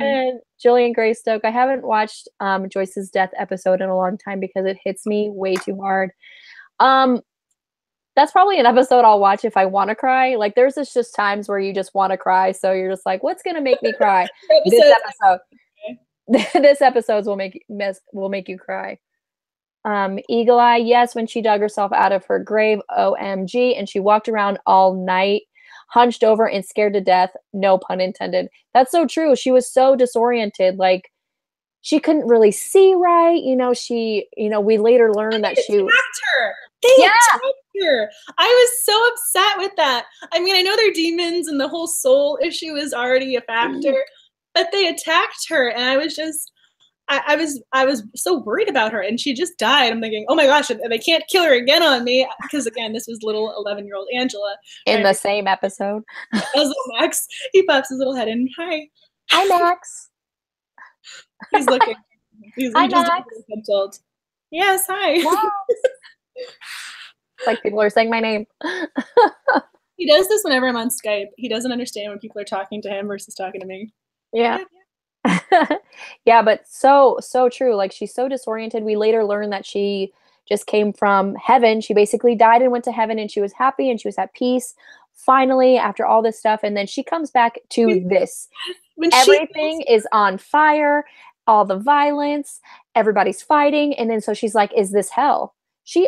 And Jillian Greystoke, I haven't watched Joyce's death episode in a long time because it hits me way too hard. That's probably an episode I'll watch if I want to cry. Like there's just times where you just want to cry, so you're just like, what's gonna make me cry? This episode will make you cry. Eagle Eye, yes, when she dug herself out of her grave, OMG, and she walked around all night, hunched over and scared to death, no pun intended. That's so true. She was so disoriented, like she couldn't really see right. We later learned that she attacked her. They attacked her. I was so upset with that. I mean, I know they're demons and the whole soul issue is already a factor, but they attacked her, and I was just I was so worried about her, and she just died. I'm thinking, oh my gosh, they can't kill her again on me, because again, this was little 11-year-old Angela in the same episode. As Max, he pops his little head in. Hi, Max. He's looking. Hi, Max. Yes, hi. It's like people are saying my name. He does this whenever I'm on Skype. He doesn't understand when people are talking to him versus talking to me. Yeah. Yeah, but so true. Like she's so disoriented. We later learned that she just came from heaven. She basically died and went to heaven, and she was happy and she was at peace finally after all this stuff. And then she comes back to this. Everything is on fire, all the violence, everybody's fighting, and then so she's like, "Is this hell?" When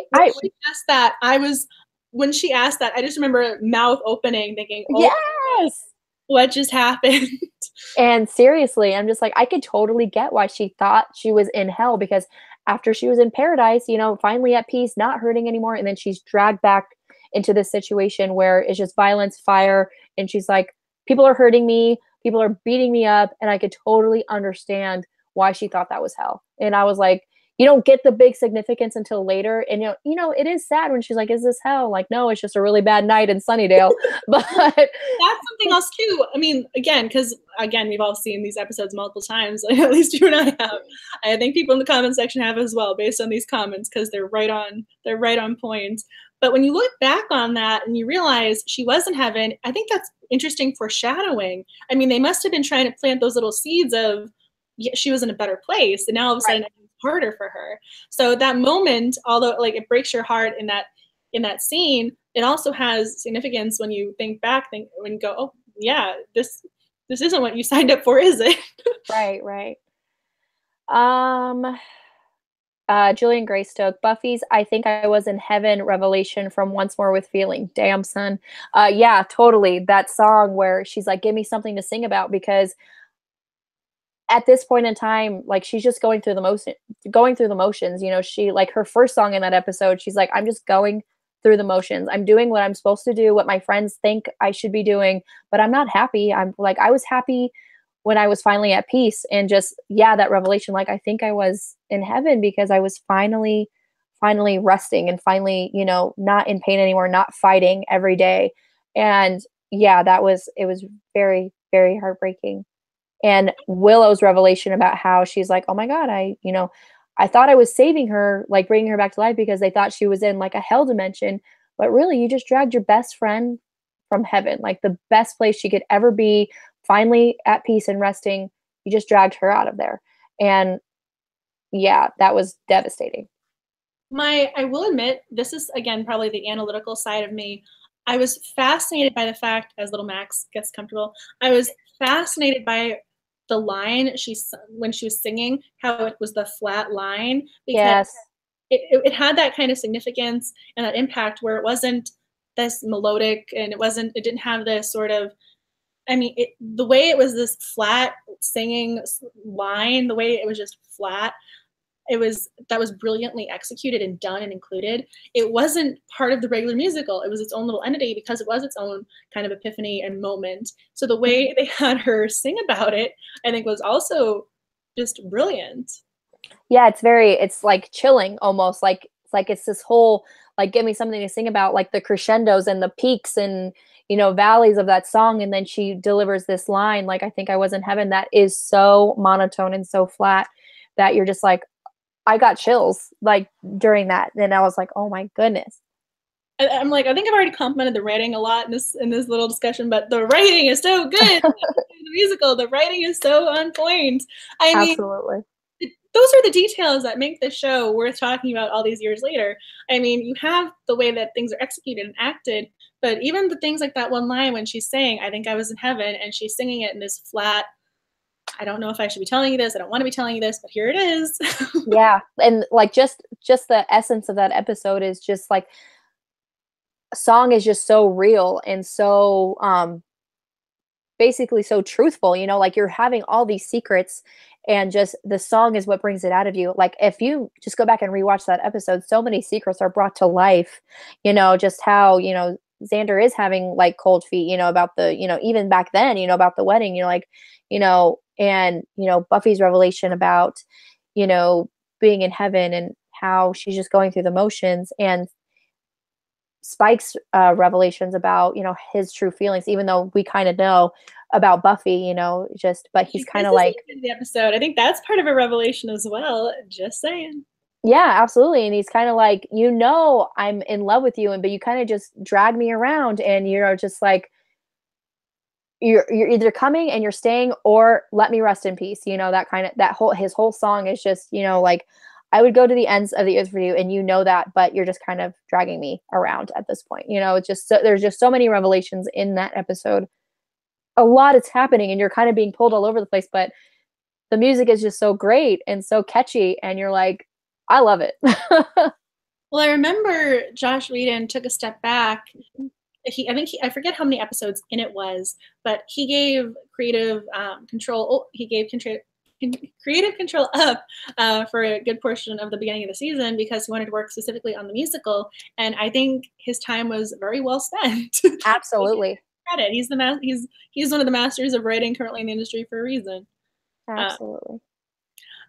she asked that, I just remember mouth opening, thinking, "Oh, yes." What just happened? And seriously, I'm just like, I could totally get why she thought she was in hell, because after she was in paradise, finally at peace, not hurting anymore, and then she's dragged back into this situation where it's just violence, fire, and she's like, people are hurting me, people are beating me up, and I could totally understand why she thought that was hell. And I was like, you don't get the big significance until later. And, it is sad when she's like, is this hell? Like, no, it's just a really bad night in Sunnydale. But that's something else too. I mean, because we've all seen these episodes multiple times. Like, at least you and I have. I think people in the comment section have as well, based on these comments, because they're right on point. But when you look back on that and you realize she was in heaven, I think that's interesting foreshadowing. I mean, they must have been trying to plant those little seeds of, she was in a better place, and now all of a sudden it's harder for her. So that moment, although like it breaks your heart in that scene, it also has significance when you think back, when you go, oh yeah, this isn't what you signed up for, is it? Right. Julian Greystoke, Buffy's I Think I Was in Heaven revelation from Once More with Feeling. Damn, son. Yeah, totally. That song where she's like, give me something to sing about, because at this point in time, like, she's just going through the motions. You know, she, like, her first song in that episode, she's like, I'm just going through the motions. I'm doing what I'm supposed to do, what my friends think I should be doing, but I'm not happy. I'm like, I was happy when I was finally at peace. And just, yeah, that revelation, like, I think I was in heaven because I was finally resting and finally, you know, not in pain anymore, not fighting every day. And yeah, it was very, very heartbreaking. And Willow's revelation about how she's like, oh my God, I thought I was saving her, like bringing her back to life because they thought she was in like a hell dimension. But really, you just dragged your best friend from heaven, like the best place she could ever be, finally at peace and resting. You just dragged her out of there. And yeah, that was devastating. I will admit, this is again probably the analytical side of me. I was fascinated by the fact, as little Max gets comfortable, I was fascinated by the line when she was singing, how it was the flat line, because Yes. it had that kind of significance and that impact where it wasn't this melodic and it didn't have this sort of, I mean, the way it was this flat singing line, the way it was just flat, that was brilliantly executed and done and included. It wasn't part of the regular musical. It was its own little entity because it was its own kind of epiphany and moment. So the way they had her sing about it, I think, was also just brilliant. Yeah, it's like chilling almost. Like it's this whole, like, give me something to sing about, like the crescendos and the peaks and, you know, valleys of that song. And then she delivers this line, like, I think I was in heaven, that is so monotone and so flat that you're just like, I got chills like during that. And I was like, oh my goodness. I'm like, I think I've already complimented the writing a lot in this little discussion, but the writing is so good. The musical, the writing is so on point. I mean, Absolutely. those are the details that make the show worth talking about all these years later. I mean, you have the way that things are executed and acted, but even the things like that one line when she's saying, I think I was in heaven, and she's singing it in this flat, I don't know if I should be telling you this, I don't want to be telling you this, but here it is. Yeah. And like just the essence of that episode is just like, song is just so real and so basically so truthful, you know, like you're having all these secrets and just the song is what brings it out of you. Like if you just go back and rewatch that episode, so many secrets are brought to life, you know, just how, you know, Xander is having like cold feet, you know, about the, you know, even back then, you know, about the wedding, you know, like, you know, and, you know, Buffy's revelation about, you know, being in heaven and how she's just going through the motions, and Spike's revelations about, you know, his true feelings, even though we kind of know about Buffy, you know, just, but he's kind of like, the episode. I think that's part of a revelation as well. Just saying. yeah, absolutely. And he's kind of like, you know, I'm in love with you, and but you kind of just drag me around, and you're just like, you're either coming and you're staying, or let me rest in peace. You know, that kind of, that whole, his whole song is just, you know, like, I would go to the ends of the earth for you, and you know that, but you're just kind of dragging me around at this point. You know, it's just so, there's just so many revelations in that episode. A lot is happening, and you're kind of being pulled all over the place, but the music is just so great and so catchy, and you're like, I love it. Well, I remember Josh Whedon took a step back. I forget how many episodes in it was, but he gave creative control. Oh, he gave creative control up for a good portion of the beginning of the season because he wanted to work specifically on the musical, and I think his time was very well spent. Absolutely. Credit. He's one of the masters of writing currently in the industry for a reason. Absolutely.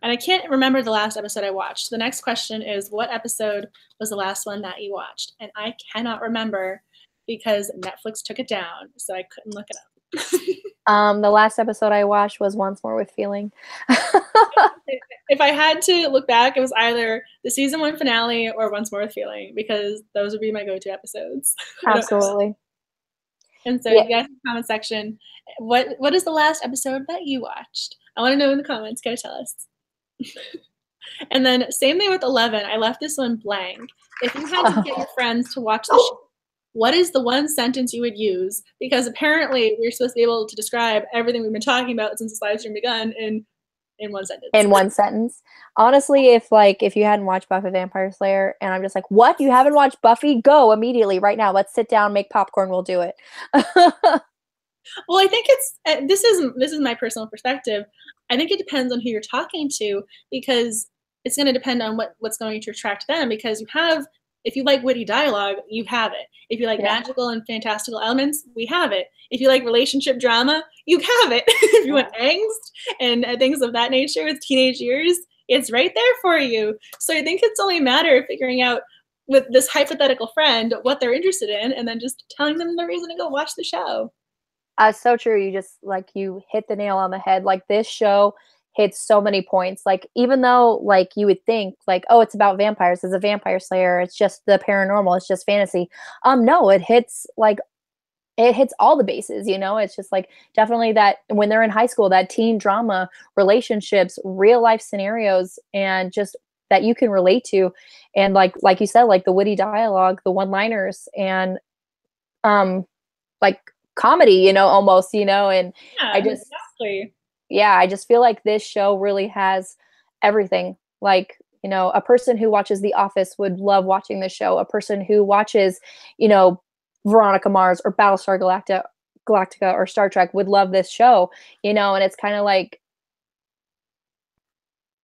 And I can't remember the last episode I watched. The next question is, what episode was the last one that you watched? And I cannot remember because Netflix took it down, so I couldn't look it up. The last episode I watched was Once More with Feeling. If I had to look back, it was either the season 1 finale or Once More with Feeling, because those would be my go-to episodes. Absolutely. And so, you guys in the comment section, what is the last episode that you watched? I want to know in the comments. Gotta tell us. And then same thing with 11. I left this one blank. If you had to get your friends to watch the show, what is the one sentence you would use? Because apparently we're supposed to be able to describe everything we've been talking about since this live stream begun in in one sentence. In one sentence. Honestly, if you hadn't watched Buffy Vampire Slayer and I'm just like, what? You haven't watched Buffy? Go immediately right now. Let's sit down, make popcorn, we'll do it. Well, I think it's this is my personal perspective. I think it depends on who you're talking to, because it's going to depend on what's going to attract them. Because if you like witty dialogue, you have it. If you like magical and fantastical elements, we have it. If you like relationship drama, you have it. If you want angst and things of that nature with teenage years, it's right there for you. So I think it's only a matter of figuring out with this hypothetical friend what they're interested in, and then just telling them the reason to go watch the show. So true. You just you hit the nail on the head. Like, this show hits so many points. Like, even though you would think oh, it's about vampires, it's a vampire slayer, it's just the paranormal, it's just fantasy. No, it hits all the bases, It's just definitely that when they're in high school, that teen drama, relationships, real life scenarios, and just that you can relate to. And like you said, the witty dialogue, the one-liners, and comedy, almost, and I just, exactly. Yeah, I just feel like this show really has everything. A person who watches The Office would love watching this show. A person who watches, Veronica Mars or Battlestar Galactica or Star Trek would love this show, and it's kind of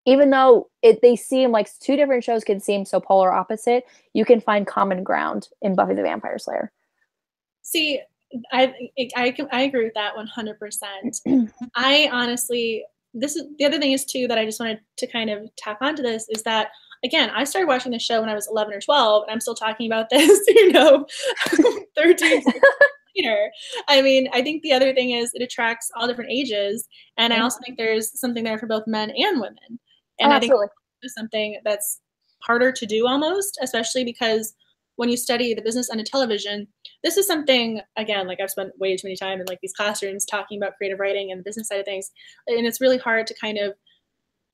even though they seem like two different shows can seem so polar opposite, you can find common ground in Buffy the Vampire Slayer. See, I agree with that 100%. I honestly, this is the other thing is too that I just wanted to kind of tap onto this is that, again, I started watching the show when I was 11 or 12, and I'm still talking about this, 13 later. I mean, I think the other thing is it attracts all different ages, and I also think there's something there for both men and women. And I think it's something that's harder to do almost, especially because when you study the business end of television, this is something, again, I've spent way too many time in these classrooms talking about creative writing and the business side of things. And it's really hard to kind of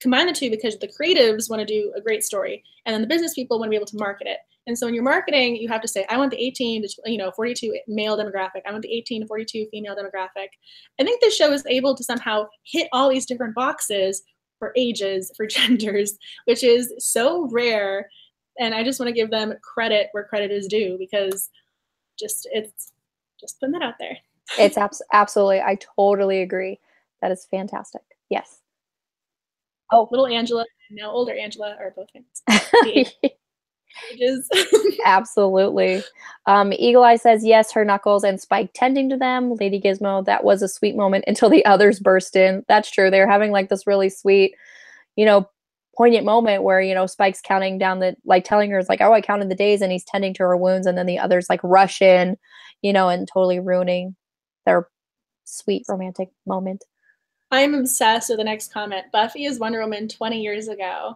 combine the two, because the creatives want to do a great story, and then the business people want to be able to market it. And so when you're marketing, you have to say, I want the 18 to 42 male demographic. I want the 18 to 42 female demographic. I think this show is able to somehow hit all these different boxes for ages, for genders, which is so rare. And I just want to give them credit where credit is due, because it's just putting that out there. It's absolutely, I totally agree. That is fantastic. Yes. Oh, little Angela and now older Angela are both fans. Ages. Absolutely. Eagle Eye says yes, her Knuckles and Spike tending to them. Lady Gizmo, that was a sweet moment until the others burst in. That's true. They're having this really sweet, poignant moment where, Spike's counting down telling her, oh, I counted the days, and he's tending to her wounds, and then the others rush in, and totally ruining their sweet romantic moment. I'm obsessed with the next comment. Buffy is Wonder Woman 20 years ago.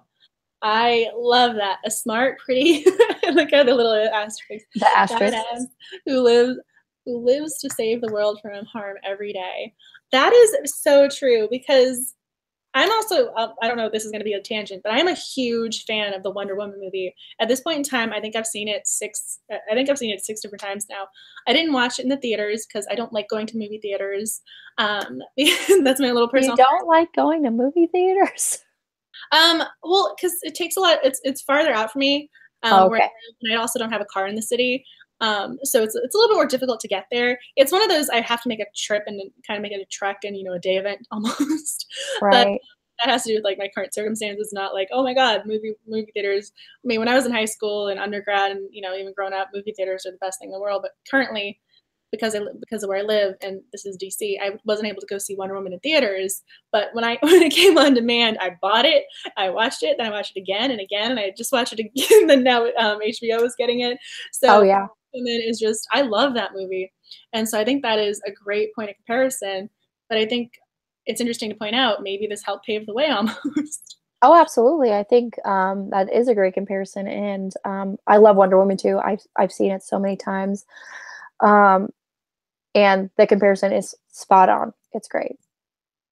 I love that. A smart, pretty, look at the little asterisk. The asterisk. Who lives to save the world from harm every day. That is so true, because I'm also, I don't know if this is going to be a tangent, but I'm a huge fan of the Wonder Woman movie. At this point in time, I think I've seen it six different times now. I didn't watch it in the theaters because I don't like going to movie theaters. That's my little personal. You don't like going to movie theaters? Well, because it takes a lot. It's farther out for me. Okay. And I also don't have a car in the city. So it's a little bit more difficult to get there. It's one of those I have to make a trip and kind of make it a trek and a day event almost. Right. But that has to do with my current circumstances, not oh my God, movie theaters. I mean, when I was in high school and undergrad and even growing up, movie theaters are the best thing in the world. But currently, because of where I live, and this is DC, I wasn't able to go see Wonder Woman in theaters. But when it came on demand, I bought it, I watched it, then I watched it again and again, and I just watched it again. Then now HBO is getting it. So yeah. And it is just, I love that movie. And so I think that is a great point of comparison. But I think it's interesting to point out, maybe this helped pave the way almost. Oh, absolutely. I think that is a great comparison. And I love Wonder Woman too. I've seen it so many times. And the comparison is spot on. It's great.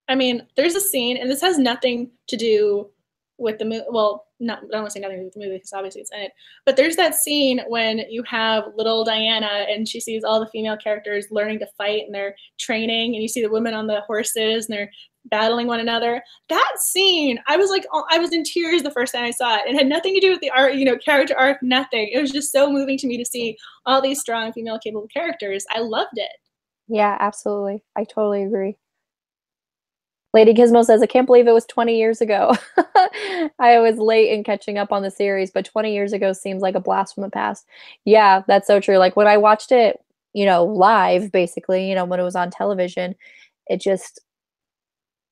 I mean, there's a scene, and this has nothing to do with the movie. Well, I don't want to say nothing to do with the movie because obviously it's in it. But there's that scene when you have little Diana and she sees all the female characters learning to fight and they're training, and you see the women on the horses and they're battling one another. That scene, I was like, I was in tears the first time I saw it. It had nothing to do with the art, character arc, nothing. It was just so moving to me to see all these strong female capable characters. I loved it. Yeah, absolutely. I totally agree. Lady Gizmo says, I can't believe it was 20 years ago. I was late in catching up on the series, but 20 years ago seems like a blast from the past. Yeah, that's so true. Like when I watched it, live, basically, when it was on television, it just,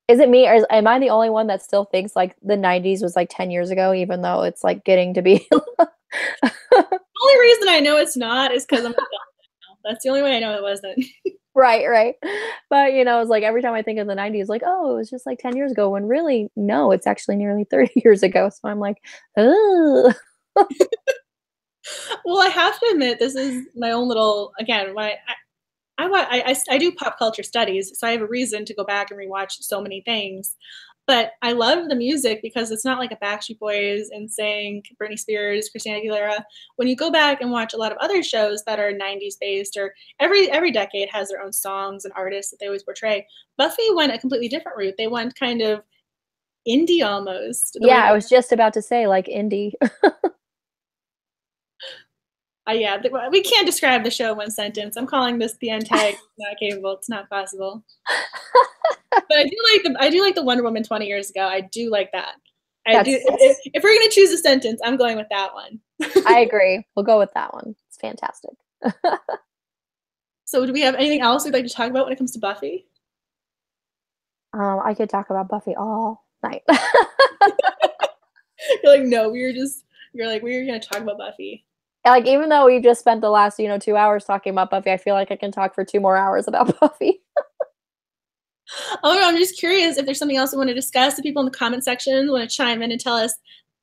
is it me or am I the only one that still thinks like the 90s was like 10 years ago, even though it's like getting to be. The only reason I know it's not is because I'm adult now. That's the only way I know it wasn't. Right. But, it's like every time I think of the 90s, like, oh, it was just like 10 years ago, when really, no, it's actually nearly 30 years ago. So I'm like, oh. Well, I have to admit, this is my own little, again, when I do pop culture studies, so I have a reason to go back and rewatch so many things. But I love the music because it's not like a Backstreet Boys, NSYNC, Britney Spears, Christina Aguilera. When you go back and watch a lot of other shows that are 90s based, or every decade has their own songs and artists that they always portray, Buffy went a completely different route. They went kind of indie almost. Yeah, I was just about to say like indie. Yeah, we can't describe the show in one sentence. I'm calling this the antagonist. Not capable. It's not possible. But I do like the Wonder Woman 20 years ago. I do like that. If we're gonna choose a sentence, I'm going with that one. I agree. We'll go with that one. It's fantastic. So do we have anything else we'd like to talk about when it comes to Buffy? I could talk about Buffy all night. You're like, no, we're gonna talk about Buffy. Like, even though we just spent the last, 2 hours talking about Buffy, I feel like I can talk for 2 more hours about Buffy. Oh, no, I'm just curious if there's something else we want to discuss. The people in the comment section want to chime in and tell us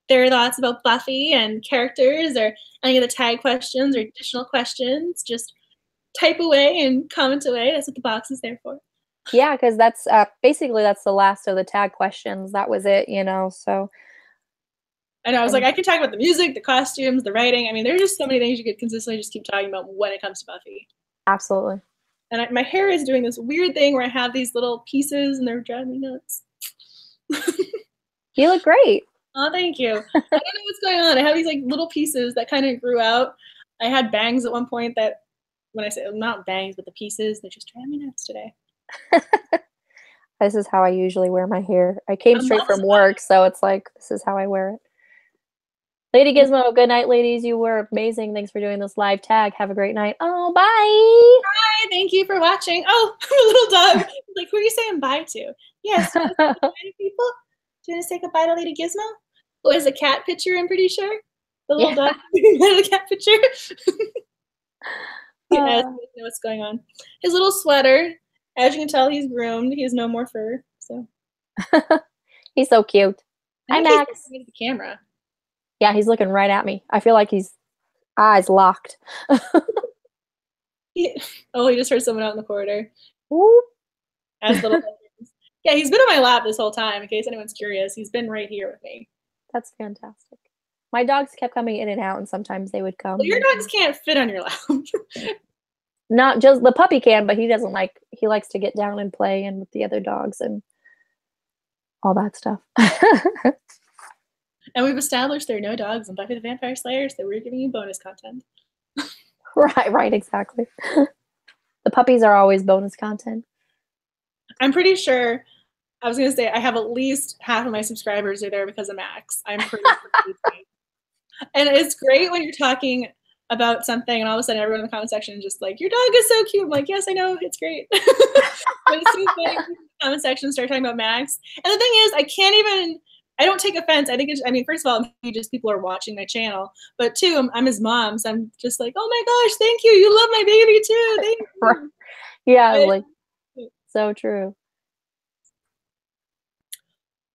their thoughts about Buffy and characters, or any of the tag questions or additional questions. Just type away and comment away. That's what the box is there for. Yeah, because that's basically that's the last of the tag questions. That was it, so. I know, I was like, I could talk about the music, the costumes, the writing. I mean, there's just so many things you could consistently just keep talking about when it comes to Buffy. Absolutely. And my hair is doing this weird thing where I have these little pieces and they're driving me nuts. You look great. Oh, thank you. I don't know what's going on. I have these like little pieces that kind of grew out. I had bangs at one point that, when I say not bangs, but the pieces, they just drive me nuts today. This is how I usually wear my hair. I came straight from work, so it's like, this is how I wear it. Lady Gizmo, good night, ladies. You were amazing. Thanks for doing this live tag. Have a great night. Oh, bye. Bye. Thank you for watching. Oh, a little dog. Like, who are you saying bye to? Yes. Bye to people. Do you want to say goodbye to Lady Gizmo? Oh, is a cat picture, I'm pretty sure. The little dog. The cat picture. Yeah, I don't know what's going on. His little sweater. As you can tell, he's groomed. He has no more fur. So he's so cute. Hi, Max. He's the camera. Yeah, he's looking right at me. I feel like he's eyes locked. He just heard someone out in the corridor. Whoop. Yeah, he's been on my lap this whole time, in case anyone's curious. He's been right here with me. That's fantastic. My dogs kept coming in and out, and sometimes they would come. Well, your dogs can't fit on your lap. Not just the puppy can, but he doesn't like. He likes to get down and play and with the other dogs and all that stuff. And we've established there are no dogs in Buffy the Vampire Slayer, so we're giving you bonus content. Right, exactly. The puppies are always bonus content. I'm pretty sure, I was going to say, I have at least half of my subscribers are there because of Max. I'm pretty sure. And it's great when you're talking about something and all of a sudden everyone in the comment section is just like, your dog is so cute. I'm like, yes, I know, it's great. But it's so funny when the comment section start talking about Max. And the thing is, I don't take offense. I think first of all, just people are watching my channel, but two, I'm his mom, so I'm just like, oh my gosh, thank you. You love my baby too. Thank you. Yeah, like, so true.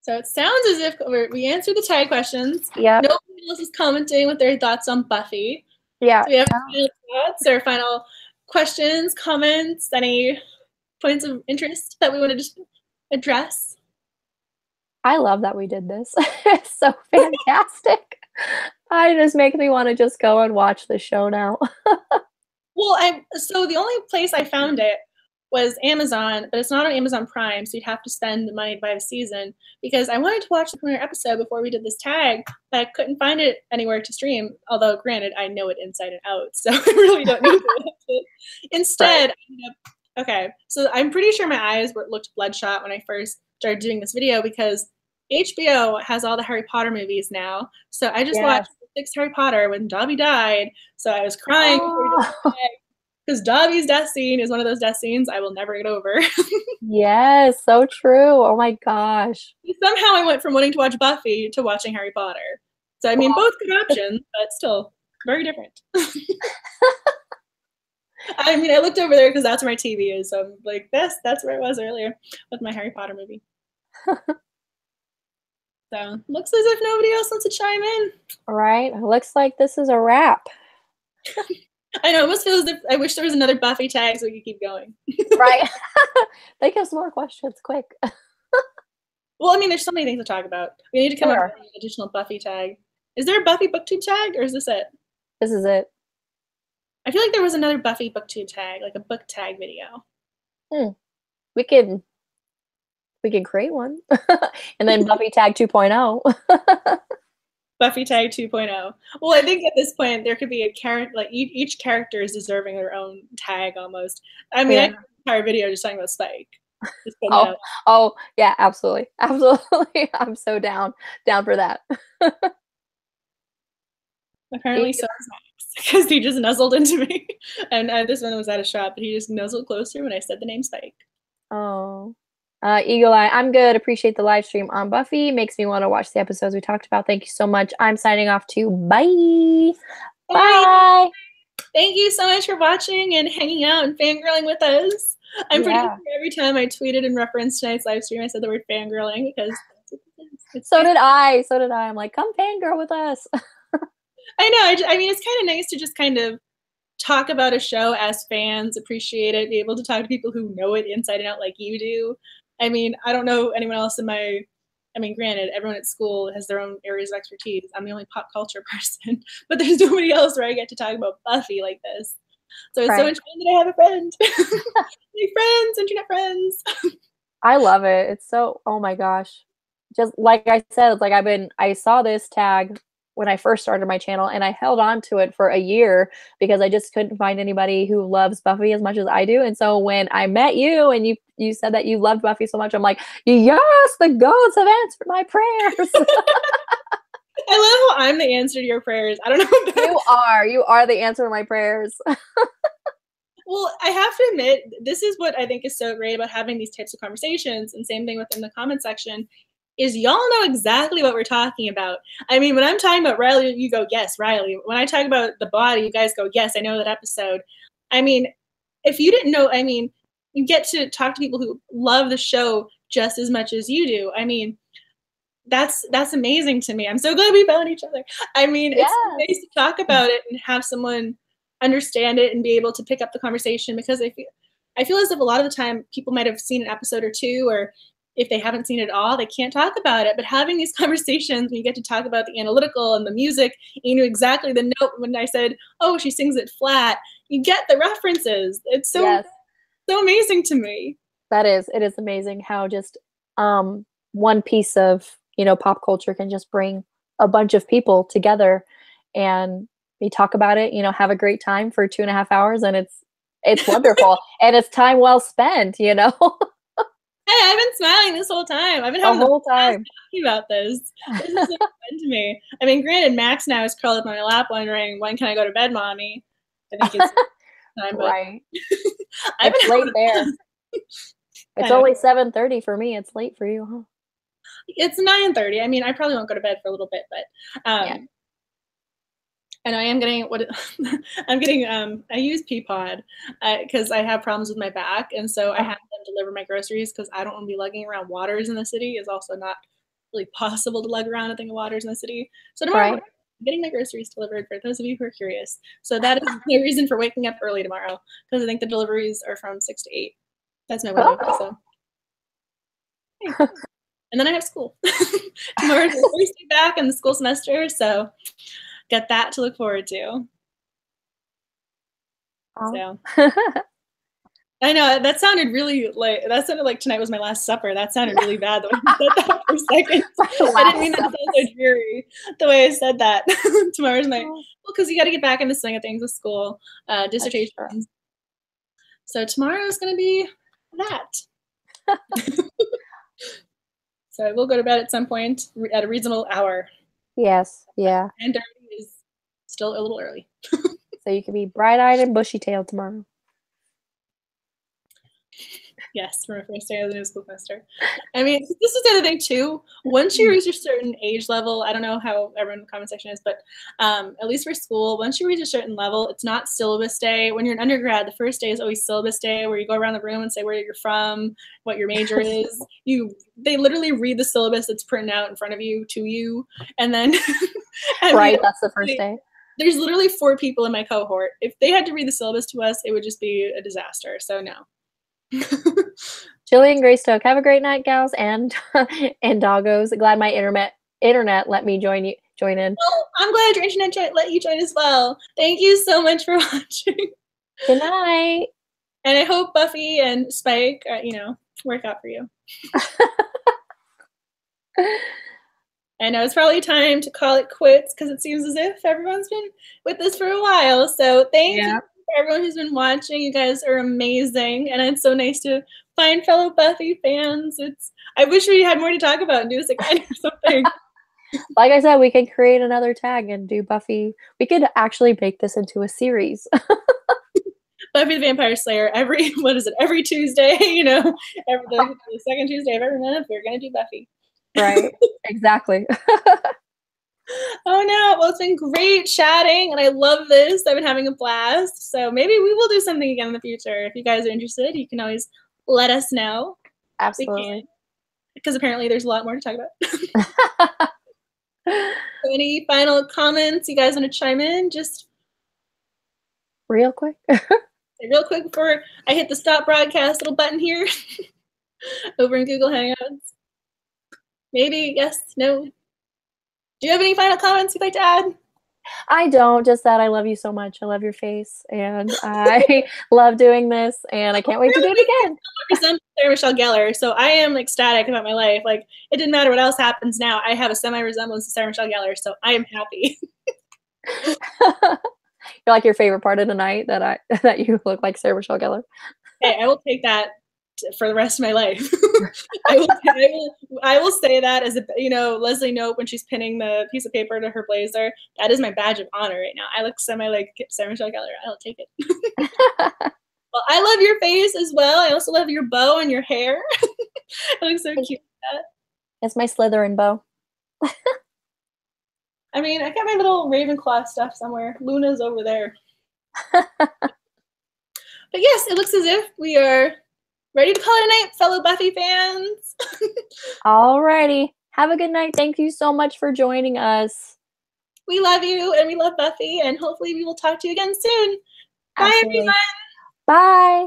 So it sounds as if we answered the tag questions. Yeah. Nobody else is commenting with their thoughts on Buffy. Yeah. Do we have final thoughts or final questions, comments, any points of interest that we want to just address? I love that we did this. It's so fantastic. I just make me want to just go and watch the show now. Well, so the only place I found it was Amazon, but it's not on Amazon Prime, so you'd have to spend the money to buy the season, because I wanted to watch the premiere episode before we did this tag, but I couldn't find it anywhere to stream, although granted, I know it inside and out, so I really don't need to watch it. Instead, okay, so I'm pretty sure my eyes looked bloodshot when I first started doing this video, because HBO has all the Harry Potter movies now, so I just watched the 6th Harry Potter when Dobby died, so I was crying before we did the tag. Because Dobby's death scene is one of those death scenes I will never get over. Yes, so true. Oh my gosh. Somehow I went from wanting to watch Buffy to watching Harry Potter. So, I mean, both good options, but still very different. I mean, I looked over there because that's where my TV is. So I'm like, that's where I was earlier with my Harry Potter movie. So, looks as if nobody else wants to chime in. All right. Looks like this is a wrap. I know, it almost feels as if I wish there was another Buffy tag so we could keep going. Right. Think of some more questions, quick. Well, I mean, there's so many things to talk about. We need to come up with an additional Buffy tag. Is there a Buffy BookTube tag, or is this it? This is it. I feel like there was another Buffy BookTube tag, like a book tag video. We can create one. And then Buffy Tag 2.0. Buffy Tag 2.0. Well, I think at this point there could be a character, like each character is deserving their own tag almost. I mean, I could entire video just talking about Spike. Oh, yeah, absolutely. Absolutely. I'm so down for that. Apparently so is Max, because he just nuzzled into me. And this one was at a shop, but he just nuzzled closer when I said the name Spike. Oh. Eagle Eye, I'm good. Appreciate the live stream on Buffy. Makes me want to watch the episodes we talked about. Thank you so much. I'm signing off too. Bye. Bye. Thank you so much for watching and hanging out and fangirling with us. I'm pretty sure every time I tweeted in reference to tonight's live stream, I said the word fangirling, because that's what it is. So did I. I'm like, come fangirl with us. I know. I mean, it's kind of nice to just kind of talk about a show as fans, appreciate it, be able to talk to people who know it inside and out like you do. I mean, I don't know anyone else granted, everyone at school has their own areas of expertise. I'm the only pop culture person, but there's nobody else where I get to talk about Buffy like this. So it's so much fun that I have a friend. My friends, internet friends. I love it. It's so, oh my gosh. Just like I said, it's like I saw this tag when I first started my channel, and I held on to it for a year because I just couldn't find anybody who loves Buffy as much as I do. And so when I met you and you said that you loved Buffy so much, I'm like, yes, the gods have answered my prayers. I love how I'm the answer to your prayers. I don't know about You are the answer to my prayers. Well, I have to admit, this is what I think is so great about having these types of conversations, and same thing within the comment section, is y'all know exactly what we're talking about. I mean, when I'm talking about Riley, you go, yes, Riley. When I talk about the body, you guys go, yes, I know that episode. I mean, if you didn't know, I mean, you get to talk to people who love the show just as much as you do. I mean, that's amazing to me. I'm so glad we found each other. I mean, it's nice to talk about it and have someone understand it and be able to pick up the conversation, because I feel as if a lot of the time people might have seen an episode or two, or if they haven't seen it all, they can't talk about it. But having these conversations when you get to talk about the analytical and the music, you knew exactly the note when I said, oh, she sings it flat. You get the references. It's so amazing to me. It is amazing how just one piece of, pop culture can just bring a bunch of people together, and we talk about it, have a great time for 2.5 hours, and it's wonderful. And it's time well spent, Hey, I've been smiling this whole time. I've been having the whole time talking about this. This is so fun to me. I mean, granted, Max now is curled up on my lap wondering, when can I go to bed, mommy? I think it's time, but right. It's late there. It's only 7:30 for me. It's late for you, huh? It's 9:30. I mean, I probably won't go to bed for a little bit, but and I am getting I use Peapod because I have problems with my back, and so I have them deliver my groceries because I don't want to be lugging around waters in the city. It's also not really possible to lug around a thing of waters in the city. So tomorrow I'm getting my groceries delivered, for those of you who are curious. So that is the reason for waking up early tomorrow, because I think the deliveries are from 6 to 8. That's my window. So. And then I have school. Tomorrow's the first day back in the school semester, so got that to look forward to. So I know that sounded like tonight was my last supper. That sounded really bad the way you said that for a second. I didn't mean that to sound so dreary the way I said that. Tomorrow's because you got to get back in the swing of things with school, dissertations. So tomorrow is going to be that. So I will go to bed at some point at a reasonable hour. Yes, yeah. And 10:30 is still a little early. So you can be bright-eyed and bushy-tailed tomorrow. Yes, for my first day as a new school semester. I mean, this is the other thing too. Once you reach a certain age level, I don't know how everyone in the comment section is, but at least for school, once you reach a certain level, it's not syllabus day. When you're an undergrad, the first day is always syllabus day, where you go around the room and say where you're from, what your major is. They literally read the syllabus that's printed out in front of you to you, and then right, that's the first day. There's literally 4 people in my cohort. If they had to read the syllabus to us, it would just be a disaster. So no. Jillian Greystoke, have a great night, gals and doggos. Glad my internet let me join in. Well, I'm glad your internet let you join as well. Thank you so much for watching. Good night. And I hope Buffy and Spike, work out for you. I know it's probably time to call it quits because it seems as if everyone's been with us for a while. So thank you. For everyone who's been watching. You guys are amazing, and it's so nice to find fellow Buffy fans. I wish we had more to talk about and do this again or something. Like I said, we could create another tag and do Buffy. We could actually make this into a series. Buffy the Vampire Slayer every Tuesday, the second Tuesday of every month, we're gonna do Buffy. Right, exactly. Oh no, well, it's been great chatting and I love this. I've been having a blast. So maybe we will do something again in the future. If you guys are interested, you can always let us know. Absolutely. Because apparently there's a lot more to talk about. So any final comments you guys want to chime in? Just real quick. Real quick before I hit the stop broadcast little button here over in Google Hangouts. Maybe, yes, no. Do you have any final comments you'd like to add? I don't, just that I love you so much. I love your face, and I love doing this, and I can't wait to do it again. I'm Sarah Michelle Gellar, so I am ecstatic about my life. Like, it didn't matter what else happens now. I have a semi-resemblance to Sarah Michelle Gellar, so I am happy. You're like your favorite part of the night that you look like Sarah Michelle Gellar. Hey, I will take that for the rest of my life. I will say that as Leslie Knope when she's pinning the piece of paper to her blazer. That is my badge of honor right now. I look semi like Sarah Michelle Gellar. I'll take it. Well, I love your face as well. I also love your bow and your hair. It looks so cute. It's my Slytherin bow. I mean, I got my little Ravenclaw stuff somewhere. Luna's over there. But yes, it looks as if we are ready to call it a night, fellow Buffy fans. Alrighty. Have a good night. Thank you so much for joining us. We love you and we love Buffy, and hopefully we will talk to you again soon. Absolutely. Bye, everyone. Bye.